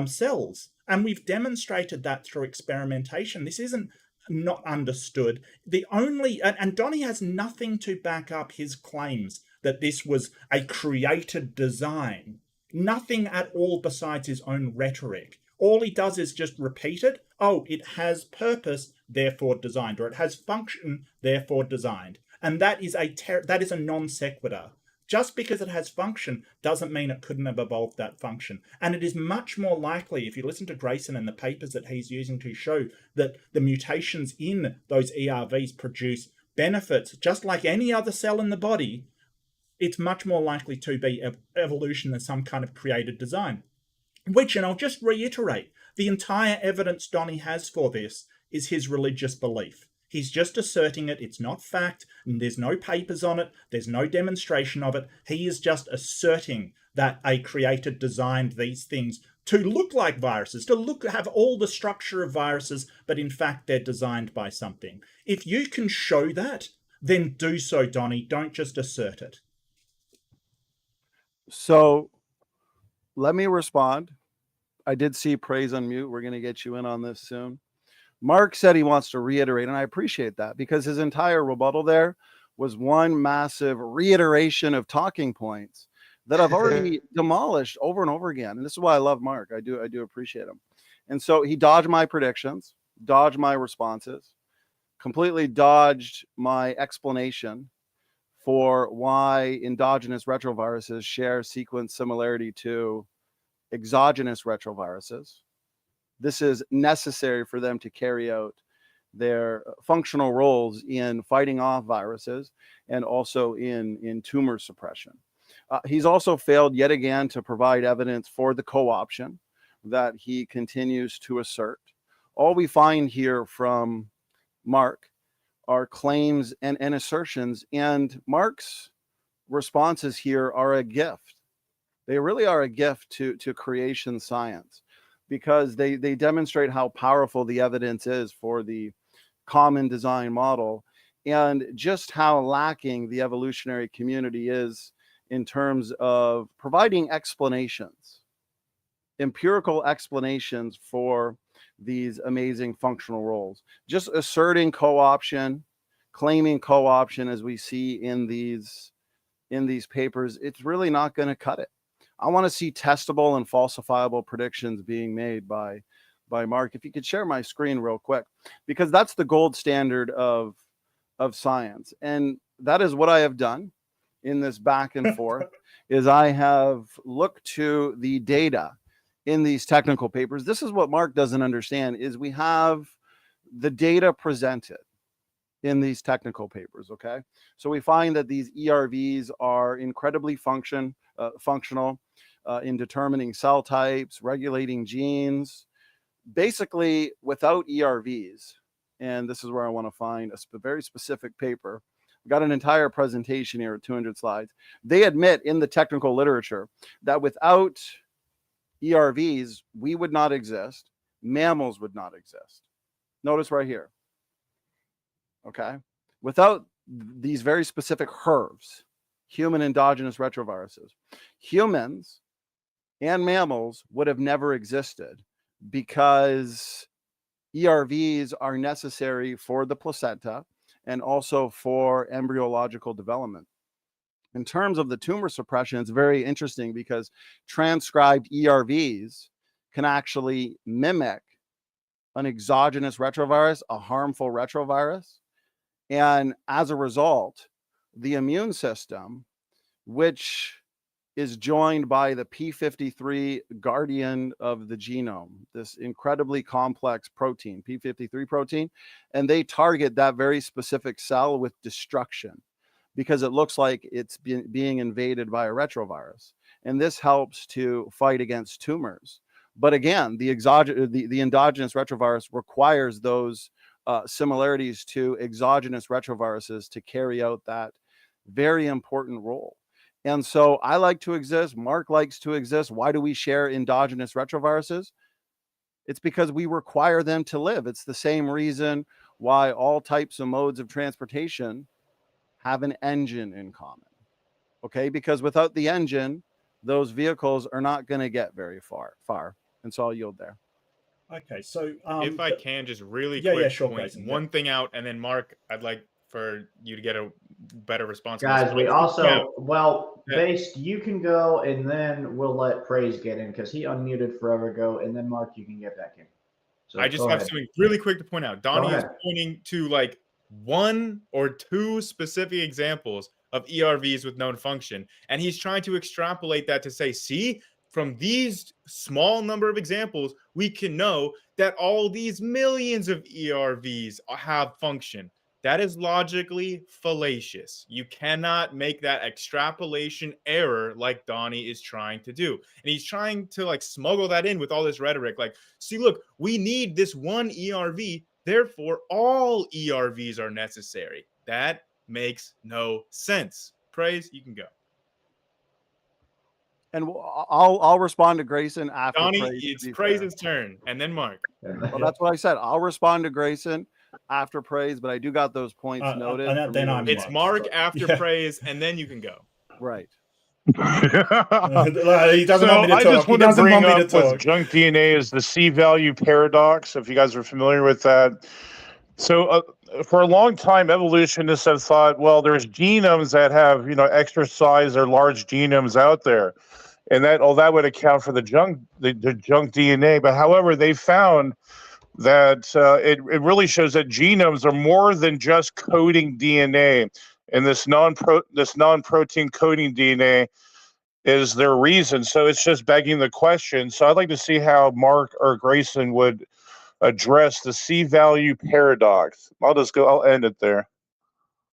cells. And we've demonstrated that through experimentation. This isn't not understood. The only, and Donnie has nothing to back up his claims that this was a created design. Nothing at all besides his own rhetoric. All he does is just repeat it. Oh, it has purpose, therefore designed, or it has function, therefore designed. And that is a non sequitur. Just because it has function doesn't mean it couldn't have evolved that function. And it is much more likely, if you listen to Grayson and the papers that he's using to show that the mutations in those ERVs produce benefits, just like any other cell in the body, it's much more likely to be evolution than some kind of created design. Which, and I'll just reiterate, the entire evidence Donnie has for this is his religious belief. He's just asserting it. It's not fact. And there's no papers on it. There's no demonstration of it. He is just asserting that a creator designed these things to look like viruses, to have all the structure of viruses, but in fact they're designed by something. If you can show that, then do so, Donnie. Don't just assert it. So let me respond. I did see praise on mute. We're going to get you in on this soon. Mark said he wants to reiterate, and I appreciate that because his entire rebuttal there was one massive reiteration of talking points that I've already demolished over and over again. And this is why I love Mark. I do appreciate him. And so he dodged my predictions, dodged my responses, completely dodged my explanation for why endogenous retroviruses share sequence similarity to exogenous retroviruses. This is necessary for them to carry out their functional roles in fighting off viruses and also in tumor suppression. He's also failed yet again to provide evidence for the co-option that he continues to assert. All we find here from Mark are claims and assertions, and Mark's responses here are a gift. They really are a gift to creation science, because they demonstrate how powerful the evidence is for the common design model and just how lacking the evolutionary community is in terms of providing explanations, empirical explanations for these amazing functional roles. Just asserting co-option, claiming co-option, as we see in these papers, it's really not going to cut it. I want to see testable and falsifiable predictions being made by Mark. If you could share my screen real quick, because that's the gold standard of science. And that is what I have done in this back and forth is I have looked to the data in these technical papers. This is what Mark doesn't understand is we have the data presented in these technical papers. Okay. So we find that these ERVs are incredibly functional in determining cell types, regulating genes. Basically, without ERVs, and this is where I want to find a very specific paper. We've got an entire presentation here at 200 slides. They admit in the technical literature that without ERVs, we would not exist. Mammals would not exist. Notice right here. Okay. Without these very specific HERVs, human endogenous retroviruses, humans and mammals would have never existed because ERVs are necessary for the placenta and also for embryological development. In terms of the tumor suppression, it's very interesting because transcribed ERVs can actually mimic an exogenous retrovirus, a harmful retrovirus. And as a result, the immune system, which is joined by the P53 guardian of the genome, this incredibly complex protein, P53 protein, and they target that very specific cell with destruction because it looks like it's being invaded by a retrovirus. And this helps to fight against tumors. But again, the endogenous retrovirus requires those similarities to exogenous retroviruses to carry out that very important role. And so I like to exist. Mark likes to exist. Why do we share endogenous retroviruses? It's because we require them to live. It's the same reason why all types of modes of transportation have an engine in common. Okay, because without the engine, those vehicles are not going to get very far. And so I'll yield there. Okay, so if I can just really yeah, quick sure, point Grayson, one thing out, and then Mark, I'd like for you to get a better response. Guys, we also, Based, you can go, and then we'll let Praise get in because he unmuted forever ago, and then Mark, you can get back in. So I just have something really quick to point out. Donnie is pointing to like 1 or 2 specific examples of ERVs with known function, and he's trying to extrapolate that to say, see, from these small number of examples, we can know that all these millions of ERVs have function. That is logically fallacious. You cannot make that extrapolation error like Donnie is trying to do. And he's trying to like smuggle that in with all this rhetoric. Like, see, look, we need this one ERV. Therefore, all ERVs are necessary. That makes no sense. Praise, you can go. And I'll respond to Grayson after Donnie, Praise. it's Praise's turn, and then Mark. Well, that's what I said. I'll respond to Grayson after Praise, but I do got those points noted. And then it's Mark after Praise, and then you can go. Right. He doesn't want me to talk. I just want to bring up with junk DNA is the C-value paradox, if you guys are familiar with that. So for a long time, evolutionists have thought, well, there's genomes that have, extra size or large genomes out there. And that would account for the junk DNA. But however, they found that it really shows that genomes are more than just coding DNA. And this non-protein coding DNA is their reason. So it's just begging the question. So I'd like to see how Mark or Grayson would address the C-value paradox. I'll end it there.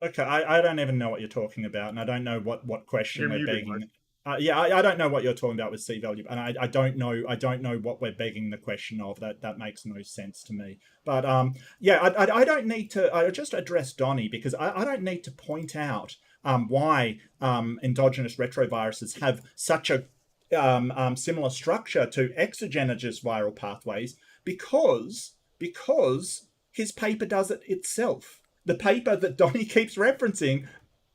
Okay, I don't even know what you're talking about, and I don't know what question we're begging. I don't know what you're talking about with C-value, and I don't know what we're begging the question of. That makes no sense to me. But I don't need to. I just address Donnie because I don't need to point out why endogenous retroviruses have such a similar structure to exogenous viral pathways because his paper does it itself. The paper that Donnie keeps referencing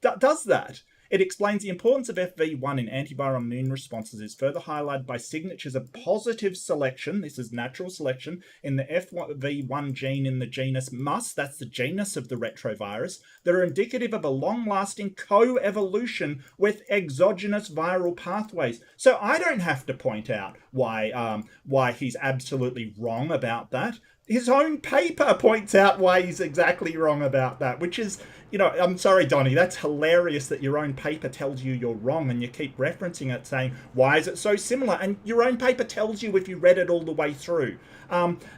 does that. It explains the importance of FV1 in antiviral immune responses is further highlighted by signatures of positive selection, this is natural selection, in the FV1 gene in the genus mus, that's the genus of the retrovirus, that are indicative of a long-lasting co-evolution with exogenous viral pathways. So I don't have to point out why he's absolutely wrong about that. His own paper points out why he's exactly wrong about that, which is, you know, I'm sorry, Donnie, that's hilarious that your own paper tells you you're wrong and you keep referencing it saying, why is it so similar? And your own paper tells you if you read it all the way through.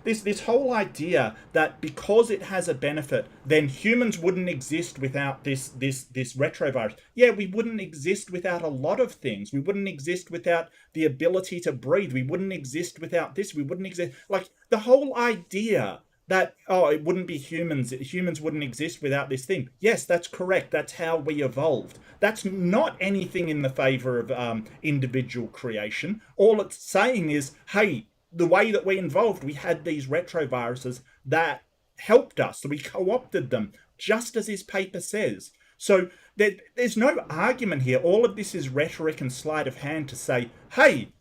This whole idea that because it has a benefit, then humans wouldn't exist without this retrovirus. Yeah, we wouldn't exist without a lot of things. We wouldn't exist without the ability to breathe. We wouldn't exist without this. We wouldn't exist. Like the whole idea that, oh, it wouldn't be humans. Humans wouldn't exist without this thing. Yes, that's correct. That's how we evolved. That's not anything in the favor of individual creation. All it's saying is, hey, the way that we evolved, we had these retroviruses that helped us. So we co-opted them, just as his paper says. So there's no argument here. All of this is rhetoric and sleight of hand to say, hey,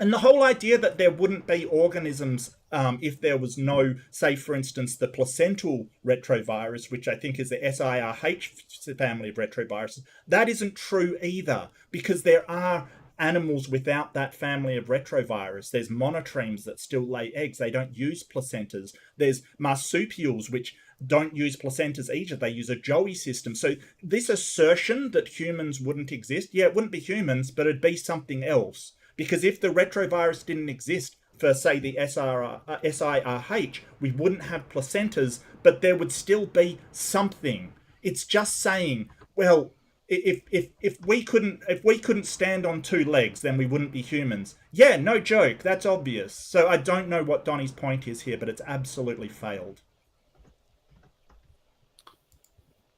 and the whole idea that there wouldn't be organisms if there was no, say, for instance, the placental retrovirus, which I think is the SIRH family of retroviruses, that isn't true either, because there are animals without that family of retrovirus. There's monotremes that still lay eggs. They don't use placentas. There's marsupials, which don't use placentas either. They use a joey system. So this assertion that humans wouldn't exist, yeah, it wouldn't be humans, but it'd be something else. Because if the retrovirus didn't exist for, say, the SIRH, we wouldn't have placentas, but there would still be something. It's just saying, well, if we couldn't stand on two legs, then we wouldn't be humans. Yeah, no joke. That's obvious. So I don't know what Donnie's point is here, but it's absolutely failed.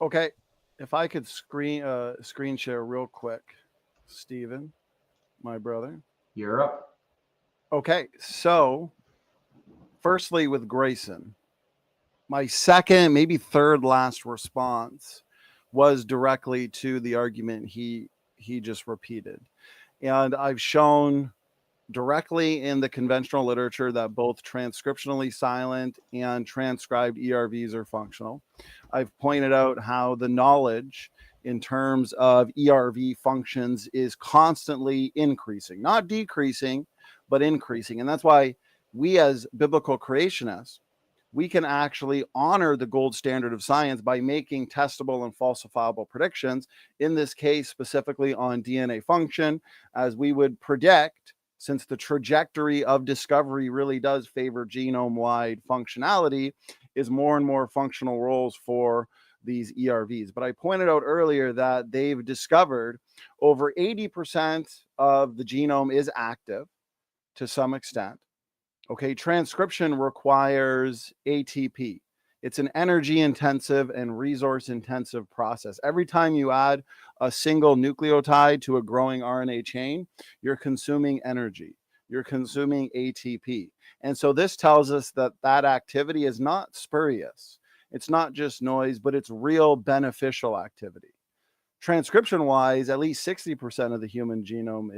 Okay, if I could screen share real quick, Stephen, my brother. You're up. Okay, so firstly with Grayson, my second, maybe third last response was directly to the argument he just repeated. And I've shown directly in the conventional literature that both transcriptionally silent and transcribed ERVs are functional. I've pointed out how the knowledge in terms of ERV functions is constantly increasing, not decreasing, but increasing. And that's why we as biblical creationists, we can actually honor the gold standard of science by making testable and falsifiable predictions, in this case, specifically on DNA function, as we would predict, since the trajectory of discovery really does favor genome-wide functionality, is more and more functional roles for these ERVs. But I pointed out earlier that they've discovered over 80% of the genome is active to some extent. Okay, transcription requires ATP. It's an energy intensive and resource intensive process. Every time you add a single nucleotide to a growing RNA chain, you're consuming energy, you're consuming ATP. And so this tells us that that activity is not spurious. It's not just noise, but it's real beneficial activity. Transcription wise, at least 60% of the human genome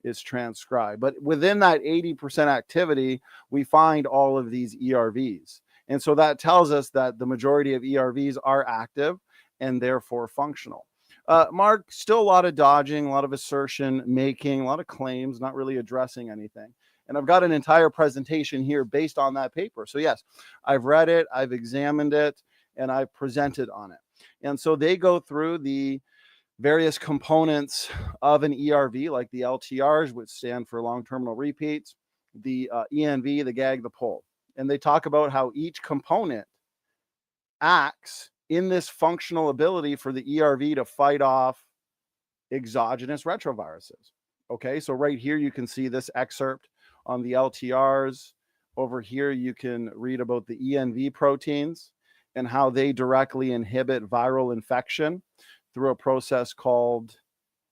is transcribed. But within that 80% activity, we find all of these ERVs. And so that tells us that the majority of ERVs are active and therefore functional. Mark, still a lot of dodging, a lot of assertion making, a lot of claims, not really addressing anything. And I've got an entire presentation here based on that paper. So yes, I've read it, I've examined it, and I've presented on it. And so they go through the various components of an ERV, like the LTRs, which stand for long terminal repeats, the ENV, the GAG, the POL. And they talk about how each component acts in this functional ability for the ERV to fight off exogenous retroviruses. Okay, so right here you can see this excerpt on the LTRs. Over here you can read about the ENV proteins and how they directly inhibit viral infection through a process called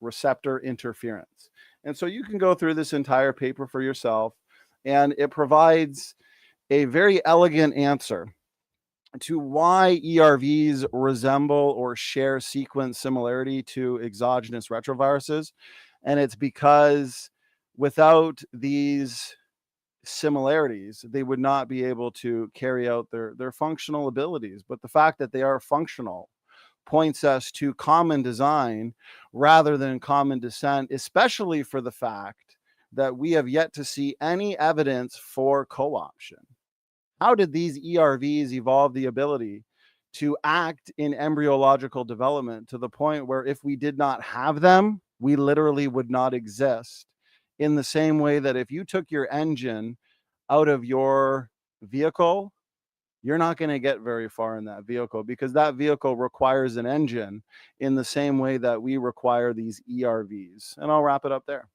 receptor interference. And so you can go through this entire paper for yourself, and it provides a very elegant answer to why ERVs resemble or share sequence similarity to exogenous retroviruses. And it's because without these similarities, they would not be able to carry out their functional abilities. But the fact that they are functional points us to common design rather than common descent, especially for the fact that we have yet to see any evidence for co-option. How did these ERVs evolve the ability to act in embryological development to the point where if we did not have them, we literally would not exist? In the same way that if you took your engine out of your vehicle, you're not going to get very far in that vehicle, because that vehicle requires an engine in the same way that we require these ERVs. And I'll wrap it up there.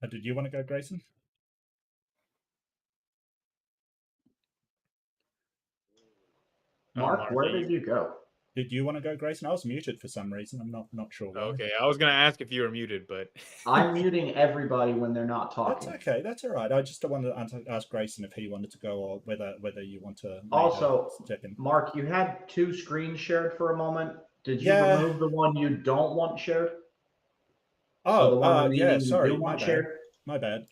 Did you want to go, Grayson? Mark, where did you go? Did you want to go, Grayson? I was muted for some reason. I'm not sure why. Okay, I was going to ask if you were muted, but I'm muting everybody when they're not talking. That's okay. That's all right. I just wanted to ask Grayson if he wanted to go, or whether you want to. Also, Mark, you had two screens shared for a moment. Did you remove the one you don't want shared? Oh, yeah. Sorry, you want shared? My bad.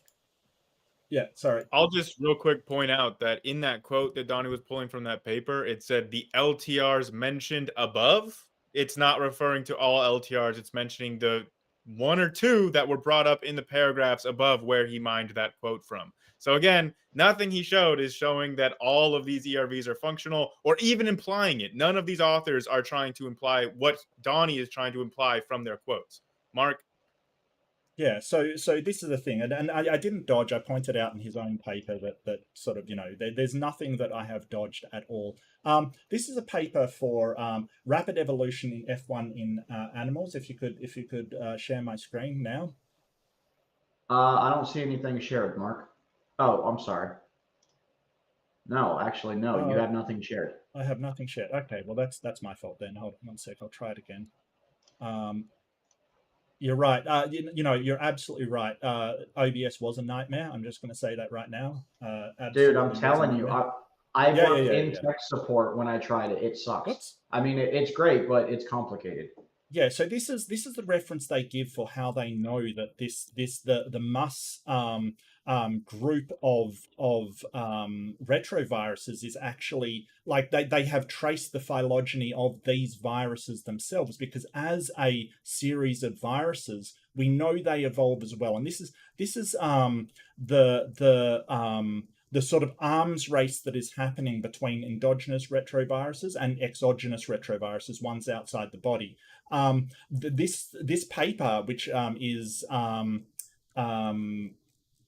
Yeah, sorry. I'll just real quick point out that in that quote that Donnie was pulling from that paper, it said the LTRs mentioned above. It's not referring to all LTRs. It's mentioning the one or two that were brought up in the paragraphs above where he mined that quote from. So again, nothing he showed is showing that all of these ERVs are functional or even implying it. None of these authors are trying to imply what Donnie is trying to imply from their quotes. Mark? Yeah, so this is the thing, and I didn't dodge. I pointed out in his own paper that sort of, there's nothing that I have dodged at all. This is a paper for rapid evolution in F1 in animals. If you could share my screen now. I don't see anything shared, Mark. Oh, I'm sorry. No, actually, no. You have nothing shared. I have nothing shared. Okay, well that's my fault then. Hold on one sec. I'll try it again. You're right. You're absolutely right. OBS was a nightmare. I'm just going to say that right now. Dude, I'm telling you, I worked in tech support when I tried it. It sucks. Whoops. I mean, it's great, but it's complicated. Yeah. So this is the reference they give for how they know that the mus group of retroviruses is actually, like, they have traced the phylogeny of these viruses themselves, because as a series of viruses, we know they evolve as well. And this is the sort of arms race that is happening between endogenous retroviruses and exogenous retroviruses, ones outside the body. This paper, which is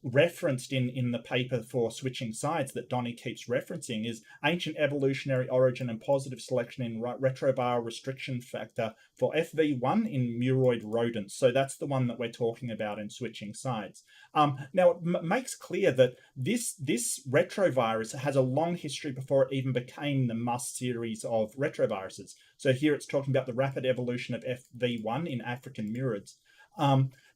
referenced in the paper for switching sides that Donnie keeps referencing, is ancient evolutionary origin and positive selection in retroviral restriction factor for FV1 in muroid rodents. So that's the one that we're talking about in switching sides. Now, it makes clear that this retrovirus has a long history before it even became the mus series of retroviruses. So here it's talking about the rapid evolution of FV1 in African murids.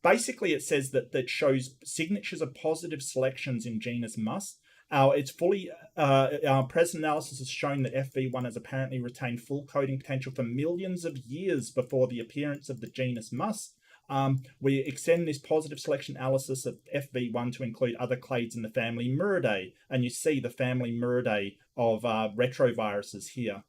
Basically, it says that shows signatures of positive selections in genus mus. It's fully our present analysis has shown that FV1 has apparently retained full coding potential for millions of years before the appearance of the genus mus. We extend this positive selection analysis of FV1 to include other clades in the family Muridae, and you see the family Muridae of retroviruses here.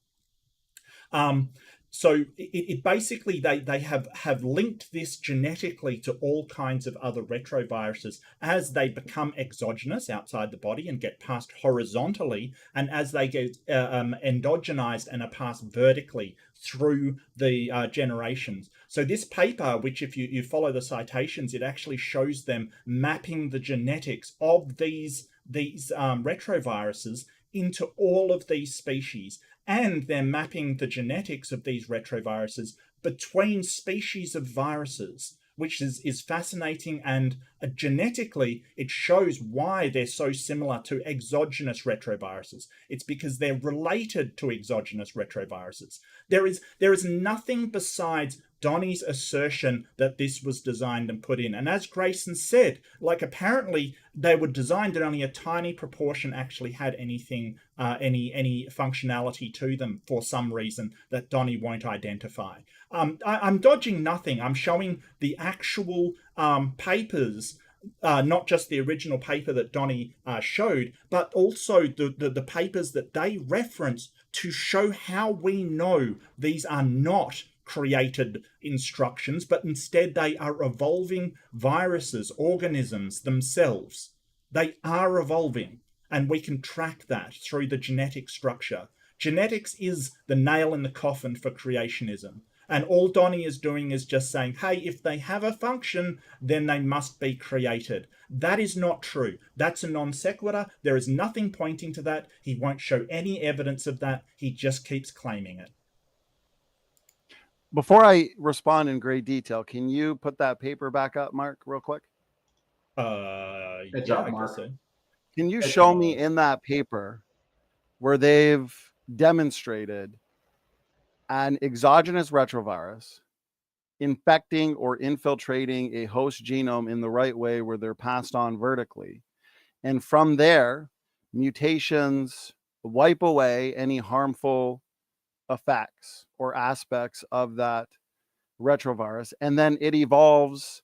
So it basically, they have linked this genetically to all kinds of other retroviruses as they become exogenous outside the body and get passed horizontally, and as they get endogenized and are passed vertically through the generations. So this paper, which if you follow the citations, it actually shows them mapping the genetics of these retroviruses into all of these species. And they're mapping the genetics of these retroviruses between species of viruses, which is fascinating. And genetically, it shows why they're so similar to exogenous retroviruses. It's because they're related to exogenous retroviruses. There is nothing besides Donnie's assertion that this was designed and put in. And as Grayson said, like apparently they were designed and only a tiny proportion actually had anything, any functionality to them for some reason that Donnie won't identify. I'm dodging nothing. I'm showing the actual papers, not just the original paper that Donnie showed, but also the papers that they reference to show how we know these are not created instructions, but instead they are evolving viruses, organisms themselves. They are evolving, and we can track that through the genetic structure. Genetics is the nail in the coffin for creationism. And all Donnie is doing is just saying, hey, if they have a function, then they must be created. That is not true. That's a non sequitur. There is nothing pointing to that. He won't show any evidence of that. He just keeps claiming it. Before I respond in great detail, can you put that paper back up, Mark, real quick? Yeah, I guess so. Can you show me in that paper where they've demonstrated an exogenous retrovirus infecting or infiltrating a host genome in the right way where they're passed on vertically? And from there, mutations wipe away any harmful effects or aspects of that retrovirus, and then it evolves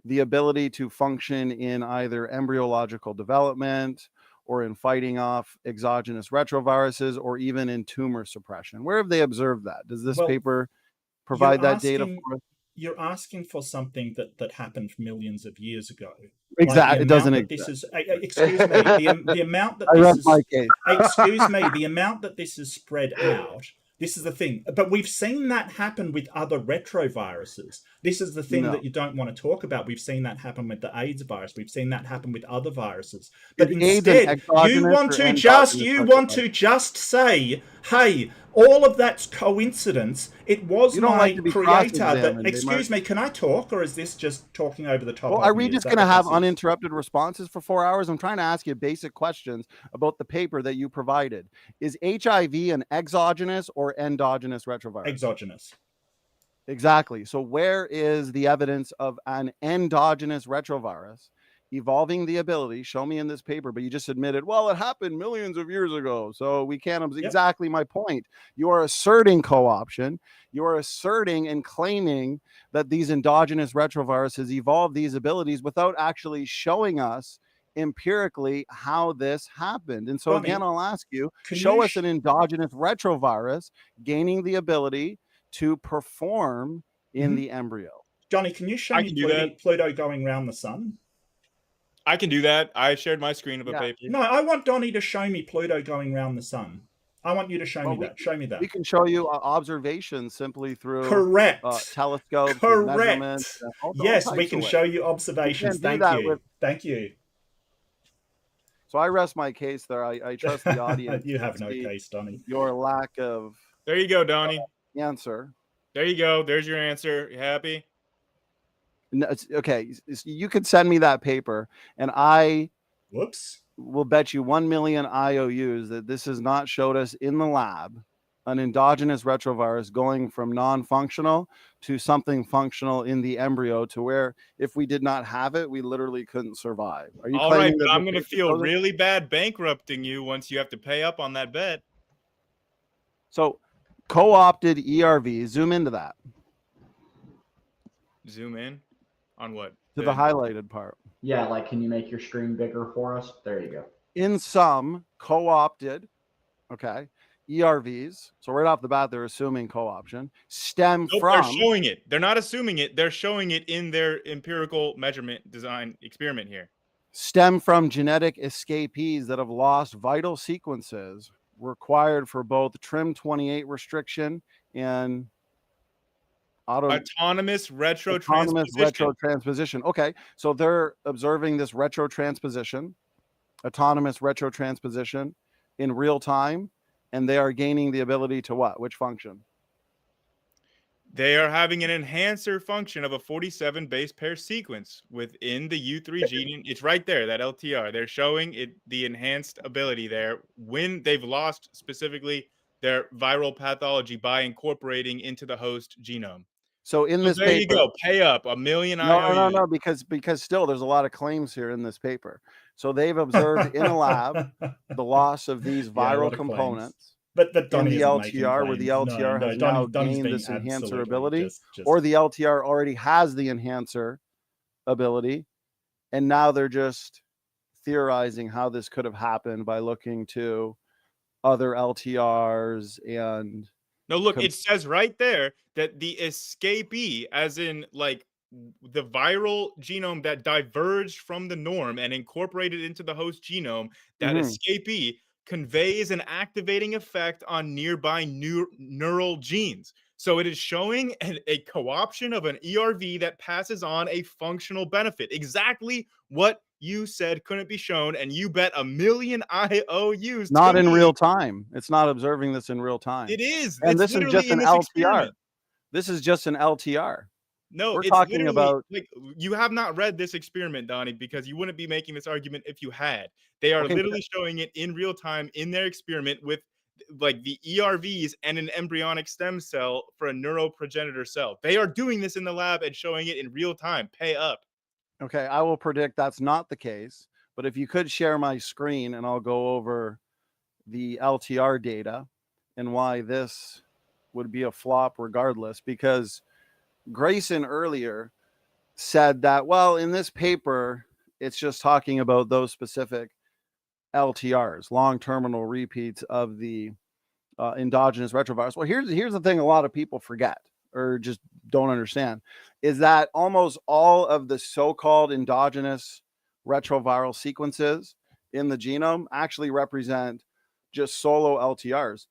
the ability to function in either embryological development or in fighting off exogenous retroviruses or even in tumor suppression. Where have they observed that? Does this paper provide that data for us? You're asking for something that happened millions of years ago. Exactly, like it doesn't exist. Excuse me. The amount that the amount that this is spread out. This is the thing. But we've seen that happen with other retroviruses. This is the thing that you don't want to talk about. We've seen that happen with the AIDS virus. We've seen that happen with other viruses. But instead, you want to just say, hey, all of that's coincidence. It was my creator that. Excuse me, can I talk, or is this just talking over the top? Well, are we just going to have uninterrupted responses for 4 hours? I'm trying to ask you basic questions about the paper that you provided. Is HIV an exogenous or endogenous retrovirus? Exogenous. Exactly. So where is the evidence of an endogenous retrovirus evolving the ability? Show me in this paper, but you just admitted, well, it happened millions of years ago, so we can't. Exactly my point. You are asserting co-option. You are asserting and claiming that these endogenous retroviruses evolve these abilities without actually showing us empirically how this happened. And so again, I'll ask you, show us an endogenous retrovirus gaining the ability to perform in the embryo. Johnny, can you show me Pluto going around the sun? I can do that. I shared my screen of a paper. No, I want Donnie to show me Pluto going around the sun. I want you to show me that. Show me that. We can show you observations simply through telescopes. Correct. Yes, we can show you observations. Thank you. Thank you. So I rest my case there. I trust the audience. You have no case, Donnie. Your lack of. There you go, Donnie. Answer. There you go. There's your answer. You happy? No, okay. You could send me that paper, and I will bet you 1 million IOUs that this has not showed us in the lab an endogenous retrovirus going from non-functional to something functional in the embryo, to where if we did not have it, we literally couldn't survive. Are you all right? But I'm going to feel really bad bankrupting you once you have to pay up on that bet. So. Co-opted ERV. Zoom into that. Zoom in on what? To the highlighted part. Yeah, like, can you make your screen bigger for us? There you go. In some co-opted, ERVs. So right off the bat, they're assuming co-option. From. They're showing it. They're not assuming it. They're showing it in their empirical measurement design experiment here. Stem from genetic escapees that have lost vital sequences required for both TRIM28 restriction and autonomous retrotransposition. Okay, so they're observing this retrotransposition, autonomous retrotransposition in real time, and they are gaining the ability to what? Which function? They are having an enhancer function of a 47 base pair sequence within the U3 gene. It's right there, that LTR. They're showing it the enhanced ability there when they've lost specifically their viral pathology by incorporating into the host genome. So in So this there paper, you go. Pay up $1 million no, because still there's a lot of claims here in this paper. So they've observed in a lab the loss of these Yeah, a viral lot of claims. components But in Donnie the isn't making LTR, where the claims. LTR has now Donnie's gained being this enhancer absolutely ability, just or the LTR already has the enhancer ability, and now they're just theorizing how this could have happened by looking to other LTRs and No, look, it says right there that the escapee, as in like the viral genome that diverged from the norm and incorporated into the host genome, that escapee conveys an activating effect on nearby neural genes. So it is showing a co-option of an ERV that passes on a functional benefit. Exactly what you said couldn't be shown, and you bet $1 million IOUs. not in real time. It's not observing this in real time. It is. And It's this is literally just in an this LTR. experiment. This is just an LTR. No, we're it's talking literally about like you have not read this experiment, Donnie, because you wouldn't be making this argument if you had. They are Okay, literally showing it in real time in their experiment with like the ERVs and an embryonic stem cell for a neuroprogenitor cell. They are doing this in the lab and showing it in real time. Pay up. Okay, I will predict that's not the case. But if you could share my screen, and I'll go over the LTR data and why this would be a flop regardless, because Grayson earlier said that, well, in this paper, it's just talking about those specific LTRs, long terminal repeats of the endogenous retrovirus. Well, here's the thing a lot of people forget or just don't understand is that almost all of the so-called endogenous retroviral sequences in the genome actually represent just solo LTRs.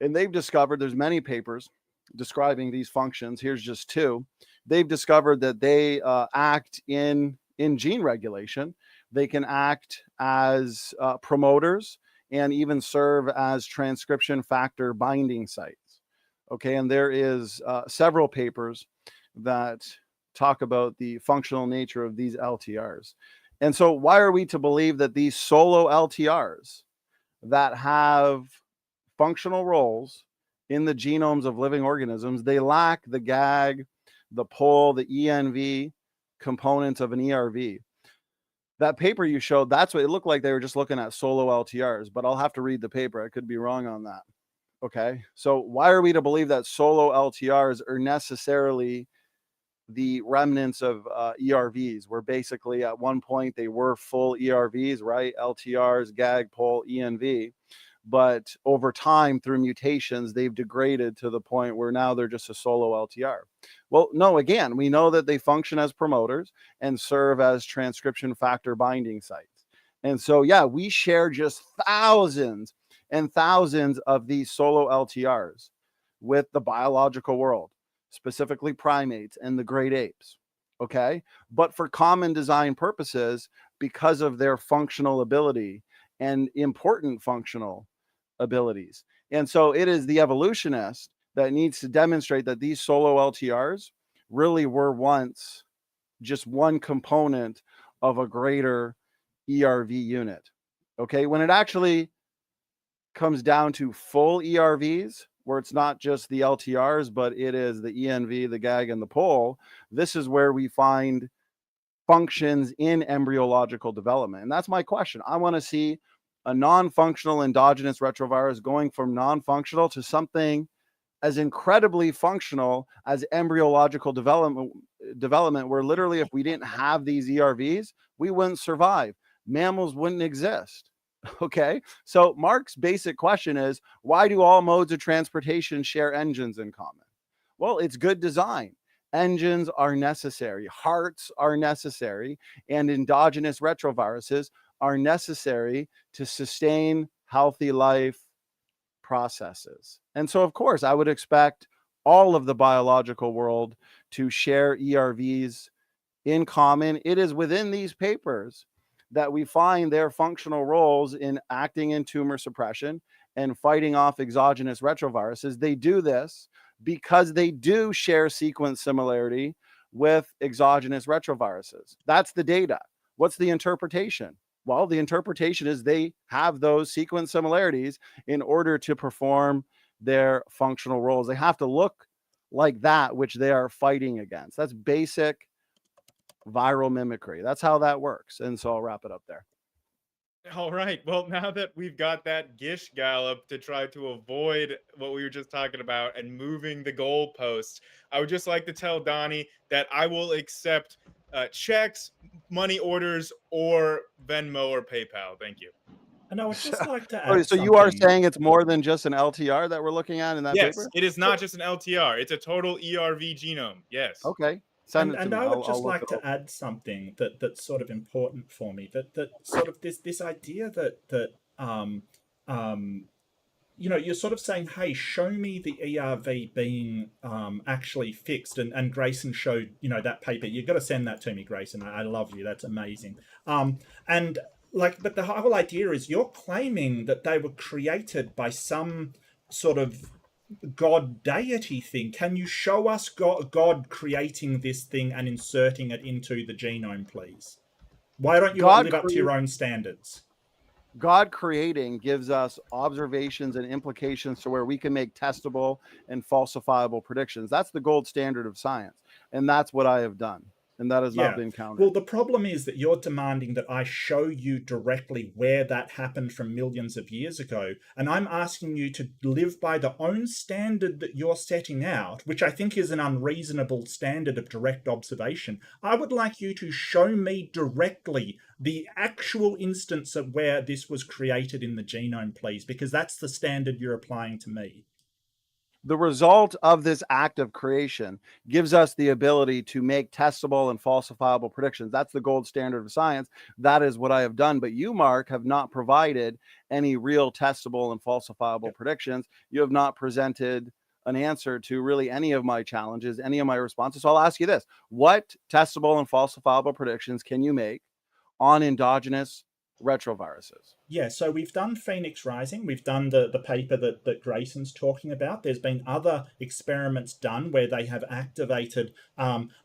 And they've discovered there's many papers describing these functions. Here's just two. They've discovered that they act in gene regulation. They can act as promoters and even serve as transcription factor binding sites. Okay, and there is several papers that talk about the functional nature of these LTRs. And so why are we to believe that these solo LTRs that have functional roles in the genomes of living organisms, they lack the GAG, the POL, the ENV components of an ERV? That paper you showed, that's what it looked like. They were just looking at solo LTRs, but I'll have to read the paper. I could be wrong on that. Okay, so why are we to believe that solo LTRs are necessarily the remnants of ERVs, where basically at one point they were full ERVs, right? LTRs, GAG, POL, ENV. But over time, through mutations, they've degraded to the point where now they're just a solo LTR. Well, no, again, we know that they function as promoters and serve as transcription factor binding sites. And so, yeah, we share just thousands and thousands of these solo LTRs with the biological world, specifically primates and the great apes. Okay. But for common design purposes, because of their functional ability and important functional abilities. And so it is the evolutionist that needs to demonstrate that these solo LTRs really were once just one component of a greater ERV unit. Okay. When it actually comes down to full ERVs, where it's not just the LTRs, but it is the ENV, the GAG, and the POL, this is where we find functions in embryological development. And that's my question. I want to see a non-functional endogenous retrovirus going from non-functional to something as incredibly functional as embryological development, where literally if we didn't have these ERVs, we wouldn't survive. Mammals wouldn't exist. Okay, so Mark's basic question is, why do all modes of transportation share engines in common? Well, it's good design. Engines are necessary, hearts are necessary, and endogenous retroviruses are necessary to sustain healthy life processes. And so, of course, I would expect all of the biological world to share ERVs in common. It is within these papers that we find their functional roles in acting in tumor suppression and fighting off exogenous retroviruses. They do this because they do share sequence similarity with exogenous retroviruses. That's the data. What's the interpretation? Well, the interpretation is they have those sequence similarities in order to perform their functional roles. They have to look like that which they are fighting against. That's basic viral mimicry. That's how that works. And so I'll wrap it up there. All right. Well, now that we've got that Gish gallop to try to avoid what we were just talking about and moving the goalposts, I would just like to tell Donnie that I will accept checks, money orders, or Venmo or PayPal. Thank you. And I would just like to Oh, add so you are something. saying it's more than just an LTR that we're looking at in that Yes, paper? it is not just an LTR. It's a total ERV genome. Yes. Okay. Send it to And me. I would I'll just look like it to over. add something that's sort of important for me. That sort of this idea that you know, you're sort of saying, hey, show me the ERV being actually fixed. And Grayson showed, you know, that paper. You've got to send that to me, Grayson. I love you. That's amazing. And like, but the whole idea is you're claiming that they were created by some sort of God deity thing. Can you show us God creating this thing and inserting it into the genome, please? Why don't you live up to your own standards? God creating gives us observations and implications to where we can make testable and falsifiable predictions. That's the gold standard of science. And that's what I have done. And that has not been counted. Well, the problem is that you're demanding that I show you directly where that happened from millions of years ago. And I'm asking you to live by the own standard that you're setting out, which I think is an unreasonable standard of direct observation. I would like you to show me directly the actual instance of where this was created in the genome, please, because that's the standard you're applying to me. The result of this act of creation gives us the ability to make testable and falsifiable predictions. That's the gold standard of science. That is what I have done. But you, Mark, have not provided any real testable and falsifiable predictions. You have not presented an answer to really any of my challenges, any of my responses. So I'll ask you this. What testable and falsifiable predictions can you make on endogenous retroviruses? Yeah, so we've done Phoenix Rising. We've done the paper that Grayson's talking about. There's been other experiments done where they have activated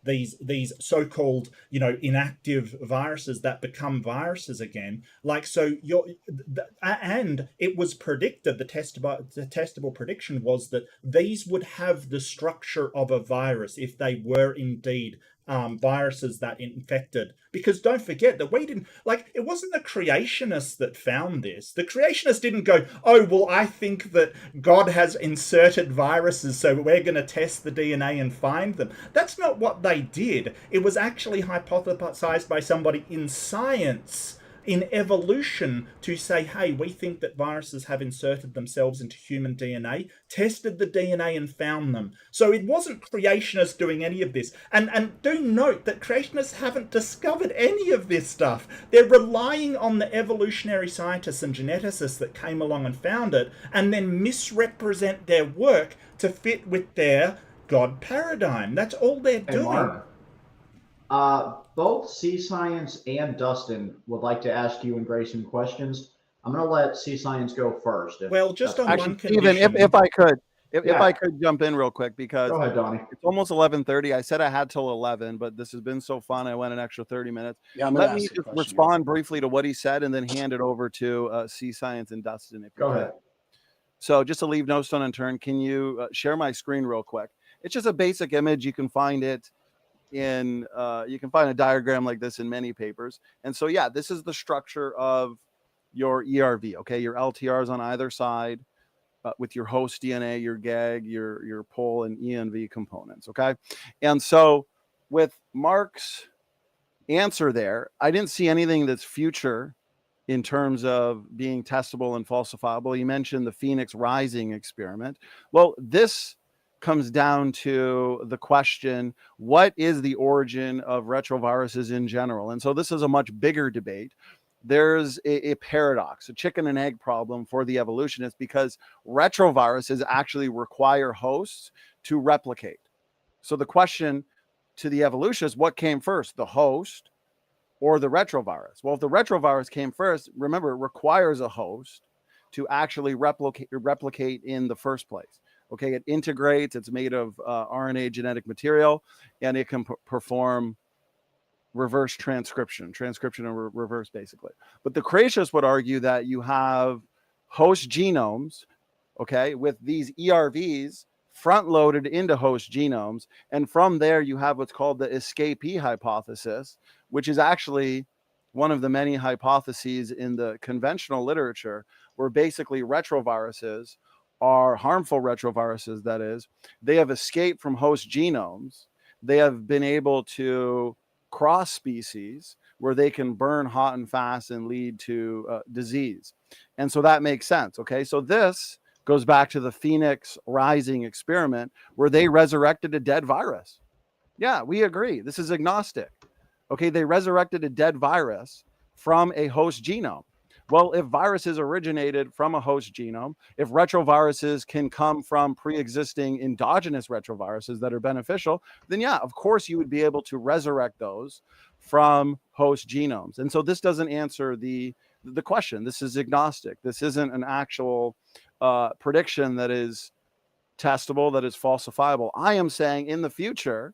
these so-called, you know, inactive viruses that become viruses again. Like, so and it was predicted, the testable prediction was that these would have the structure of a virus if they were indeed viruses that infected. Because don't forget that we didn't, like, it wasn't the creationists that found this. The creationists didn't go, oh, well, I think that God has inserted viruses, so we're going to test the DNA and find them. That's not what they did. It was actually hypothesized by somebody in science, in evolution, to say, hey, we think that viruses have inserted themselves into human DNA, tested the DNA and found them. So it wasn't creationists doing any of this. And do note that creationists haven't discovered any of this stuff. They're relying on the evolutionary scientists and geneticists that came along and found it, and then misrepresent their work to fit with their God paradigm. That's all they're doing. Mark, both C Science and Dustin would like to ask you and Grayson questions. I'm going to let C Science go first. Well, just on Actually, one condition. Stephen, if I could, if I could jump in real quick, because go ahead, Donnie. It's almost 11:30. I said I had till 11, but this has been so fun. I went an extra 30 minutes. Yeah, Let me just respond briefly to what he said and then hand it over to C Science and Dustin. If you Go could. ahead. So just to leave no stone unturned, can you share my screen real quick? It's just a basic image. You can find it in you can find a diagram like this in many papers. And so yeah, this is the structure of your ERV. Okay, your LTRs on either side with your host DNA, your GAG, your pol and ENV components. Okay, and so with Mark's answer there, I didn't see anything that's future in terms of being testable and falsifiable. You mentioned the Phoenix Rising experiment. Well, this comes down to the question, what is the origin of retroviruses in general? And so this is a much bigger debate. There's a paradox, a chicken and egg problem for the evolutionists, because retroviruses actually require hosts to replicate. So the question to the evolutionists, what came first, the host or the retrovirus? Well, if the retrovirus came first, remember, it requires a host to actually replicate in the first place. Okay, it integrates, it's made of RNA genetic material, and it can perform reverse transcription and reverse, basically. But the creationists would argue that you have host genomes, okay, with these ERVs front loaded into host genomes. And from there, you have what's called the escapee hypothesis, which is actually one of the many hypotheses in the conventional literature, where basically retroviruses are harmful retroviruses. That is, they have escaped from host genomes. They have been able to cross species where they can burn hot and fast and lead to disease. And so that makes sense. Okay. So this goes back to the Phoenix Rising experiment where they resurrected a dead virus. Yeah, we agree. This is agnostic. Okay. They resurrected a dead virus from a host genome. Well, if viruses originated from a host genome, if retroviruses can come from pre-existing endogenous retroviruses that are beneficial, then yeah, of course you would be able to resurrect those from host genomes. And so this doesn't answer the question. This is agnostic. This isn't an actual prediction that is testable, that is falsifiable. I am saying in the future,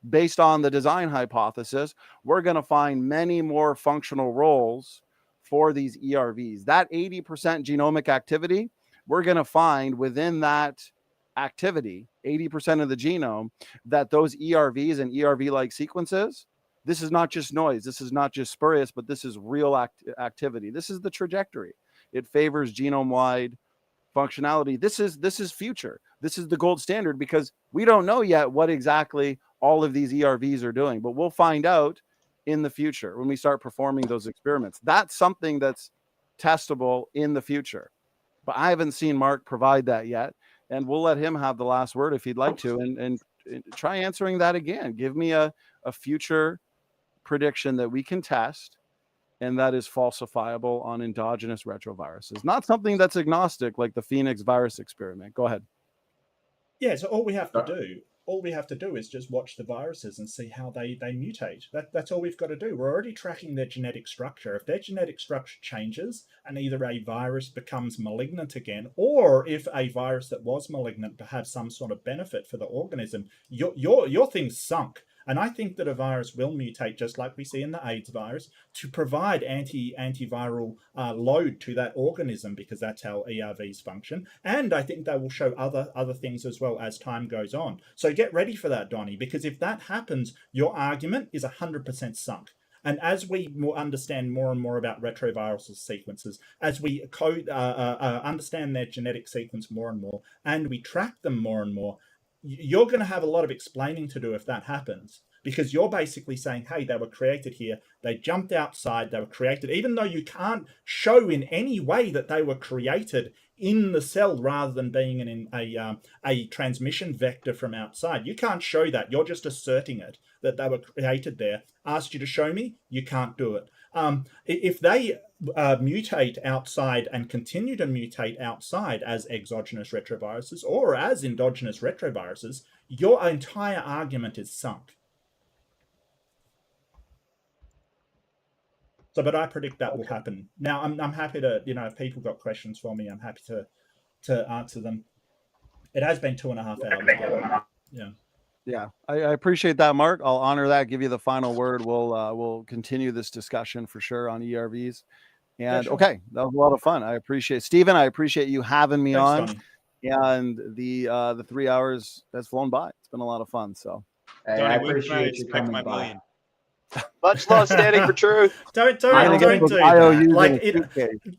based on the design hypothesis, we're going to find many more functional roles for these ERVs. That 80% genomic activity, we're going to find within that activity, 80% of the genome, that those ERVs and ERV-like sequences, this is not just noise, this is not just spurious, but this is real activity. This is the trajectory. It favors genome-wide functionality. This is future. This is the gold standard, because we don't know yet what exactly all of these ERVs are doing, but we'll find out in the future when we start performing those experiments. That's something that's testable in the future, but I haven't seen Mark provide that yet, and we'll let him have the last word if he'd like to, and try answering that again. Give me a future prediction that we can test and that is falsifiable on endogenous retroviruses, not something that's agnostic like the Phoenix virus experiment. Go ahead. Yeah, so all we have to do is just watch the viruses and see how they mutate. That's all we've got to do. We're already tracking their genetic structure. If their genetic structure changes and either a virus becomes malignant again, or if a virus that was malignant has some sort of benefit for the organism, your thing's sunk. And I think that a virus will mutate, just like we see in the AIDS virus, to provide antiviral load to that organism, because that's how ERVs function. And I think they will show other things as well as time goes on. So get ready for that, Donnie, because if that happens, your argument is 100% sunk. And as we understand more and more about retroviral sequences, as we understand their genetic sequence more and more, and we track them more and more, you're going to have a lot of explaining to do if that happens, because you're basically saying, hey, they were created here, they jumped outside, they were created, even though you can't show in any way that they were created in the cell rather than being in a transmission vector from outside. You can't show that. You're just asserting it, that they were created there. Asked you to show me, you can't do it. If they mutate outside and continue to mutate outside as exogenous retroviruses or as endogenous retroviruses, your entire argument is sunk. So, but I predict that will happen. Now, I'm happy to, if people got questions for me, I'm happy to answer them. It has been 2.5 hours. Yeah. Yeah, I appreciate that, Mark. I'll honor that. Give you the final word. We'll continue this discussion for sure on ERVs. And yeah, sure. Okay, that was a lot of fun. I appreciate Stephen. I appreciate you having me on. Donnie. And the 3 hours has flown by. It's been a lot of fun. So, hey, Donnie, I appreciate you coming by. Much love standing for truth. Don't take like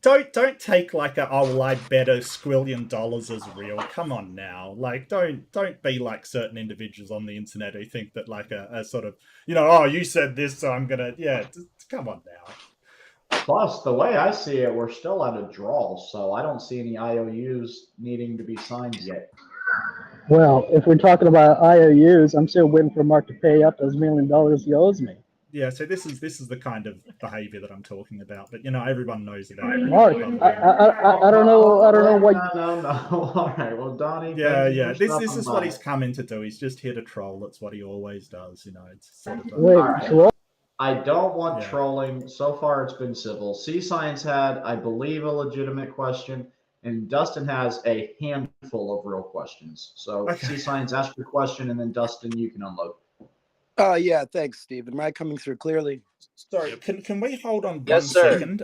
don't take like I bet $1 squillion as real. Come on now. Like don't be like certain individuals on the internet who think that like a sort of, oh, you said this, so I'm gonna, come on now. Plus, the way I see it, we're still at a draw, so I don't see any IOUs needing to be signed yet. Well, if we're talking about IOUs, I'm still waiting for Mark to pay up those $1 million he owes me. Yeah, so this is the kind of behavior that I'm talking about, but everyone knows about it. Mark, I don't know what. No. All right, well, Donnie. Yeah. This is what he's coming to do. He's just here to troll. That's what he always does. It's sort of. Wait, troll? I don't want trolling. So far, it's been civil. C-Science had, I believe, a legitimate question, and Dustin has a handful of real questions. So, okay. C-Science, ask your question, and then Dustin, you can unload. Yeah, thanks, Steve. Am I coming through clearly? Sorry, can we hold on Yes, one sir. second?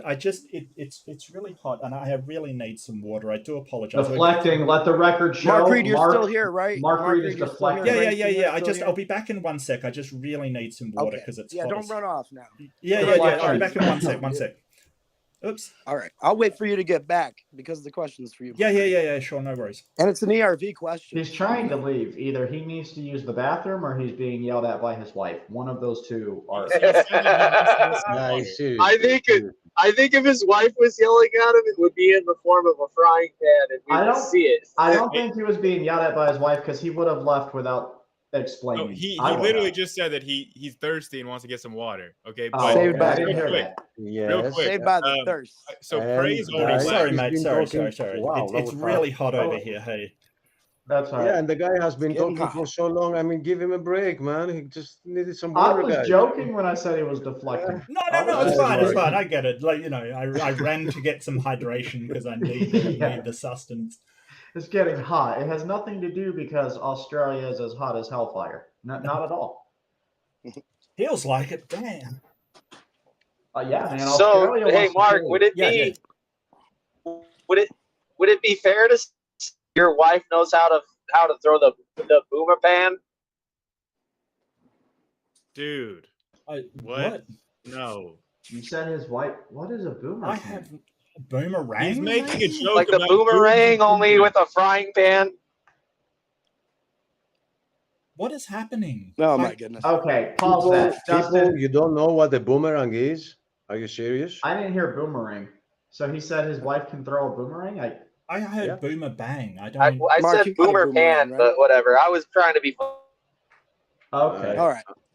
It's really hot, and I really need some water. I do apologize. Deflecting. Let the record show. Mark Reed, you're still here, right? Mark Reed is you're still here. deflecting. Yeah. I'll be back in 1 sec. I just really need some water because it's hot. Don't run off now. Yeah. I'll be back in 1 sec. 1 sec. Oops. All right. I'll wait for you to get back because the question's for you. Yeah. Sure, no worries. And it's an ERV question. He's trying to leave. Either he needs to use the bathroom or he's being yelled at by his wife. One of those two are. I think if his wife was yelling at him, it would be in the form of a frying pan, and we would see it. I don't think he was being yelled at by his wife because he would have left without explaining. No, he literally just said that he's thirsty and wants to get some water. Okay, but saved by real quick. Yes. Saved by the thirst. So praise already. Sorry, mate. Sorry. Wow, it's really hot over here. Hey. That's right. Yeah, and the guy has been talking for so long. I mean, give him a break, man. He just needed some water. I was joking when I said he was deflecting. No, it's fine. I get it. Like, I ran to get some hydration because I need the sustenance. It's getting hot. It has nothing to do because Australia is as hot as hellfire. Not at all. Feels like it. Damn. Yeah, man. So, hey, Mark, would it be would it be fair to say your wife knows how to throw the boomer pan? Dude. What? No. You said his wife. What is a boomerang? I have boomerang. He's making a joke like the boomerang, only with a frying pan. What is happening? Oh my goodness. Okay, pause that. Justin, you don't know what a boomerang is? Are you serious? I didn't hear boomerang. So he said his wife can throw a boomerang. I heard boomer bang. I said boomer pan, right? But whatever. I was trying to be. Okay. All right.